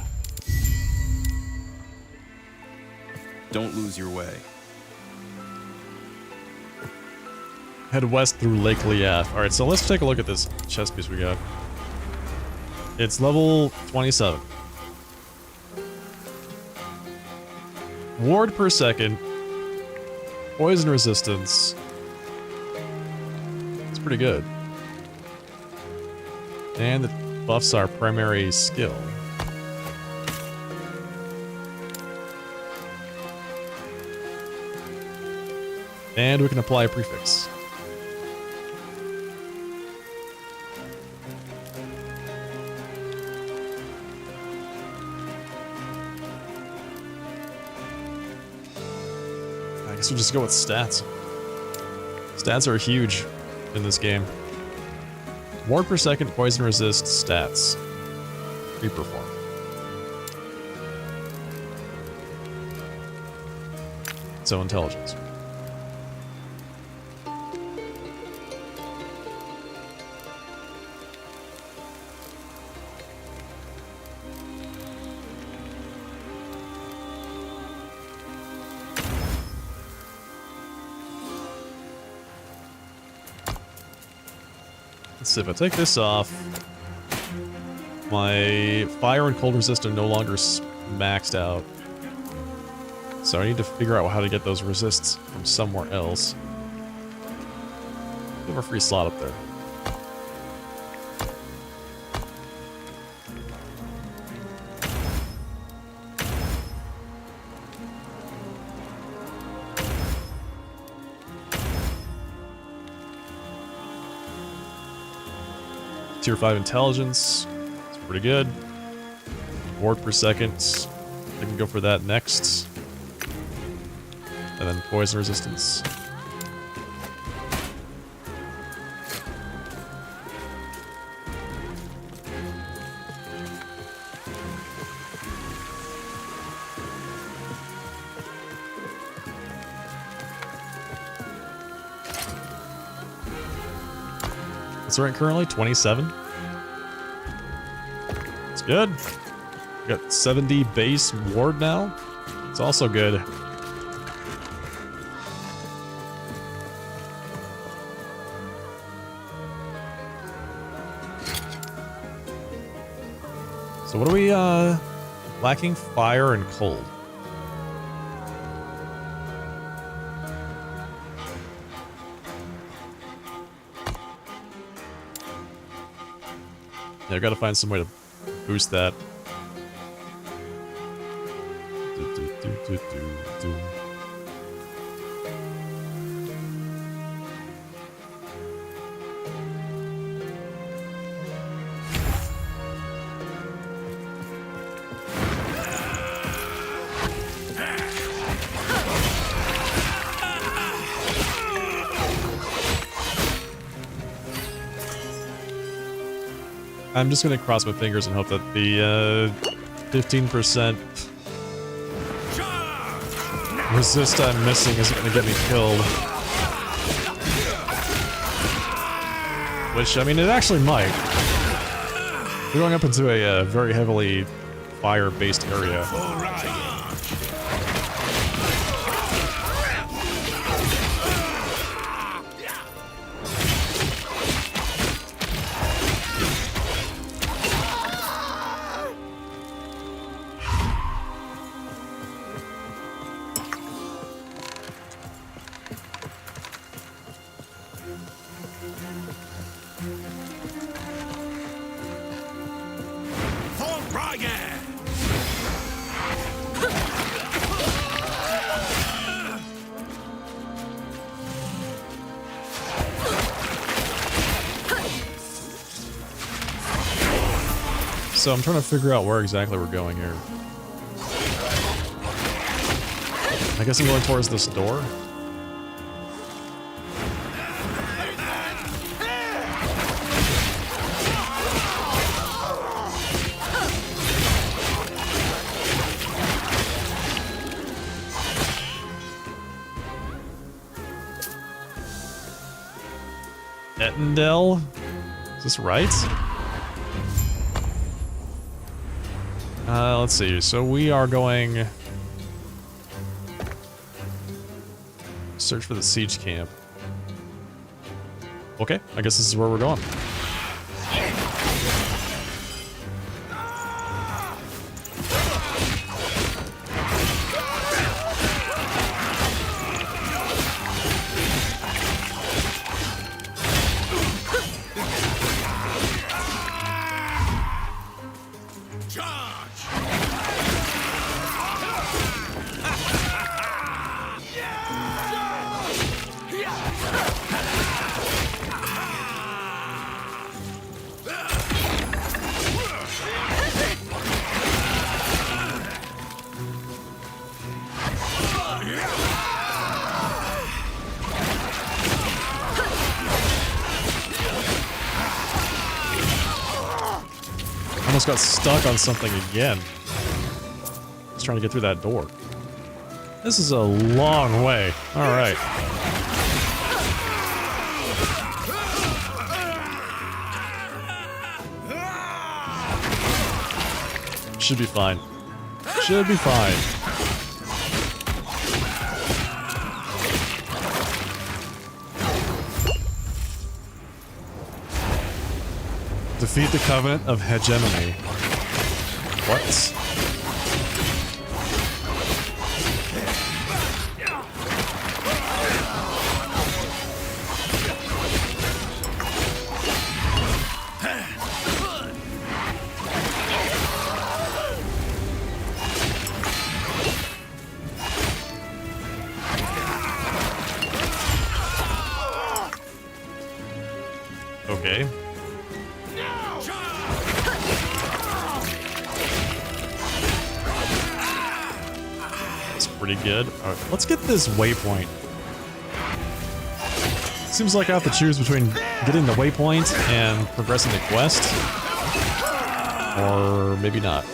Speaker 12: Don't lose your way.
Speaker 1: Head west through Lake Liath. Alright, so let's take a look at this chest piece we got. It's level 27. Ward per second. Poison resistance. It's pretty good. And it buffs our primary skill. And we can apply a prefix. I guess we'll just go with stats. Stats are huge in this game. Ward per second, poison resist, stats. Reaper form. So intelligence. Let's see if I take this off. My fire and cold resist are no longer maxed out. So I need to figure out how to get those resists from somewhere else. We have a free slot up there. Tier 5 intelligence. It's pretty good. Ward per second. I can go for that next. And then poison resistance. What's the rank currently? 27? It's good. We got 70 base ward now. It's also good. So what are we lacking? Fire and cold. Yeah, I gotta find some way to boost that. I'm just gonna cross my fingers and hope that the 15% resist I'm missing isn't gonna get me killed. Which, I mean, it actually might. We're going up into a very heavily fire-based area. So I'm trying to figure out where exactly we're going here. I guess I'm going towards this door. Ettendel? Is this right? Let's see. So we are going... search for the siege camp. Okay, I guess this is where we're going. Almost got stuck on something again. Just trying to get through that door. This is a long way. All right. Should be fine. Should be fine. Defeat the Covenant of Hegemony. What? Okay. That's pretty good. Alright, let's get this waypoint. Seems like I have to choose between getting the waypoint and progressing the quest. Or maybe not.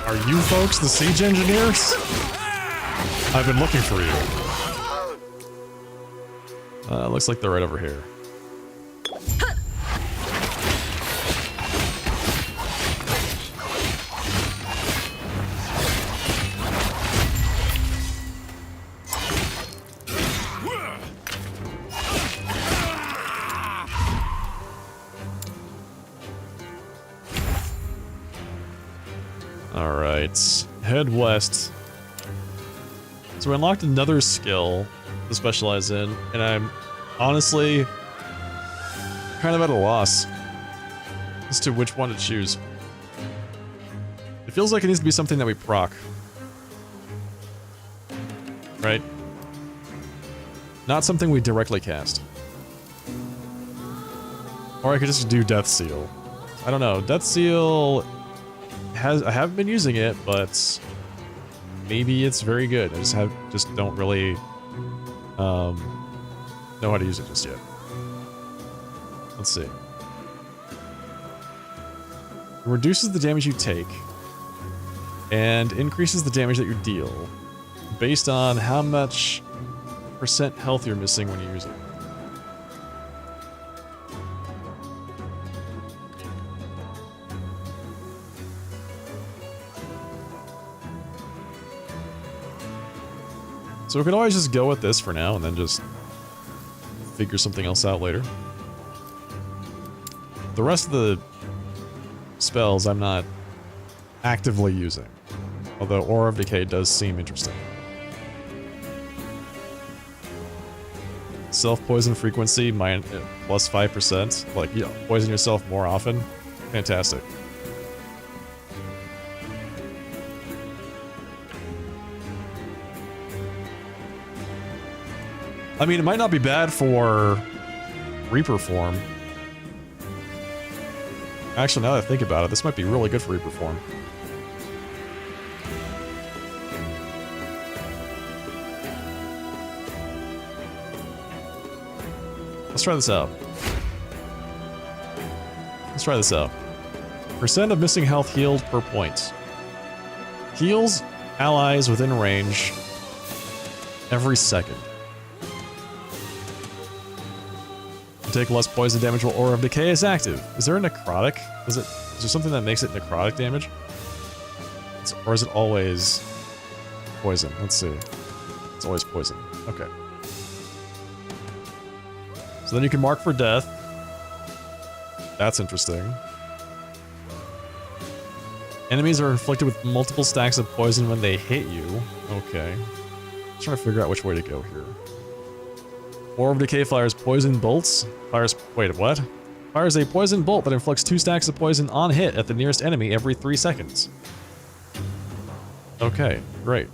Speaker 1: Are you folks the siege engineers? I've been looking for you. Looks like they're right over here. Alright, head west. So we unlocked another skill to specialize in, and I'm honestly kind of at a loss as to which one to choose. It feels like it needs to be something that we proc. Right? Not something we directly cast. Or I could just do Death Seal. I don't know, Death Seal I haven't been using it, but maybe it's very good. I just don't really know how to use it just yet. Let's see. It reduces the damage you take and increases the damage that you deal based on how much % health you're missing when you use it. So we could always just go with this for now and then just figure something else out later. The rest of the spells I'm not actively using, although Aura of Decay does seem interesting. Self-poison frequency plus 5%. Like, yeah, poison yourself more often. Fantastic. I mean, it might not be bad for Reaper form. Actually, now that I think about it, this might be really good for Reaper form. Let's try this out. Let's try this out. % of missing health healed per point. Heals allies within range every second. Take less poison damage while Aura of Decay is active. Is there a necrotic? Is there something that makes it necrotic damage? Or is it always poison? Let's see. It's always poison. Okay. So then you can mark for death. That's interesting. Enemies are inflicted with multiple stacks of poison when they hit you. Okay. Just trying to figure out which way to go here. Aura of Decay fires poison bolts. Wait, what? Fires a poison bolt that inflicts 2 stacks of poison on hit at the nearest enemy every 3 seconds. Okay, great.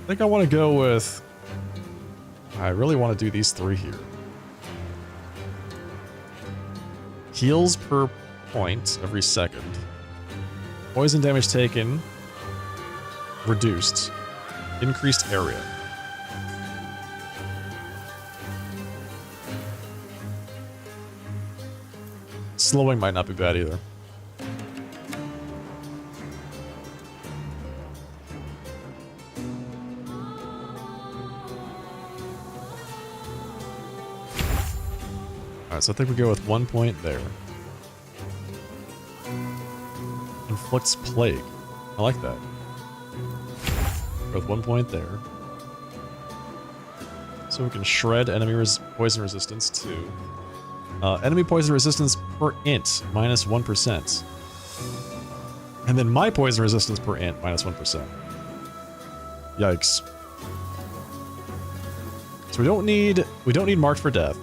Speaker 1: I think I want to go with... I really want to do these 3 here. Heals per point every second. Poison damage taken, reduced, increased area. Slowing might not be bad either. Alright, so I think we go with 1 point there. Inflicts Plague. I like that. Go with 1 point there. So we can shred enemy poison resistance too. Enemy poison resistance per int, minus 1%. And then my poison resistance per int, minus 1%. Yikes. So we don't need Marked for Death.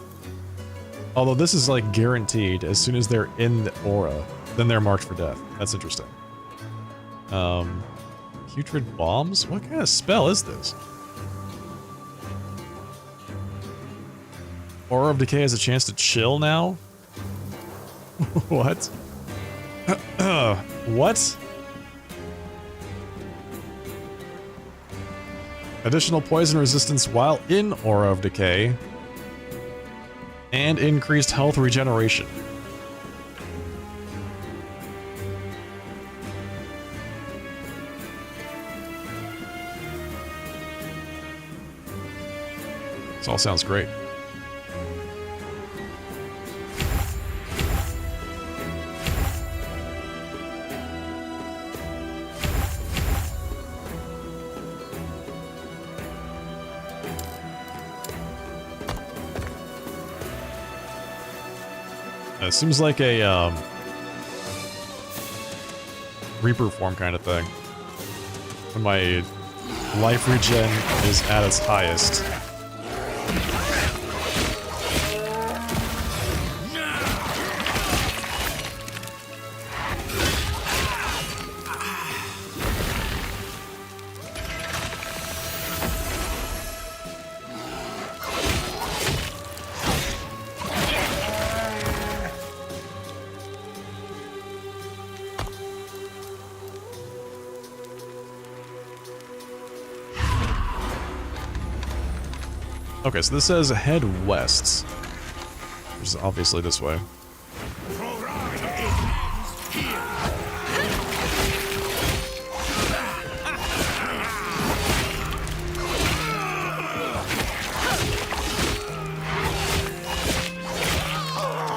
Speaker 1: Although this is like guaranteed, as soon as they're in the aura, then they're marked for death. That's interesting. Putrid Bombs? What kind of spell is this? Aura of Decay has a chance to chill now? What? What? Additional poison resistance while in Aura of Decay. And increased health regeneration. This all sounds great. It seems like a Reaper form kind of thing. When my life regen is at its highest. Okay, so this says head west, which is obviously this way.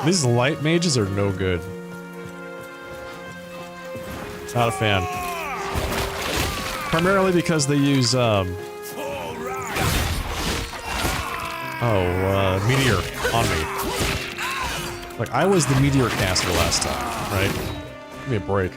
Speaker 1: These light mages are no good. Not a fan. Primarily because they use, Meteor on me. Like, I was the Meteor caster last time, right? Give me a break.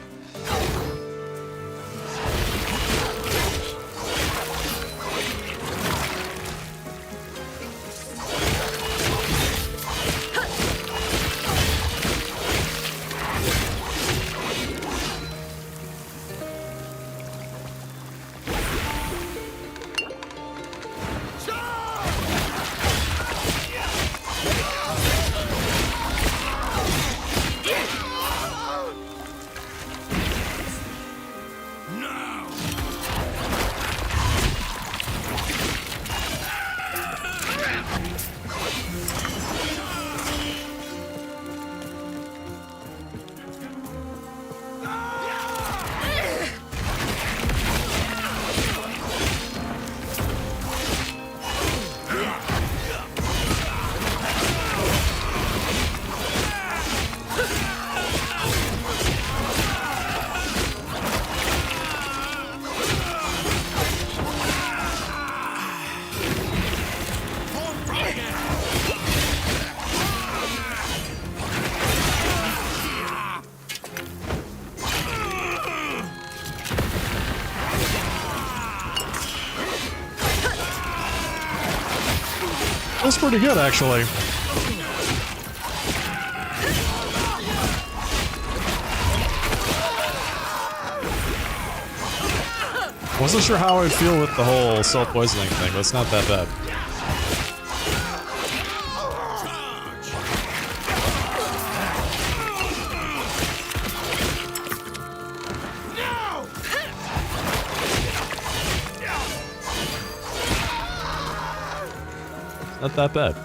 Speaker 1: That's pretty good, actually. Wasn't sure how I would feel with the whole self-poisoning thing, but it's not that bad. Not that bad.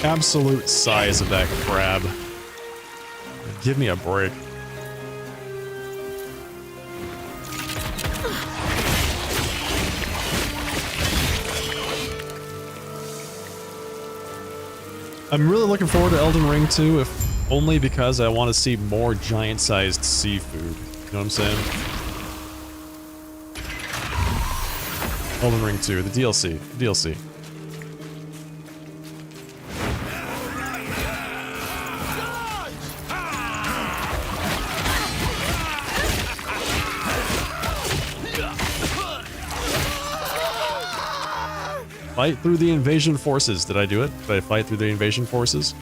Speaker 1: absolute size of that crab. Give me a break. I'm really looking forward to Elden Ring 2, if only because I want to see more giant-sized seafood. You know what I'm saying? Elden Ring 2, the DLC. The DLC. Fight through the invasion forces. Did I do it? Did I fight through the invasion forces?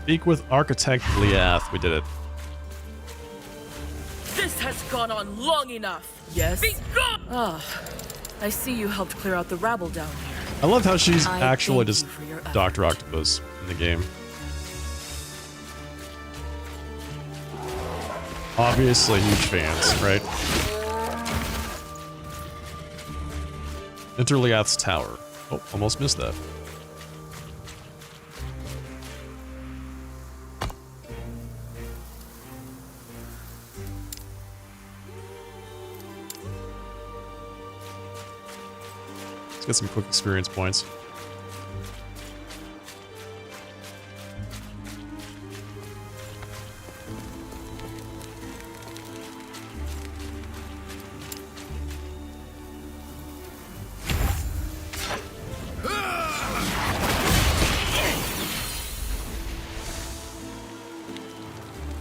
Speaker 1: Speak with Architect Liath. We did it.
Speaker 13: This has gone on long enough. Yes? Be gone! Ah, I see you helped clear out the rabble down here.
Speaker 1: I love how she's actually just Dr. Octopus in the game. Obviously huge fans, right? Enter Liath's tower. Oh, almost missed that. Let's get some quick experience points.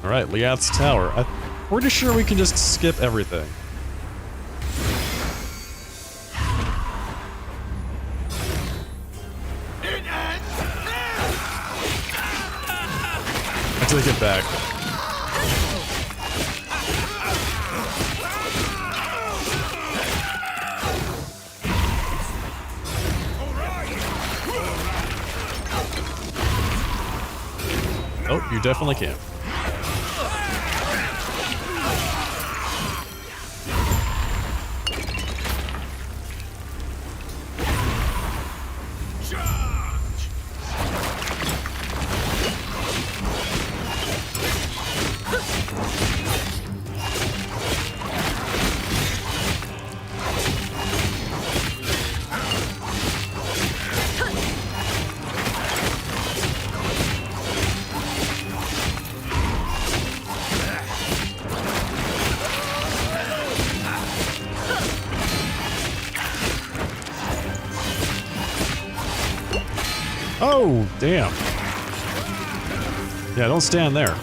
Speaker 1: Alright, Liath's tower. I'm pretty sure we can just skip everything. Take it back. Oh, you definitely can. Oh, damn. Yeah, don't stand there.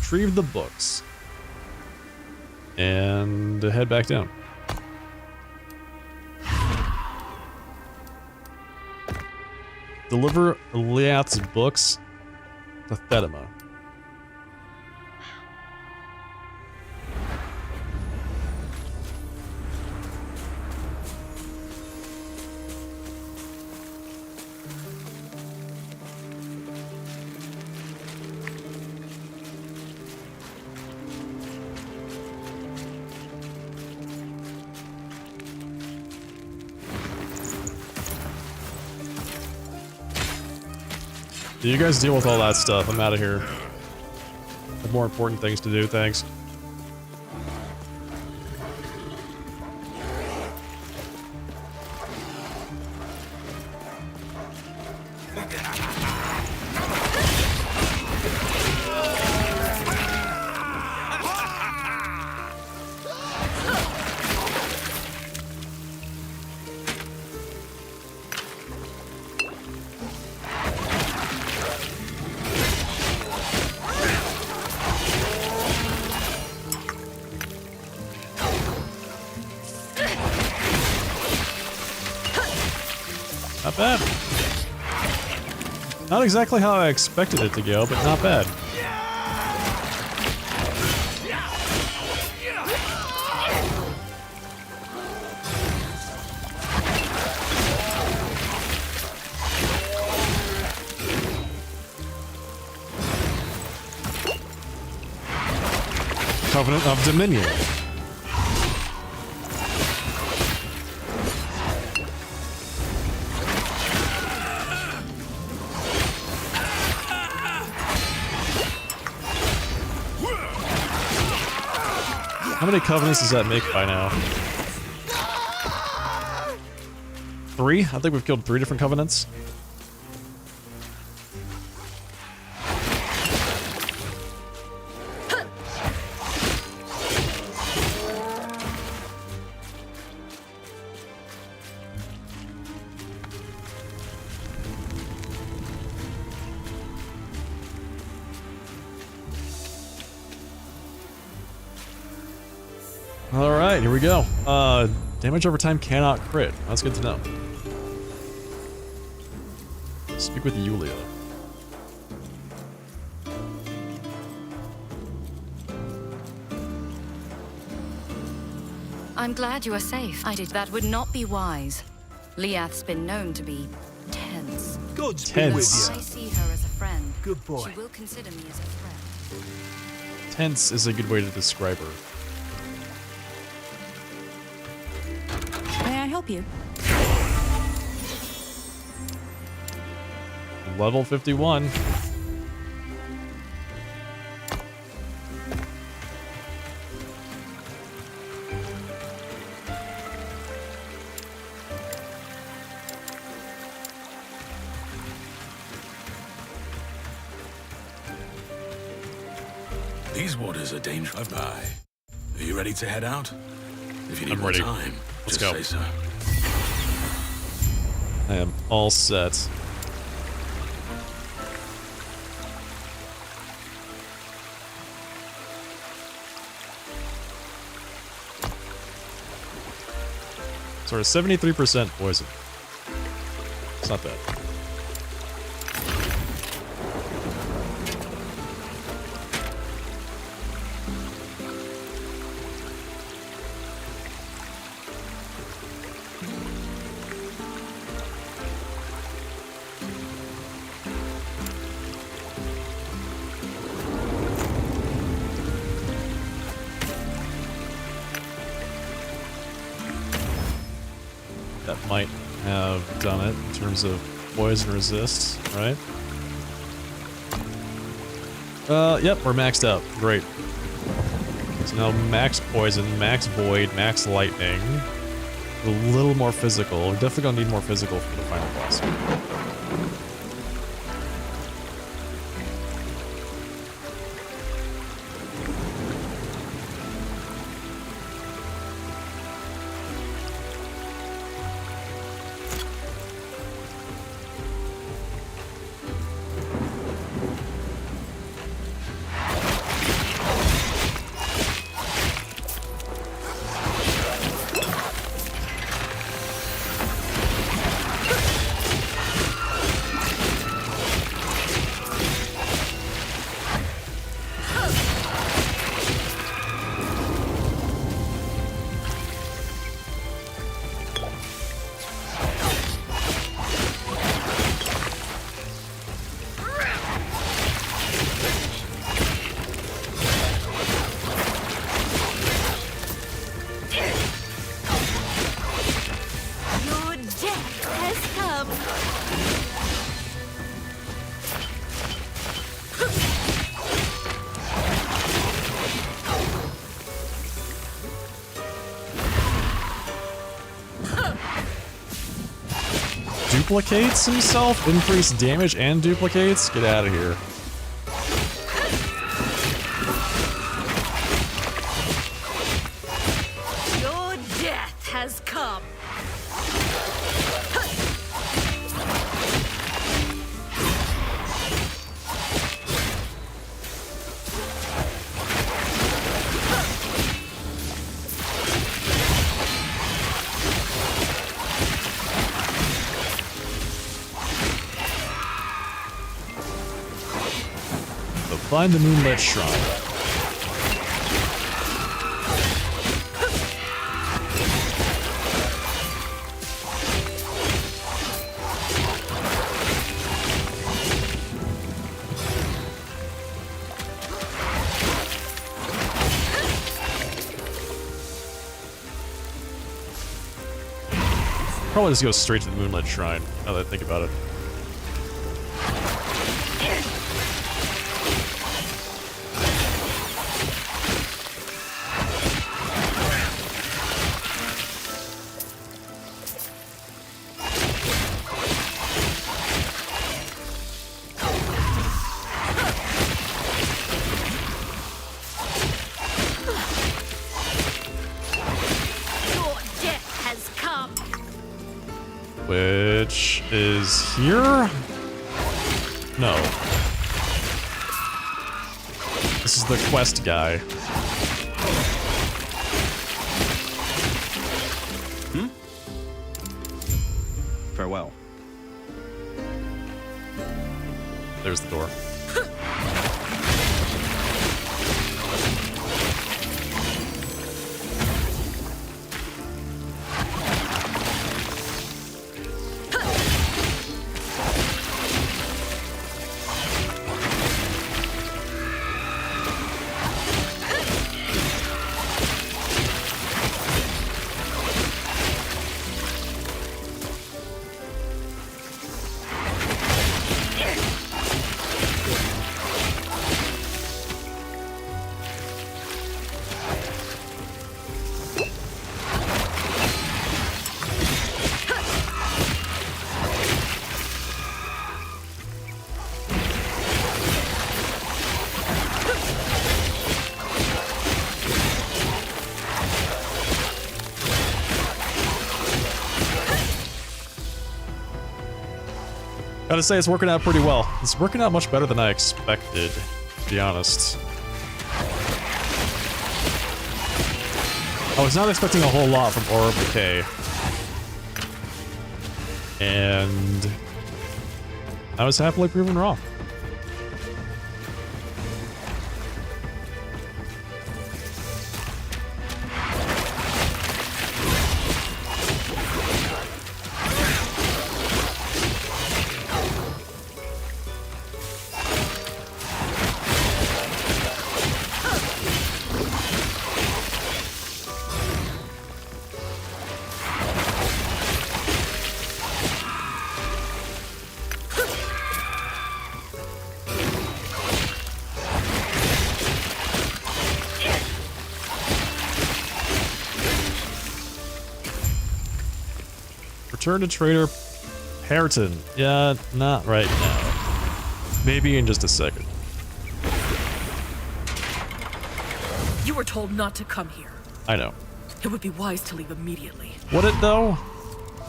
Speaker 1: Retrieve the books. And head back down. Deliver Liath's books to Thedema. You guys deal with all that stuff. I'm out of here. I have more important things to do, thanks. Not bad. Not exactly how I expected it to go, but not bad. Covenant of Dominion. How many covenants does that make by now? 3? I think we've killed 3 different covenants. Alright, here we go. Damage over time cannot crit. That's good to know. Speak with Yulia.
Speaker 5: I'm glad you are safe. That would not be wise. Liath's been known to be tense.
Speaker 9: Good.
Speaker 1: Tense.
Speaker 5: I see her as a friend.
Speaker 9: Good boy.
Speaker 5: She will consider me as a friend.
Speaker 1: Tense is a good way to describe her.
Speaker 10: May I help you?
Speaker 1: Level 51.
Speaker 8: These waters are dangerous. Bye. Are you ready to head out? If you need
Speaker 1: I'm
Speaker 8: more
Speaker 1: ready.
Speaker 8: time,
Speaker 1: Let's
Speaker 8: just
Speaker 1: go.
Speaker 8: say so.
Speaker 1: I am all set. So we're 73% poison. It's not bad. That might have done it in terms of poison resist, right? Yep, we're maxed out. Great. So now max poison, max void, max lightning. A little more physical. We're definitely gonna need more physical for the final boss. duplicates himself? Increased damage and duplicates? Get out of here.
Speaker 4: Your death has come.
Speaker 1: Find the Moonlit Shrine. Probably just go straight to the Moonlit Shrine, now that I think about it. Which is here? No. This is the quest guy.
Speaker 12: Farewell.
Speaker 1: There's the door. Gotta say, it's working out pretty well. It's working out much better than I expected, to be honest. I was not expecting a whole lot from Aura of Decay. And I was happily proven wrong. Return to Trader Hareton. Yeah, not right now. Maybe in just a second.
Speaker 13: You were told not to come here.
Speaker 1: I know.
Speaker 13: It would be wise to leave immediately.
Speaker 1: Would it though?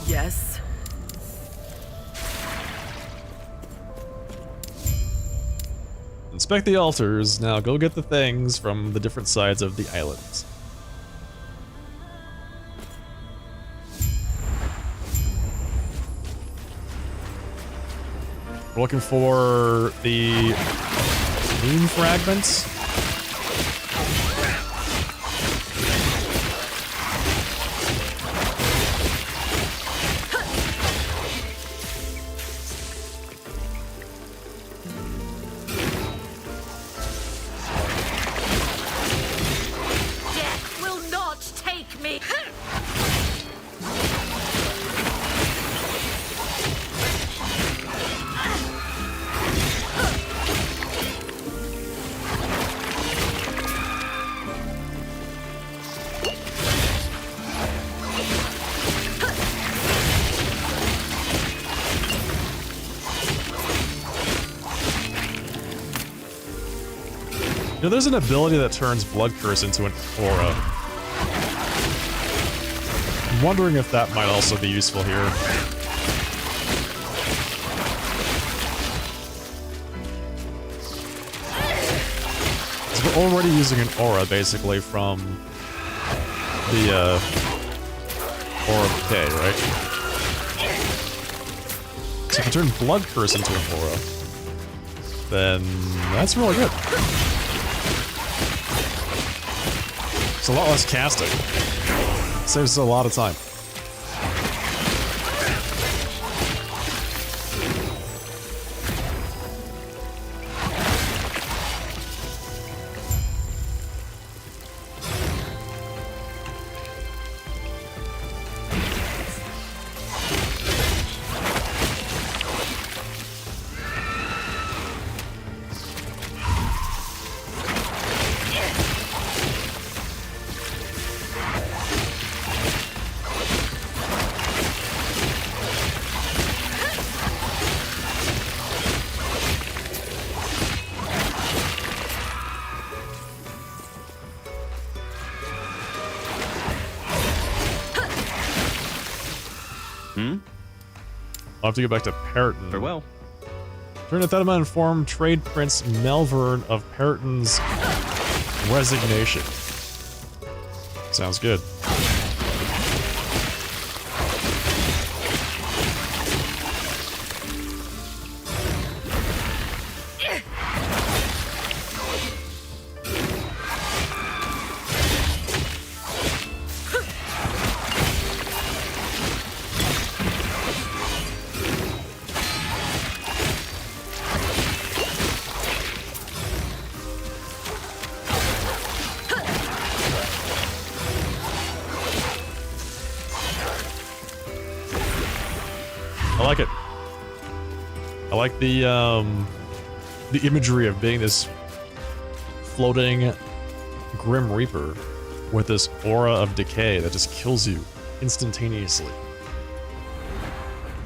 Speaker 13: Yes.
Speaker 1: Inspect the altars. Now go get the things from the different sides of the islands. We're looking for the moon fragments.
Speaker 4: Death will not take me.
Speaker 1: You know, there's an ability that turns Blood Curse into an aura. I'm wondering if that might also be useful here. So we're already using an aura, basically, from the, Aura of Decay, right? So if you turn Blood Curse into an aura, then that's really good. It's a lot less casting. Saves us a lot of time. I'll have to go back to Periton.
Speaker 12: Farewell.
Speaker 1: Turn to Thedema inform Trade Prince Melvern of Periton's resignation. Sounds good. I like it. I like the imagery of being this floating Grim Reaper with this aura of decay that just kills you instantaneously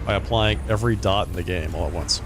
Speaker 1: by applying every dot in the game all at once.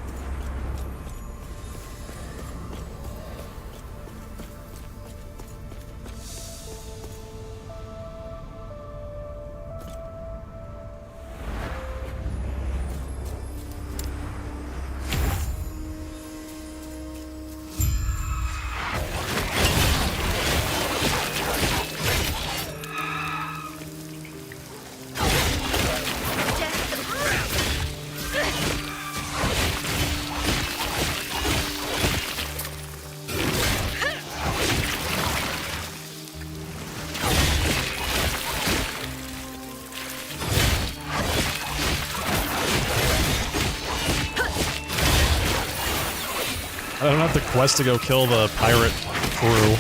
Speaker 1: I don't have the quest to go kill the pirate crew.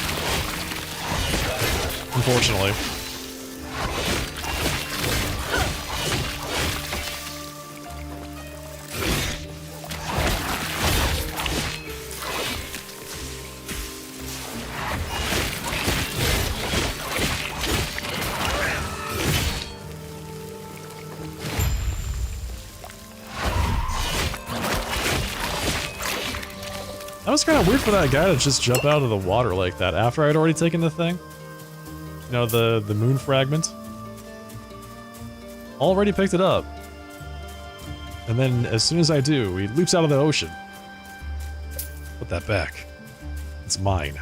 Speaker 1: Unfortunately. That was kind of weird for that guy to just jump out of the water like that after I'd already taken the thing. You know, the moon fragment. Already picked it up. And then as soon as I do, he leaps out of the ocean. Put that back. It's mine.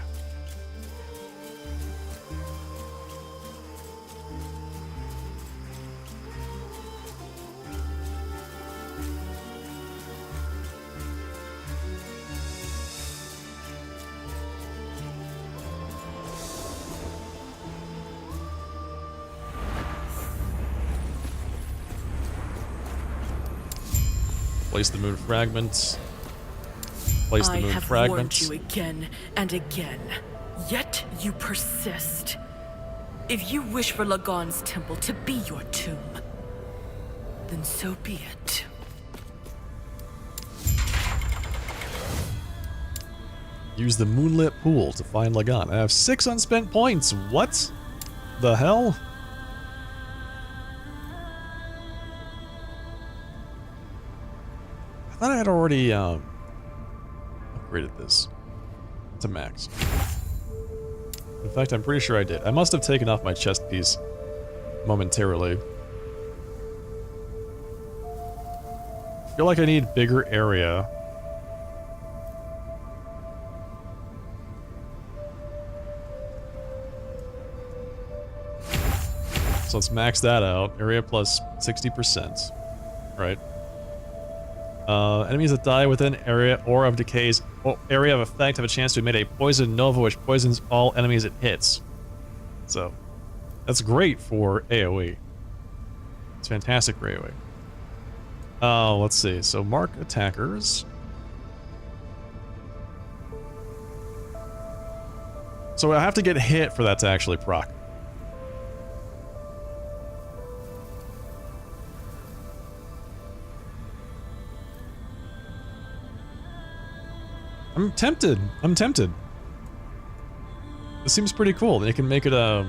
Speaker 1: Place the moon fragment. Place the moon fragment.
Speaker 13: I have warned you again and again, yet you persist. If you wish for Lagon's temple to be your tomb, then so be it.
Speaker 1: Use the moonlit pool to find Lagon. I have 6 unspent points. What the hell? I thought I had already upgraded this to max. fact, I'm pretty sure I did. I must have taken off my chest piece momentarily. I feel like I need bigger area. So let's max that out. Area plus 60%. Right. Enemies that die within area or of decays or area of effect have a chance to emit a poison nova which poisons all enemies it hits. So, that's great for AoE. It's fantastic for AoE. Let's see. So mark attackers. So I have to get hit for that to actually proc. I'm tempted. I'm tempted. This seems pretty cool. Then you can make it a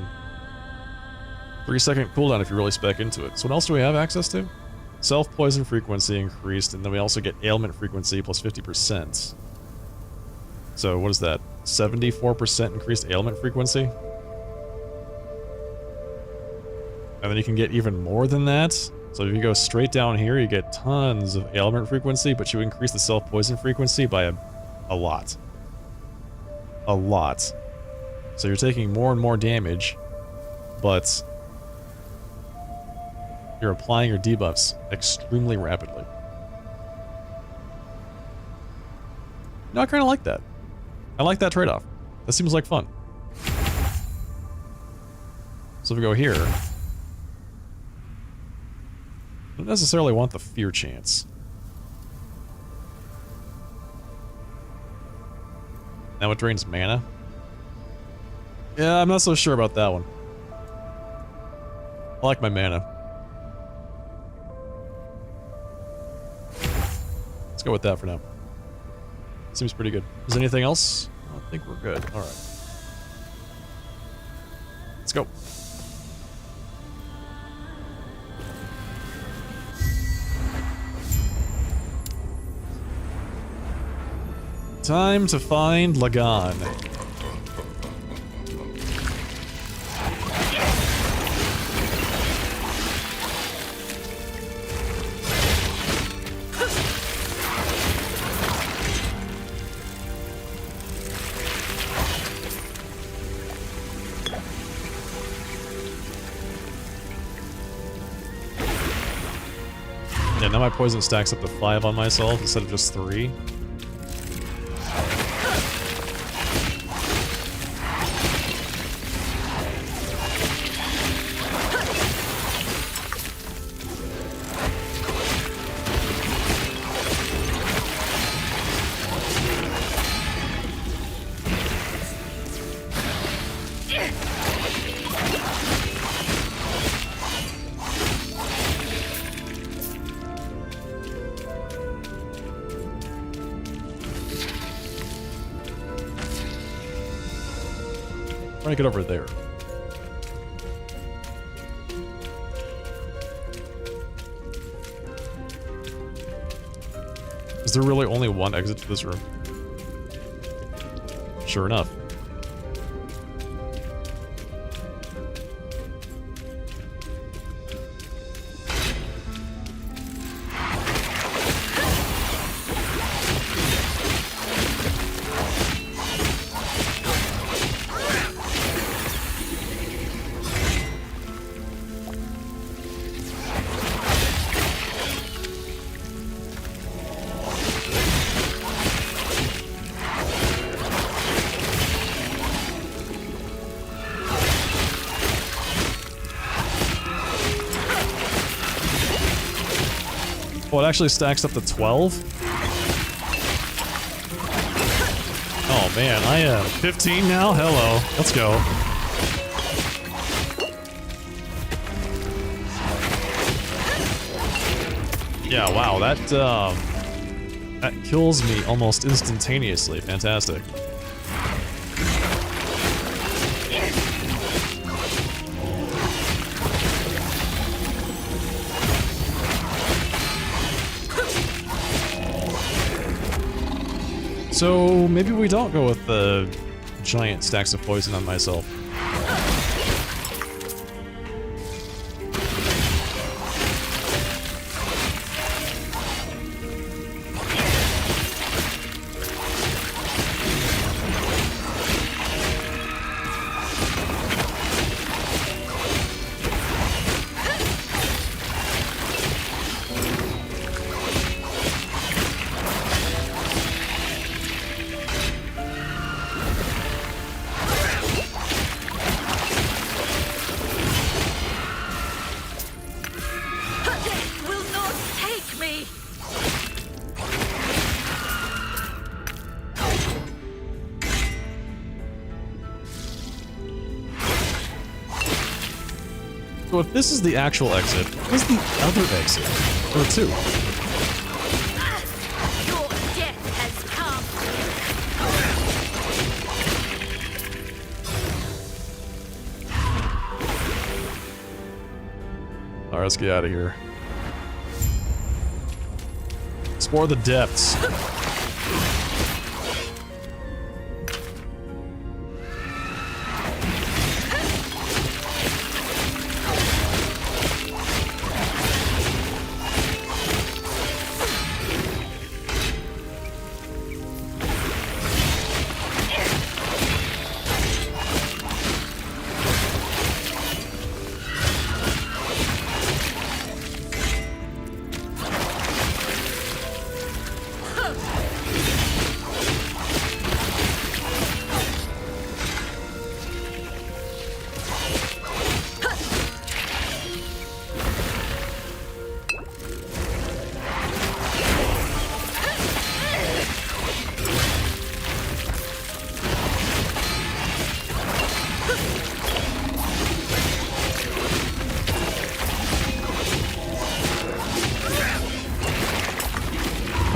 Speaker 1: 3-second cooldown if you really spec into it. So what else do we have access to? Self-poison frequency increased, and then we also get ailment frequency plus 50%. So what is that? 74% increased ailment frequency? And then you can get even more than that. So if you go straight down here, you get tons of ailment frequency, but you increase the self-poison frequency by a lot. A lot. So you're taking more and more damage, but you're applying your debuffs extremely rapidly. No, I kind of like that. I like that trade-off. That seems like fun. So if we go here, I don't necessarily want the fear chance. Now it drains mana? Yeah, I'm not so sure about that one. I like my mana. Let's go with that for now. Seems pretty good. Is there anything else? I think we're good. Alright. Let's go. Time to find Lagan. Yeah, now my poison stacks up to 5 on myself instead of just 3. Trying to get over there. Is there really only one exit to this room? Sure enough. Oh, it actually stacks up to 12? Oh man, I am 15 now? Hello. Let's go. Yeah, wow, that kills me almost instantaneously. Fantastic. So maybe we don't go with the giant stacks of poison on myself. So if this is the actual exit, what's the other exit? Or two?
Speaker 4: Your death has come.
Speaker 1: Alright, let's get out of here. Explore the depths.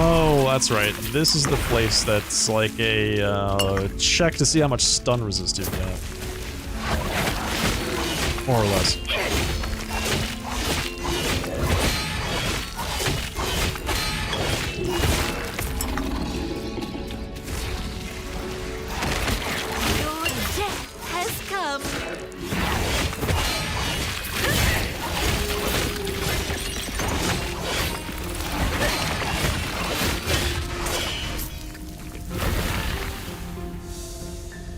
Speaker 1: Oh, that's right. This is the place that's like a check to see how much stun resist you get. More or less.
Speaker 4: Your death has come.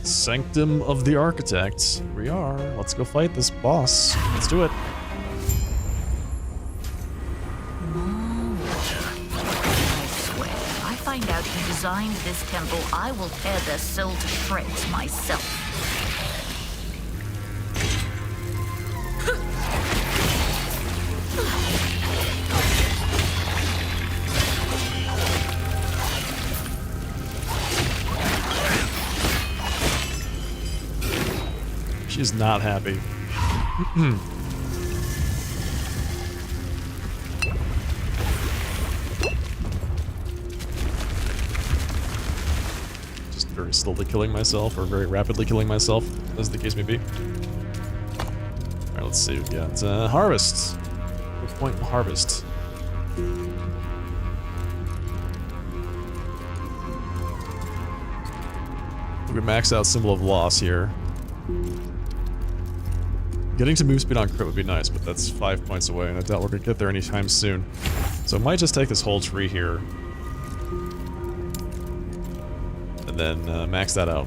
Speaker 1: Sanctum of the Architect. Here we are. Let's go fight this boss. Let's do it.
Speaker 6: I swear, if I find out who designed this temple, I will tear their soul to shreds myself.
Speaker 1: She's not happy. Just very slowly killing myself, or very rapidly killing myself, as the case may be. Alright, let's see. We've got Harvest. Good point in Harvest. We can max out Symbol of Loss here. Getting to move speed on crit would be nice, but that's 5 points away, and I doubt we're gonna get there anytime soon. So I might just take this whole tree here. And then max that out.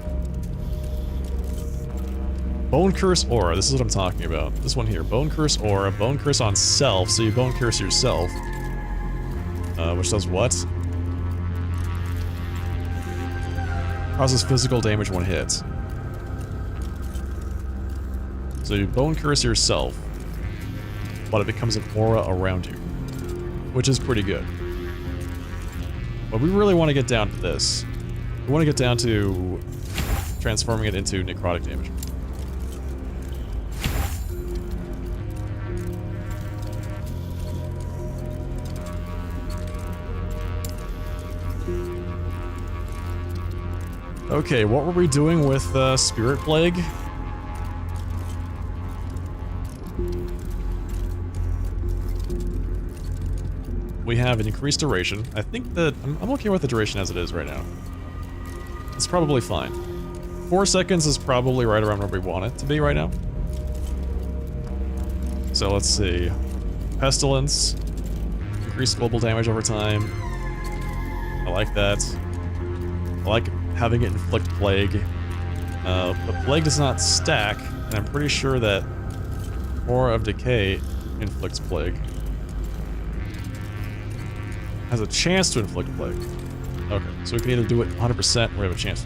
Speaker 1: Bone Curse Aura, this is what I'm talking about. This one here, Bone Curse Aura, Bone Curse on self, so you Bone Curse yourself. Which does what? Causes physical damage when hit. So you Bone Curse yourself, but it becomes an aura around you, which is pretty good. But we really want to get down to this. We want to get down to transforming it into necrotic damage. Okay, what were we doing with Spirit Plague? We have an increased duration. I think that I'm okay with the duration as it is right now. It's probably fine. 4 seconds is probably right around where we want it to be right now. So let's see. Pestilence. Increased global damage over time. I like that. I like having it inflict plague. The plague does not stack, and I'm pretty sure that Aura of Decay inflicts plague. Has a chance to inflict plague. Okay, so we can either do it 100% or we have a chance.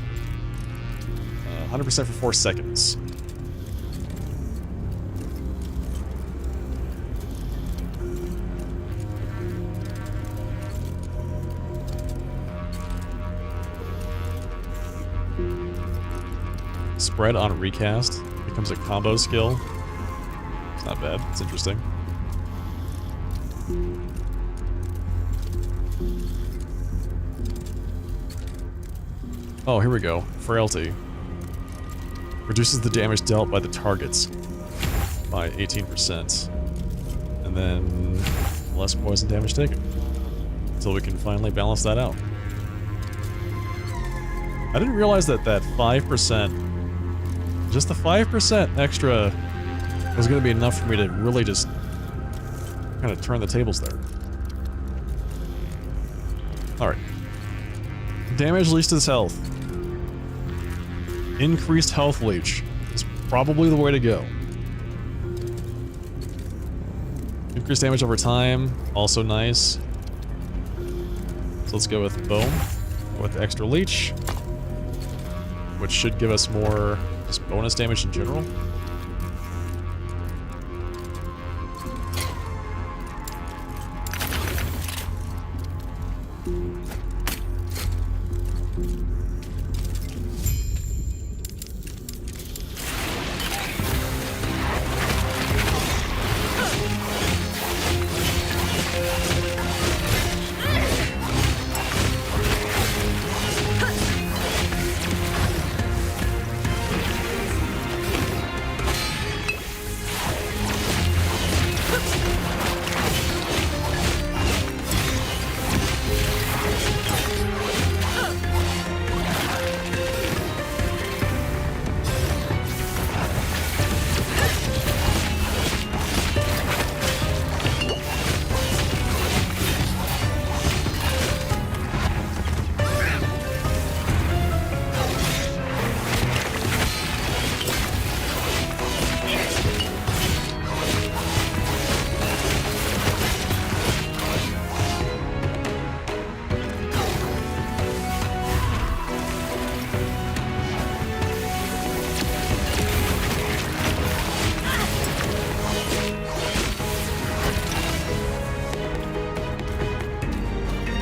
Speaker 1: 100% for 4 seconds. Spread on recast becomes a combo skill. It's not bad. It's interesting. Oh, here we go. Frailty. Reduces the damage dealt by the targets by 18%. And then less poison damage taken. Until we can finally balance that out. I didn't realize that 5%, just the 5% extra was going to be enough for me to really just kind of turn the tables there. Alright. Damage least his health. Increased health leech is probably the way to go. Increased damage over time, also nice. So let's go with Boom, with extra leech, which should give us more just bonus damage in general.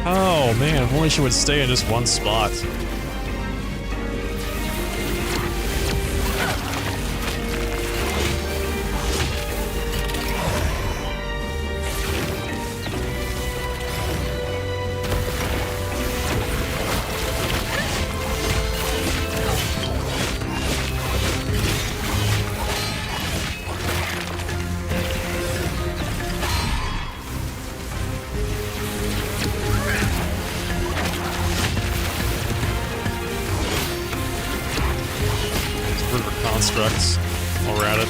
Speaker 1: Oh man, if only she would stay in just one spot. Constructs while we're at it.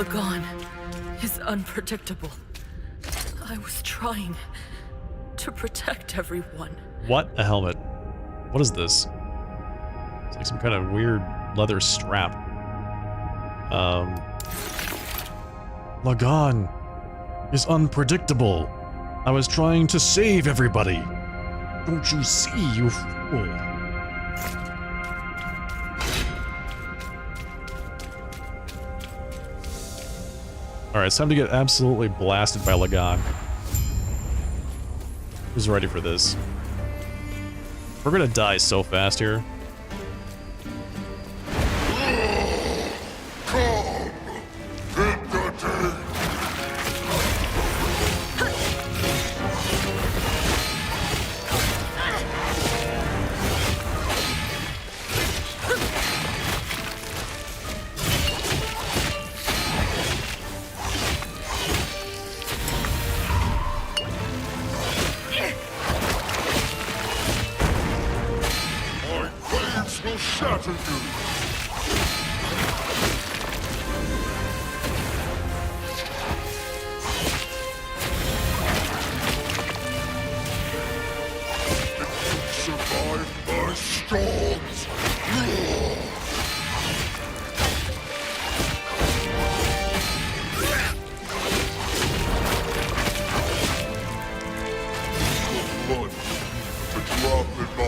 Speaker 13: Lagon is unpredictable. I was trying to protect everyone.
Speaker 1: What a helmet. What is this? It's like some kind of weird leather strap. Lagon is unpredictable. I was trying to save everybody. Don't you see, you fool? Alright, it's time to get absolutely blasted by Lagon. Who's ready for this? We're gonna die so fast here.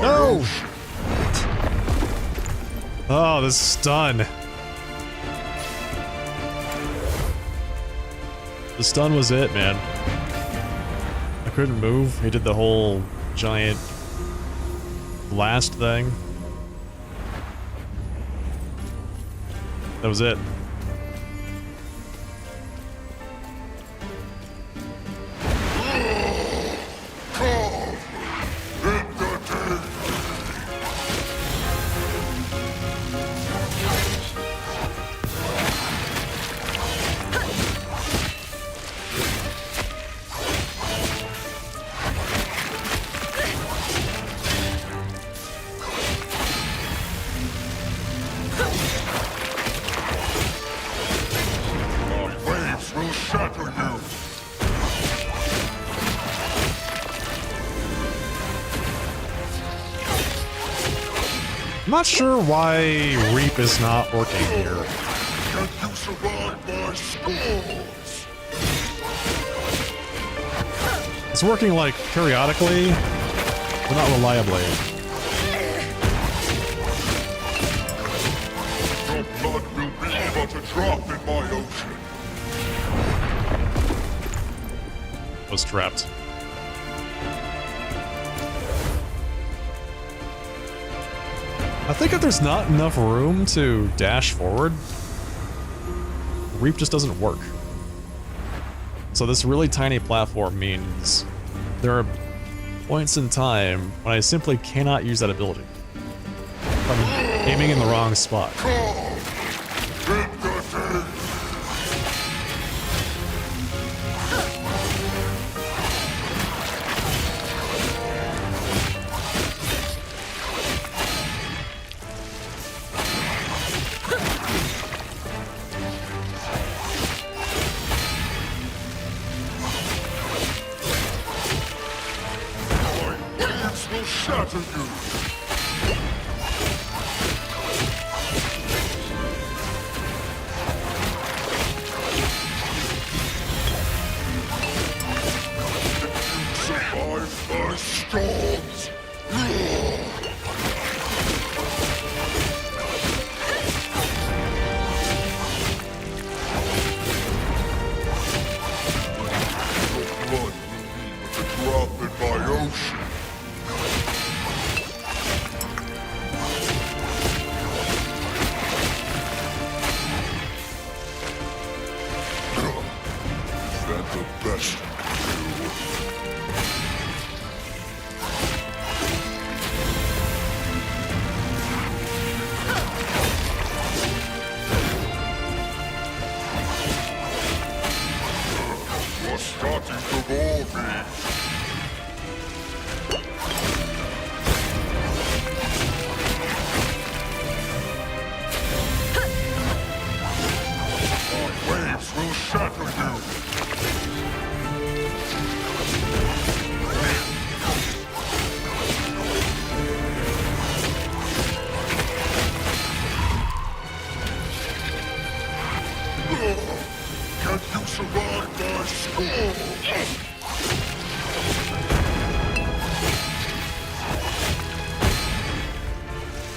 Speaker 1: No! Oh, the stun. The stun was it, man. I couldn't move. He did the whole giant blast thing. That was it. I'm not sure why Reap is not working here. It's working like periodically, but not reliably.
Speaker 7: Your blood will be but a drop in my ocean.
Speaker 1: Was trapped. I think if there's not enough room to dash forward, Reap just doesn't work. So this really tiny platform means there are points in time when I simply cannot use that ability. I'm aiming in the wrong spot.
Speaker 7: Shatter you! Survive my storms! Your blood will be but a drop in my ocean. shatter you! Can you survive my storm?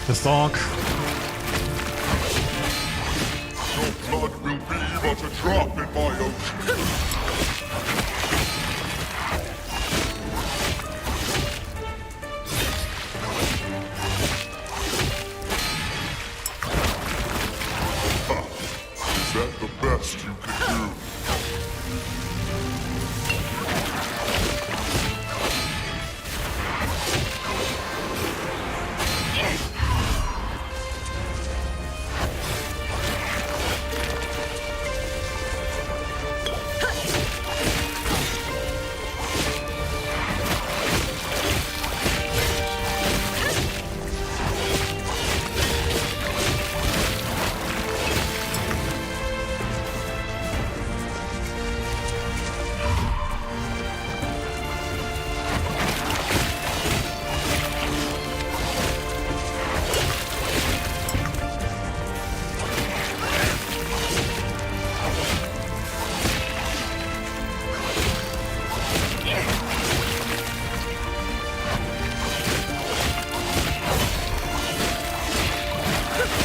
Speaker 1: The thonk.
Speaker 7: Your blood will be but a drop in my ocean. Is that the best you can do?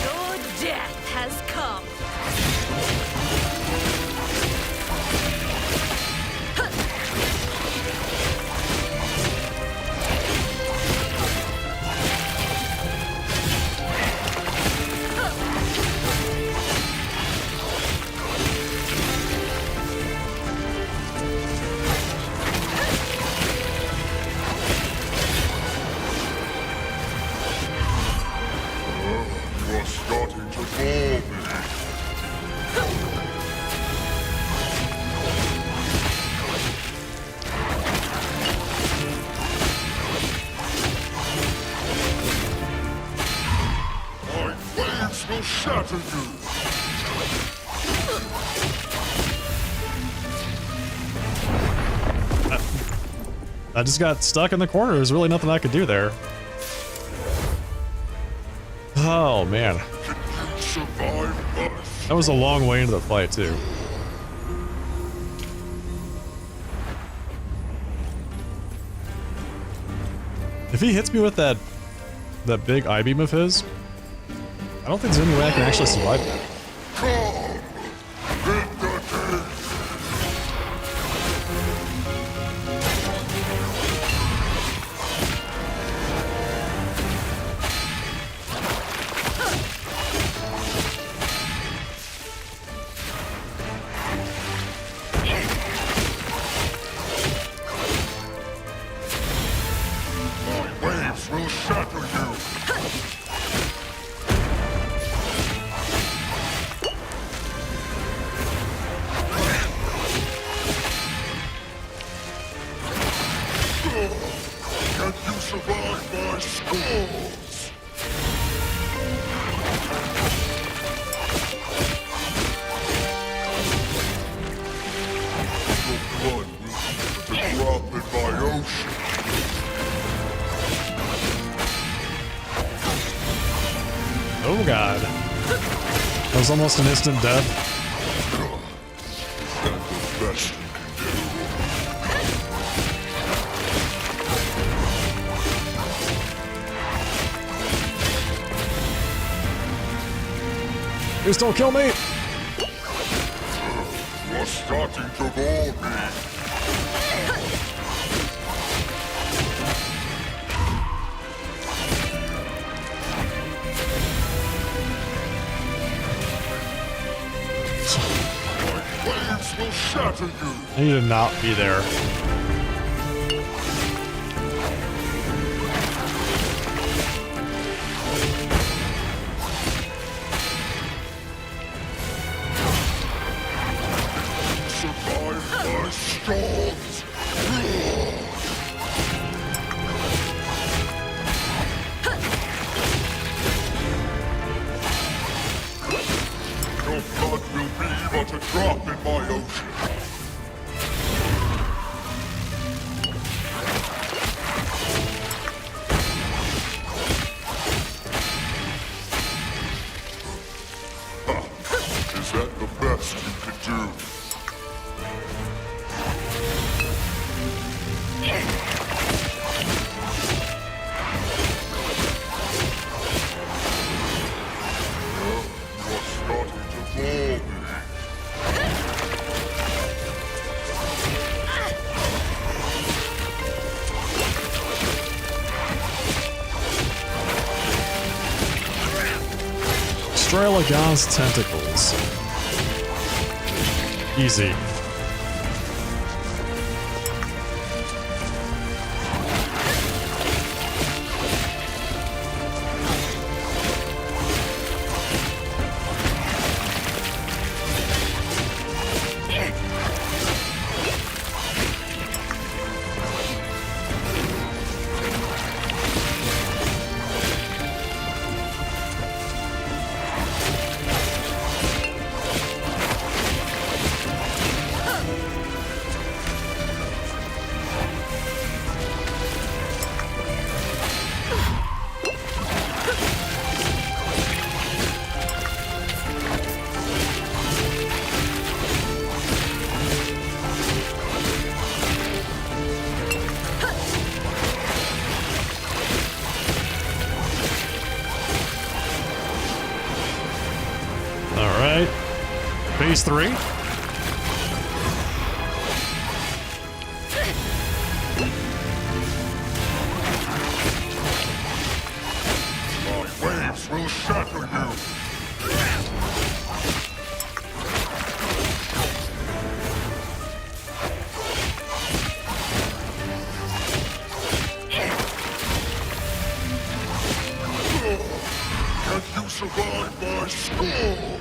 Speaker 13: Your death has come.
Speaker 7: You are starting to bore me. My flames will shatter you.
Speaker 1: I just got stuck in the corner. There's really nothing I could do there. Oh, man.
Speaker 7: Can you survive us?
Speaker 1: That was a long way into the fight, too. If he hits me with that big I-beam of his, I don't think there's any way I can actually survive that.
Speaker 7: Come! Hit the king! My waves will shatter you! Can you survive my scores? Your blood will be a drop in my ocean.
Speaker 1: Oh, God. That was almost an instant death.
Speaker 7: Is that the best you can do?
Speaker 1: Please don't kill me!
Speaker 7: You're starting to bore me. My waves will shatter you.
Speaker 1: I need to not be there.
Speaker 7: Survive my storms. Your blood will be but a drop in my ocean. Is that the best you could do? You're starting to bore me.
Speaker 1: Destroy Lagon's tentacles. Easy. Alright. Phase 3.
Speaker 7: My waves will shatter you. Can you survive my storms?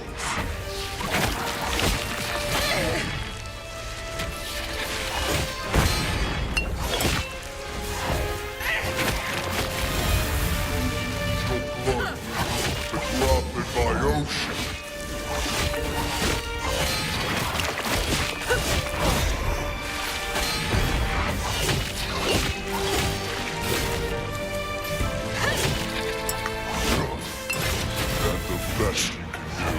Speaker 7: Your blood will be a drop in my ocean. That's the best you can do.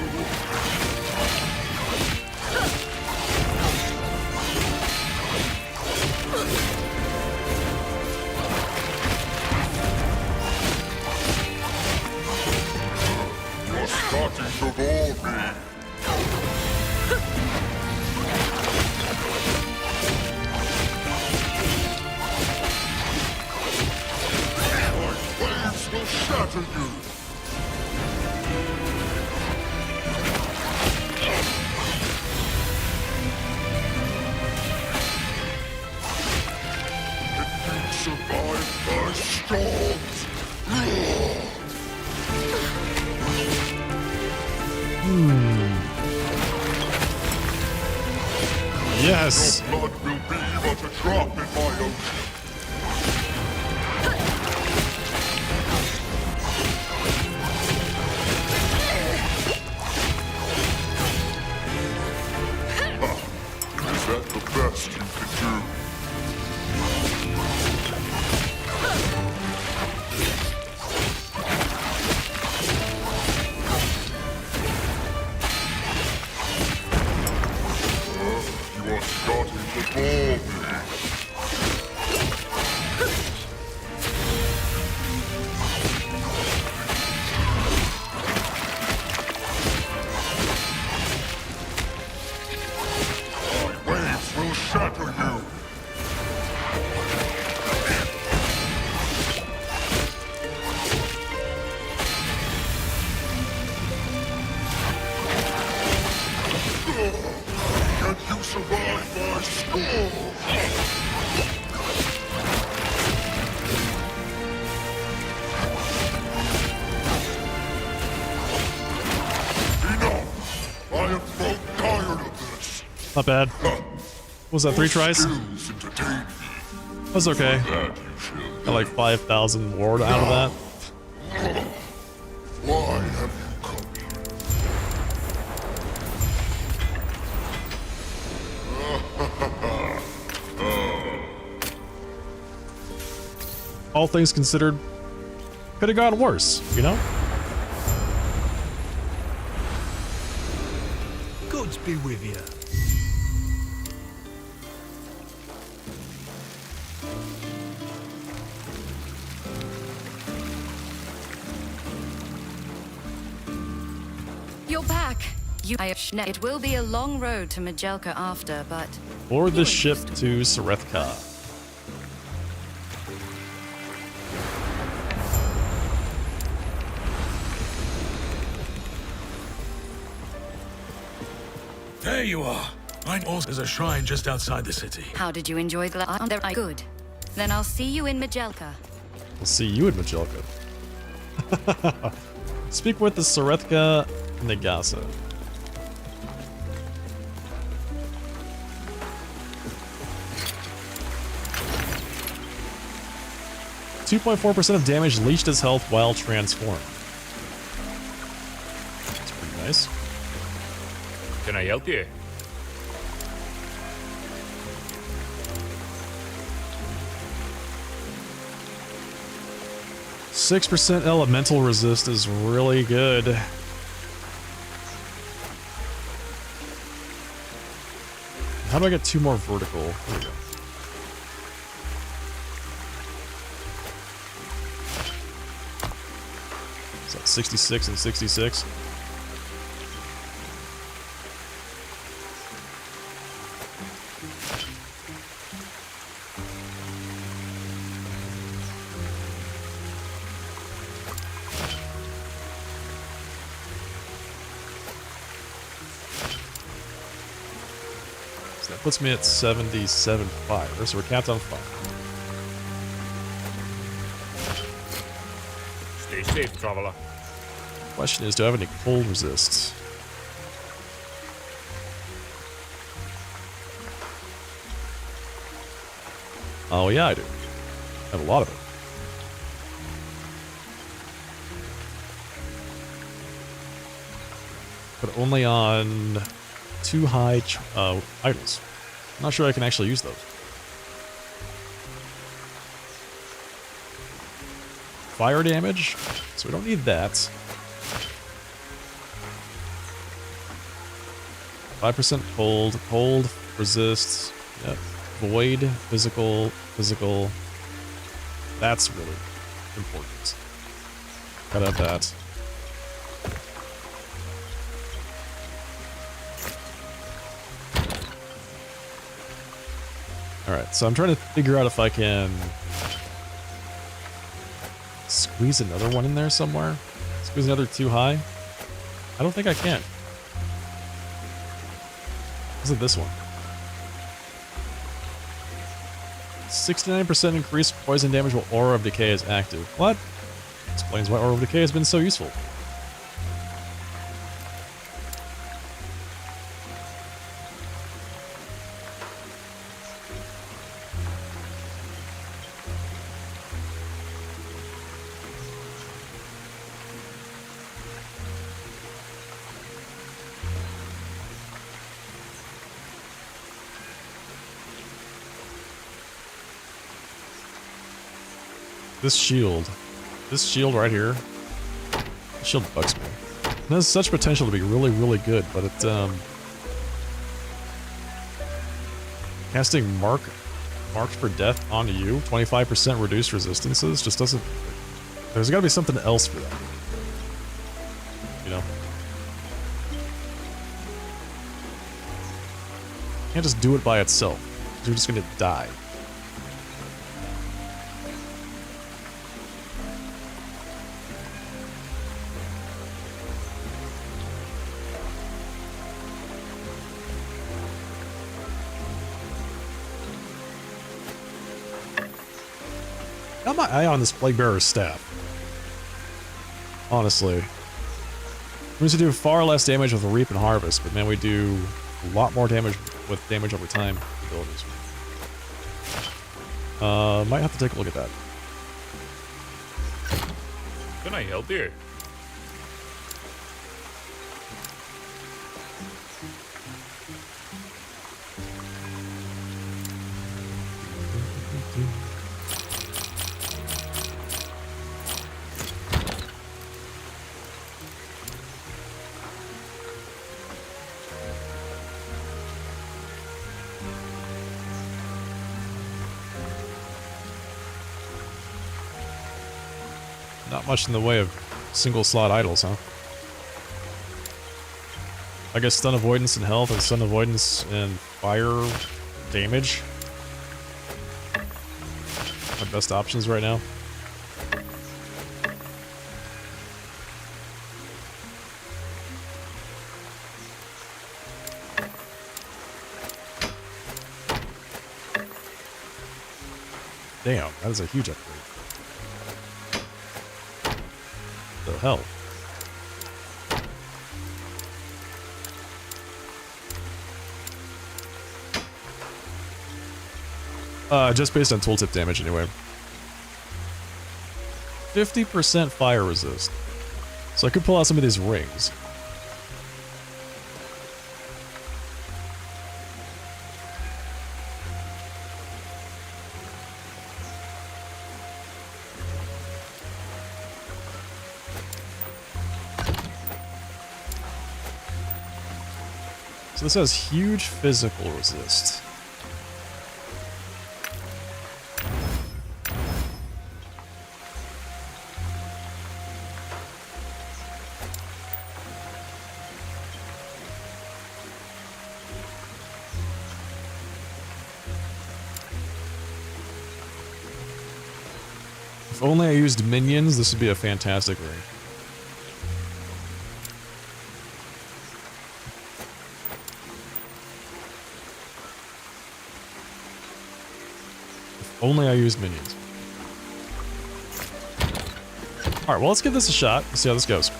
Speaker 7: You're starting to bore me. My waves will shatter you. Can you survive my storms?
Speaker 1: Yes.
Speaker 7: Your blood will be but a drop in my ocean. Is that the best you can do? You are starting to bore me. My waves will shatter you. Can you survive my storm? Enough! I am so tired of this.
Speaker 1: Not bad. What was that, 3 tries?
Speaker 7: Skills entertain me.
Speaker 1: That's okay.
Speaker 7: That you shall
Speaker 1: Got like 5,000 ward out of that.
Speaker 7: Why have you come here?
Speaker 1: all things considered, could have gone worse, you know?
Speaker 9: Goods be with you.
Speaker 5: You're back. It will be a long road to Majelka after, but...
Speaker 1: Board the ship to Sarethka.
Speaker 8: There you are. There's a shrine just outside the city.
Speaker 5: How did you enjoy the... Good. Then I'll see you in Majelka.
Speaker 1: We'll see you in Majelka. Speak with the Sarethka Nagasa. .4% of damage leached his health while transformed. That's pretty nice.
Speaker 14: Can I help you?
Speaker 1: .6% elemental resist is really good. How do I get 2 more vertical? There we go. So 66 and 66. So that puts me at 77 fire, so we're capped on fire.
Speaker 14: Stay safe, traveler.
Speaker 1: Question is, do I have any cold resists? Oh yeah, I do. I have a lot of it. But only on 2 high items. I'm not sure I can actually use those. Fire damage, so we don't need that. 5% cold, cold resists, yep. Void, physical, physical. That's really important. Gotta have that. Alright, so I'm trying to figure out if I can squeeze another one in there somewhere. Squeeze another 2 high. I don't think I can. Is it this one? 69% increased poison damage while Aura of Decay is active. What? Explains why Aura of Decay has been so useful. This shield right here, this shield bugs me. It has such potential to be really, really good, but it, casting marked for death onto you, 25% reduced resistances, just doesn't, there's gotta be something else for that. You know? You can't just do it by itself, you're just gonna die. Got my eye on this Plague Bearer's staff. Honestly. We used to do far less damage with Reap and Harvest, but man, we do a lot more damage with damage over time abilities. Might have to take a look at that.
Speaker 14: Can I help you?
Speaker 1: Not much in the way of single slot idols, huh? I guess stun avoidance and health and stun avoidance and fire damage. My best options right now. Damn, that is a huge upgrade. The hell? Just based on tooltip damage anyway. 50% fire resist. So I could pull out some of these rings. So this has huge physical resist. If only I used minions, this would be a fantastic ring. If only I used minions. Alright, well, let's give this a shot. Let's see how this goes.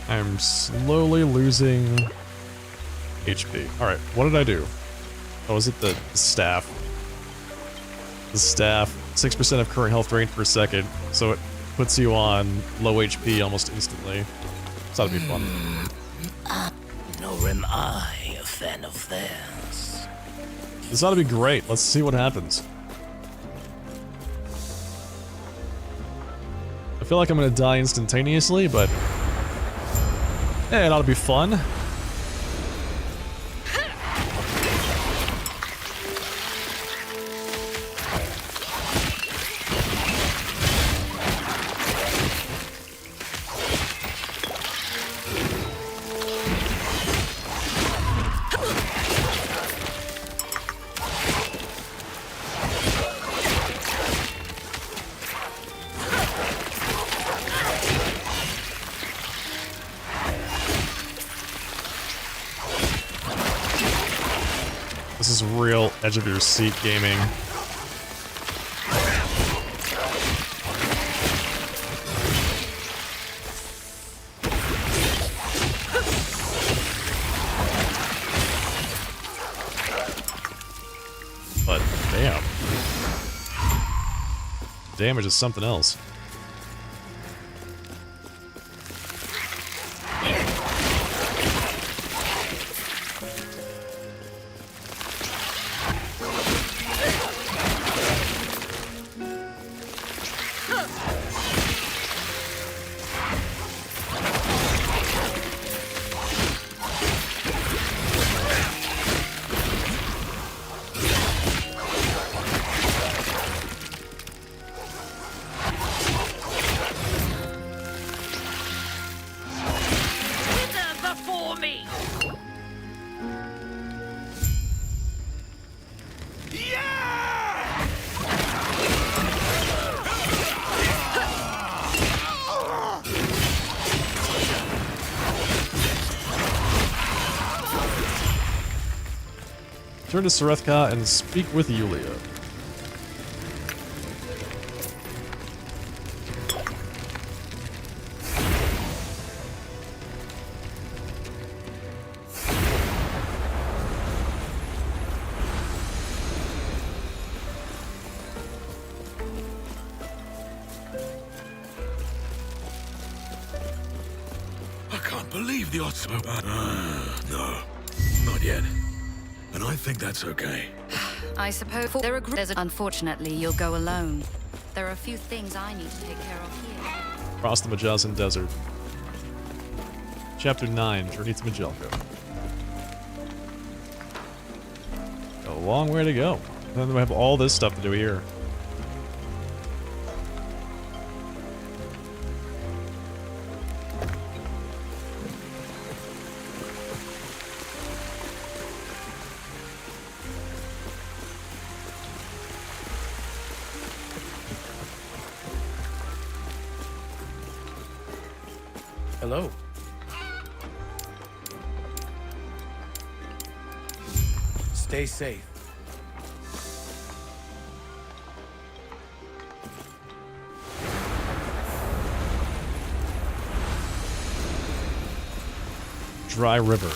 Speaker 1: I'm slowly losing HP. Alright, what did I do? Oh, was it the staff? The staff, 6% of current health drained per second, so it puts you on low HP almost instantly. So that'd be fun.
Speaker 9: Nor am I a fan of theirs.
Speaker 1: This ought to be great. Let's see what happens. I feel like I'm gonna die instantaneously, but hey, it ought to be fun. This is real edge of your seat gaming. But damn. Damage is something else. Turn to Sarethka and speak with Yulia.
Speaker 8: I can't believe the odds. No, not yet. And I think that's okay.
Speaker 5: I suppose there are unfortunately, you'll go alone. There are a few things I need to take care of here.
Speaker 1: Across the Majazan Desert. Chapter 9, Journey to Majelko. A long way to go. And then we have all this stuff to do here.
Speaker 15: Hello. Stay safe.
Speaker 1: Dry river.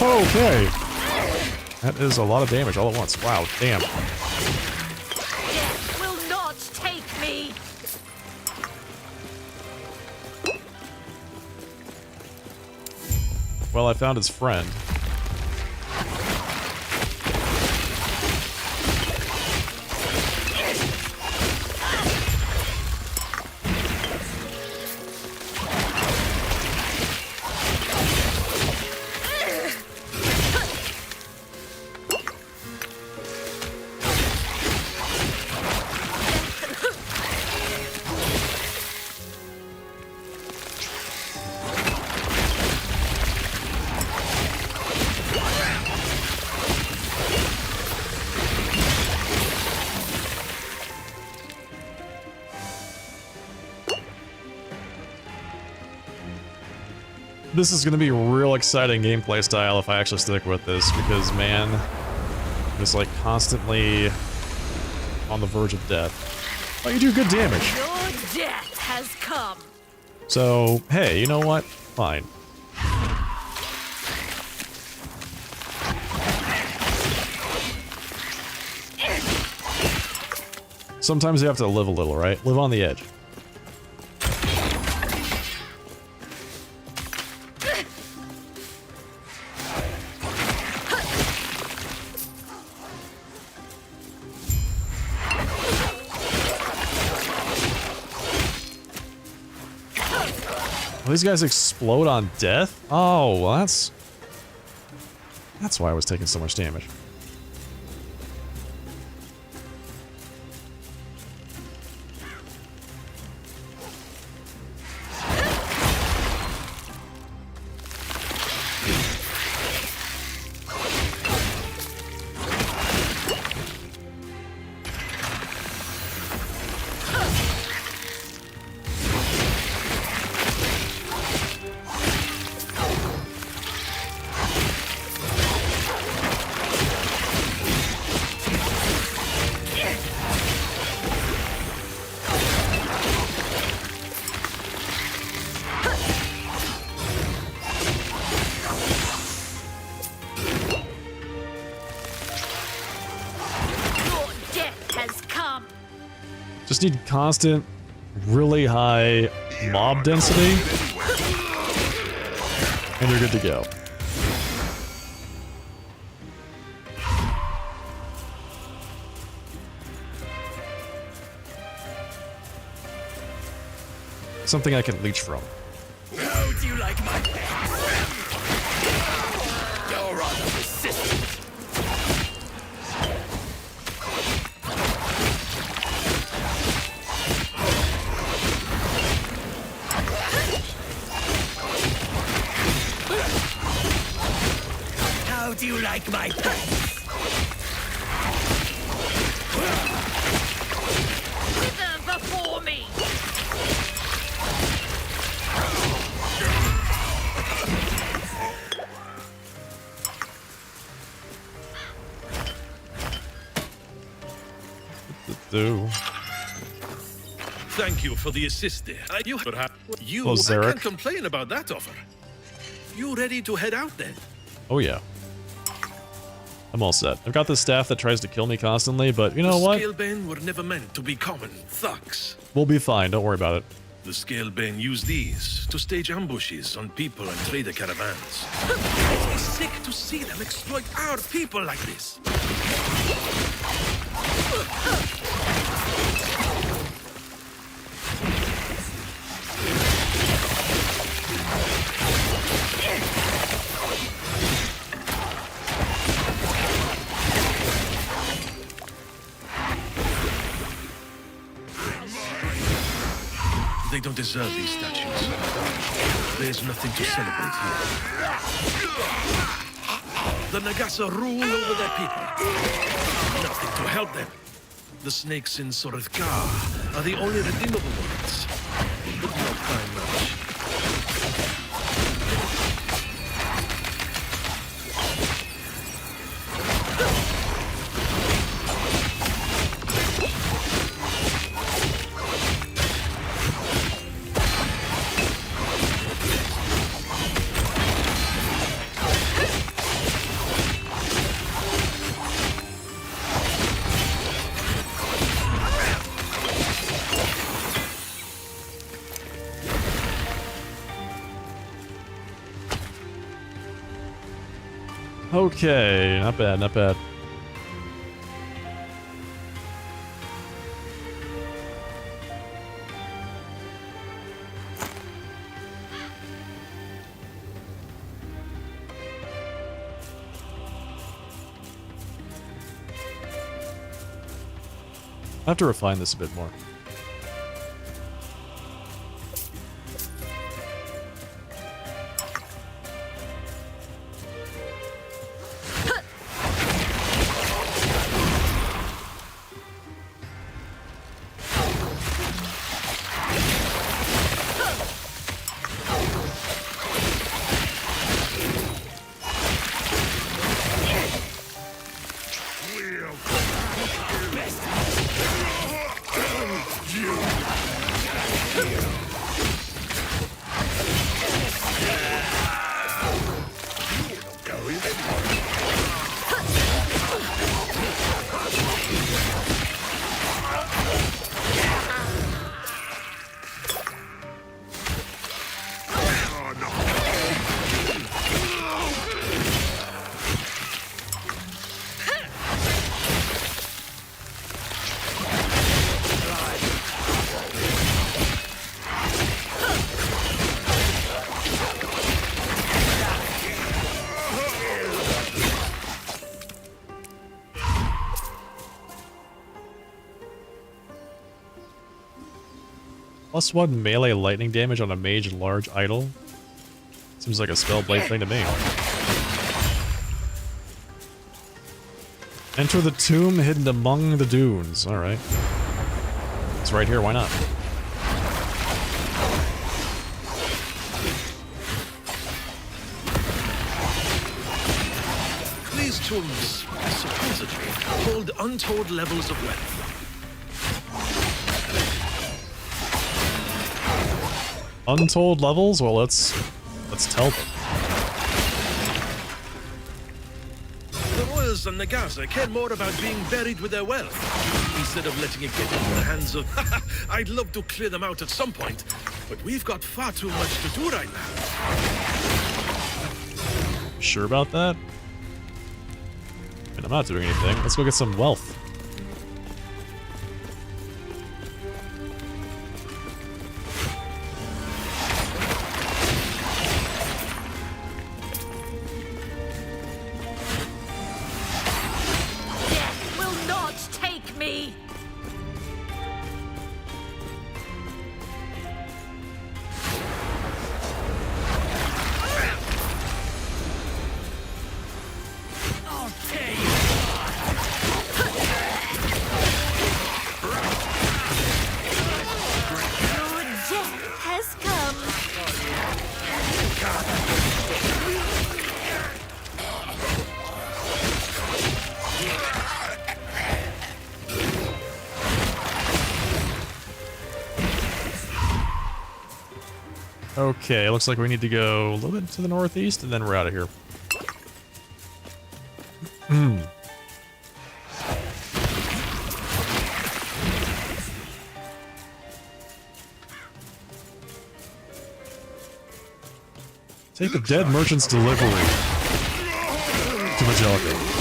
Speaker 1: Oh, okay. That is a lot of damage all at once. Wow, damn.
Speaker 4: Death will not take me.
Speaker 1: Well, I found his friend. This is going to be a real exciting gameplay style if I actually stick with this, because, man, I'm just, like, constantly on the verge of death. Oh, you do good damage.
Speaker 4: Your death has come.
Speaker 1: So, hey, you know what? Fine. Sometimes you have to live a little, right? Live on the edge. These guys explode on death? Oh, well that's why I was taking so much damage. Just need constant, really high mob density, and you're good to go. Something I can leech from.
Speaker 8: How do you like my pet? You're rather persistent. How do you like my pets?
Speaker 4: Wither before me.
Speaker 1: Do.
Speaker 8: Thank you for the assist there. You
Speaker 1: Hello,
Speaker 8: I
Speaker 1: Zarek.
Speaker 8: can't complain about that offer. You ready to head out then?
Speaker 1: Oh yeah. I'm all set. I've got this staff that tries to kill me constantly, but you know what?
Speaker 8: Scalebane were never meant to be common thugs.
Speaker 1: We'll be fine, don't worry about it.
Speaker 8: The Scalebane use these to stage ambushes on people and trader caravans. It's sick to see them exploit our people like this. They don't deserve these statues. There's nothing to celebrate here. The Nagasa rule over their people. Nothing to help them. The snakes in Sorethkar are the only redeemable ones. But not by much.
Speaker 1: Okay, not bad, not bad. I have to refine this a bit more. +1 melee lightning damage on a mage large idol? Seems like a spellblade thing to me. Enter the tomb hidden among the dunes. Alright. It's right here, why not?
Speaker 8: These tombs, supposedly, hold untold levels of wealth.
Speaker 1: Untold levels? Well, let's tell them.
Speaker 8: The royals and Nagasa care more about being buried with their wealth, instead of letting it get into the hands of... I'd love to clear them out at some point, but we've got far too much to do right now.
Speaker 1: Sure about that? And I'm not doing anything. Let's go get some wealth. Okay, looks like we need to go a little bit to the northeast, and then we're out of here. Take the dead merchant's delivery to Majelica.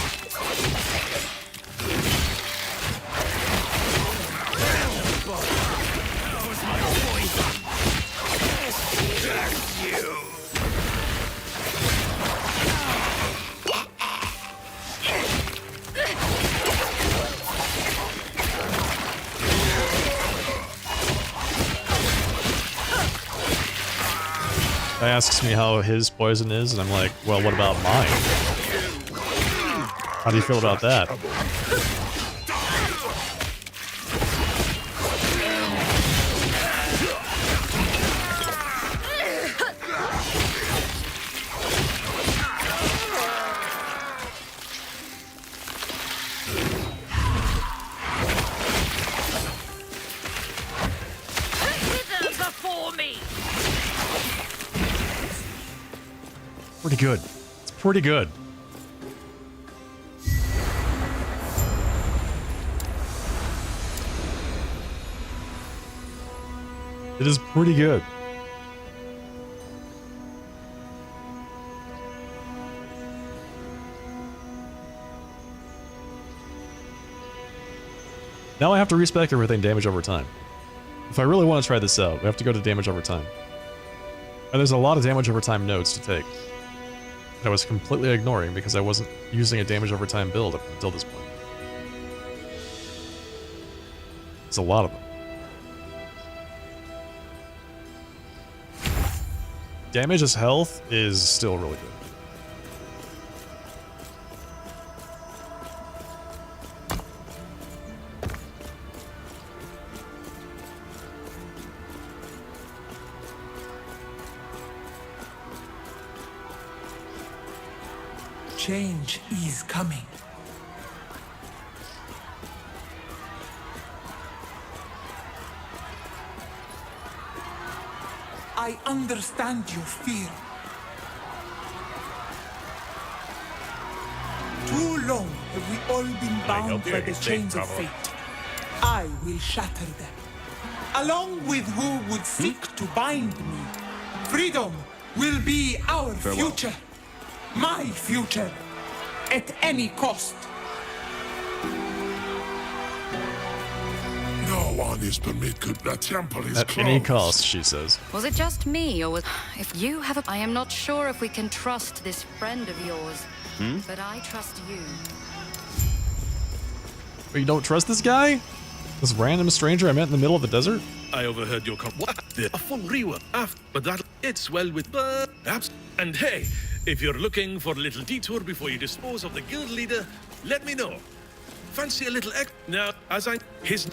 Speaker 1: He asks me how his poison is, and I'm like, well, what about mine? How do you feel about that? Pretty good. It's pretty good. It is pretty good. Now I have to respec everything damage over time. If I really want to try this out, we have to go to damage over time. And there's a lot of damage over time nodes to take. I was completely ignoring because I wasn't using a damage over time build up until this point. It's a lot of them. Damage as health is still really good.
Speaker 16: Change is coming. I understand your fear. Too long have we all been bound by the chains of fate. I will shatter them, along with who would seek to bind me. Freedom will be our future. My future, at any cost.
Speaker 7: No one is permitted. The temple is
Speaker 1: at
Speaker 7: closed.
Speaker 1: Any cost, she says.
Speaker 5: Was it just me, or was... If you have a... I am not sure if we can trust this friend of yours, but I trust you.
Speaker 1: But you don't trust this guy? This random stranger I met in the middle of the desert?
Speaker 8: I overheard your what? A full rework after, but that it's well with perhaps. And hey, if you're looking for a little detour before you dispose of the guild leader, let me know. Fancy a little egg? Now, as I his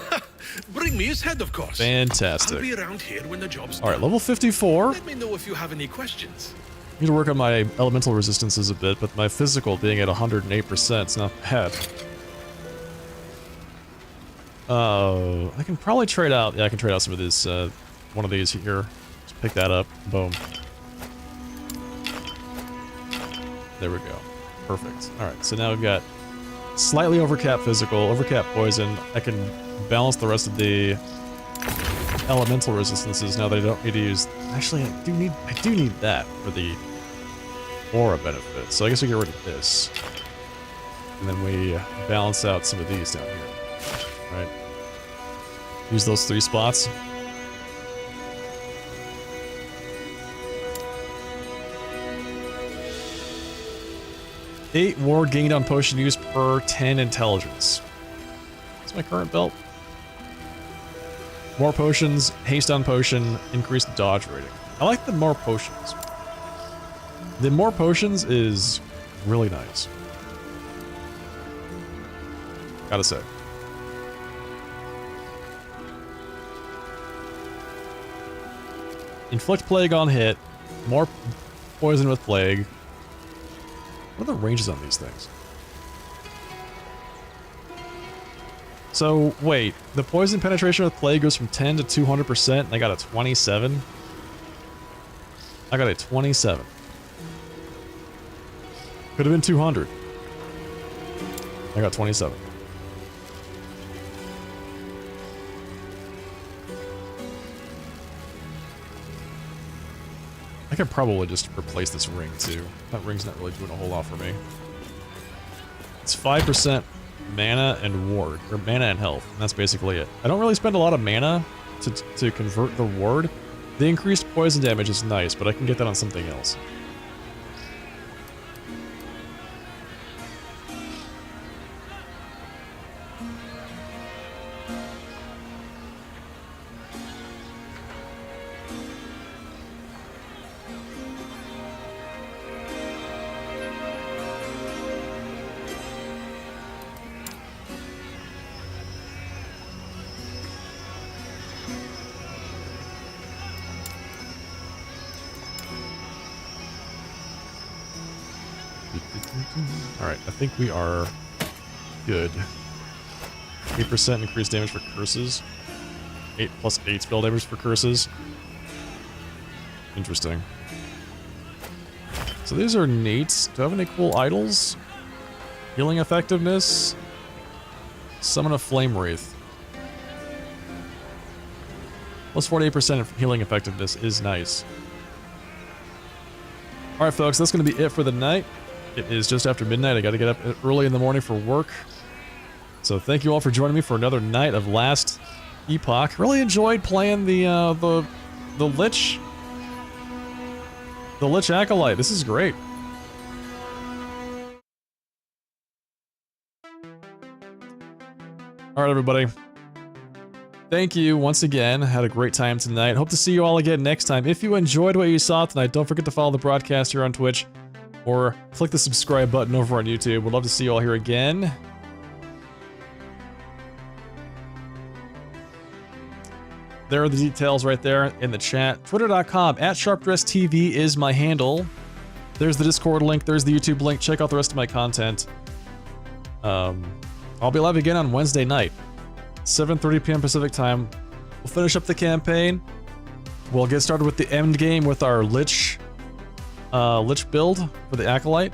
Speaker 8: bring me his head, of course.
Speaker 1: Fantastic.
Speaker 8: I'll be around here when the job's
Speaker 1: All right,
Speaker 8: done.
Speaker 1: level 54.
Speaker 8: Let me know if you have any questions.
Speaker 1: Need to work on my elemental resistances a bit, but my physical being at 108% is not bad. I can probably trade out. Yeah, I can trade out some of this. One of these here. Just pick that up. Boom. There we go. Perfect. All right. So now we've got slightly overcap physical, overcap poison. I can balance the rest of the elemental resistances now that I don't need to use. Actually, I do need that for the aura benefit. So I guess we get rid of this, and then we balance out some of these down here. Right. Use those 3 spots. Eight ward gained on potion use per 10 intelligence. What's my current belt? More potions, haste on potion, increased dodge rating. I like the more potions. The more potions is really nice. Gotta say. Inflict plague on hit. More poison with plague. What are the ranges on these things? So, wait. The poison penetration with plague goes from 10 to 200%, and I got a 27? I got a 27. Could have been 200. I got 27. I could probably just replace this ring too. That ring's not really doing a whole lot for me. It's 5% mana and ward, or mana and health, and that's basically it. I don't really spend a lot of mana to convert the ward. The increased poison damage is nice, but I can get that on something else. Alright, I think we are good. 8% increased damage for curses. 8 plus 8 spell damage for curses. Interesting. So these are neat. Do I have any cool idols? Healing effectiveness. Summon a flame wraith. Plus 48% of healing effectiveness is nice. Alright folks, that's going to be it for the night. It is just after midnight. I got to get up early in the morning for work. So thank you all for joining me for another night of Last Epoch. Really enjoyed playing the Lich. The Lich Acolyte. This is great. Alright everybody. Thank you once again. Had a great time tonight. Hope to see you all again next time. If you enjoyed what you saw tonight, don't forget to follow the broadcast here on Twitch. Or click the subscribe button over on YouTube. We'd love to see you all here again. There are the details right there in the chat. Twitter.com/SharpDressTV is my handle. There's the Discord link. There's the YouTube link. Check out the rest of my content. I'll be live again on Wednesday night, 7:30 p.m. Pacific time. We'll finish up the campaign. We'll get started with the end game with our Lich build for the Acolyte,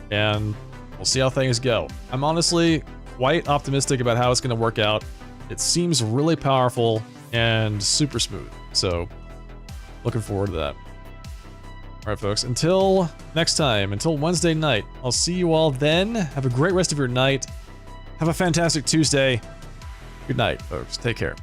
Speaker 1: and we'll see how things go. I'm honestly quite optimistic about how it's going to work out. It seems really powerful and super smooth, so looking forward to that. Alright folks, until next time, until Wednesday night, I'll see you all then. Have a great rest of your night. Have a fantastic Tuesday. Good night, folks. Take care.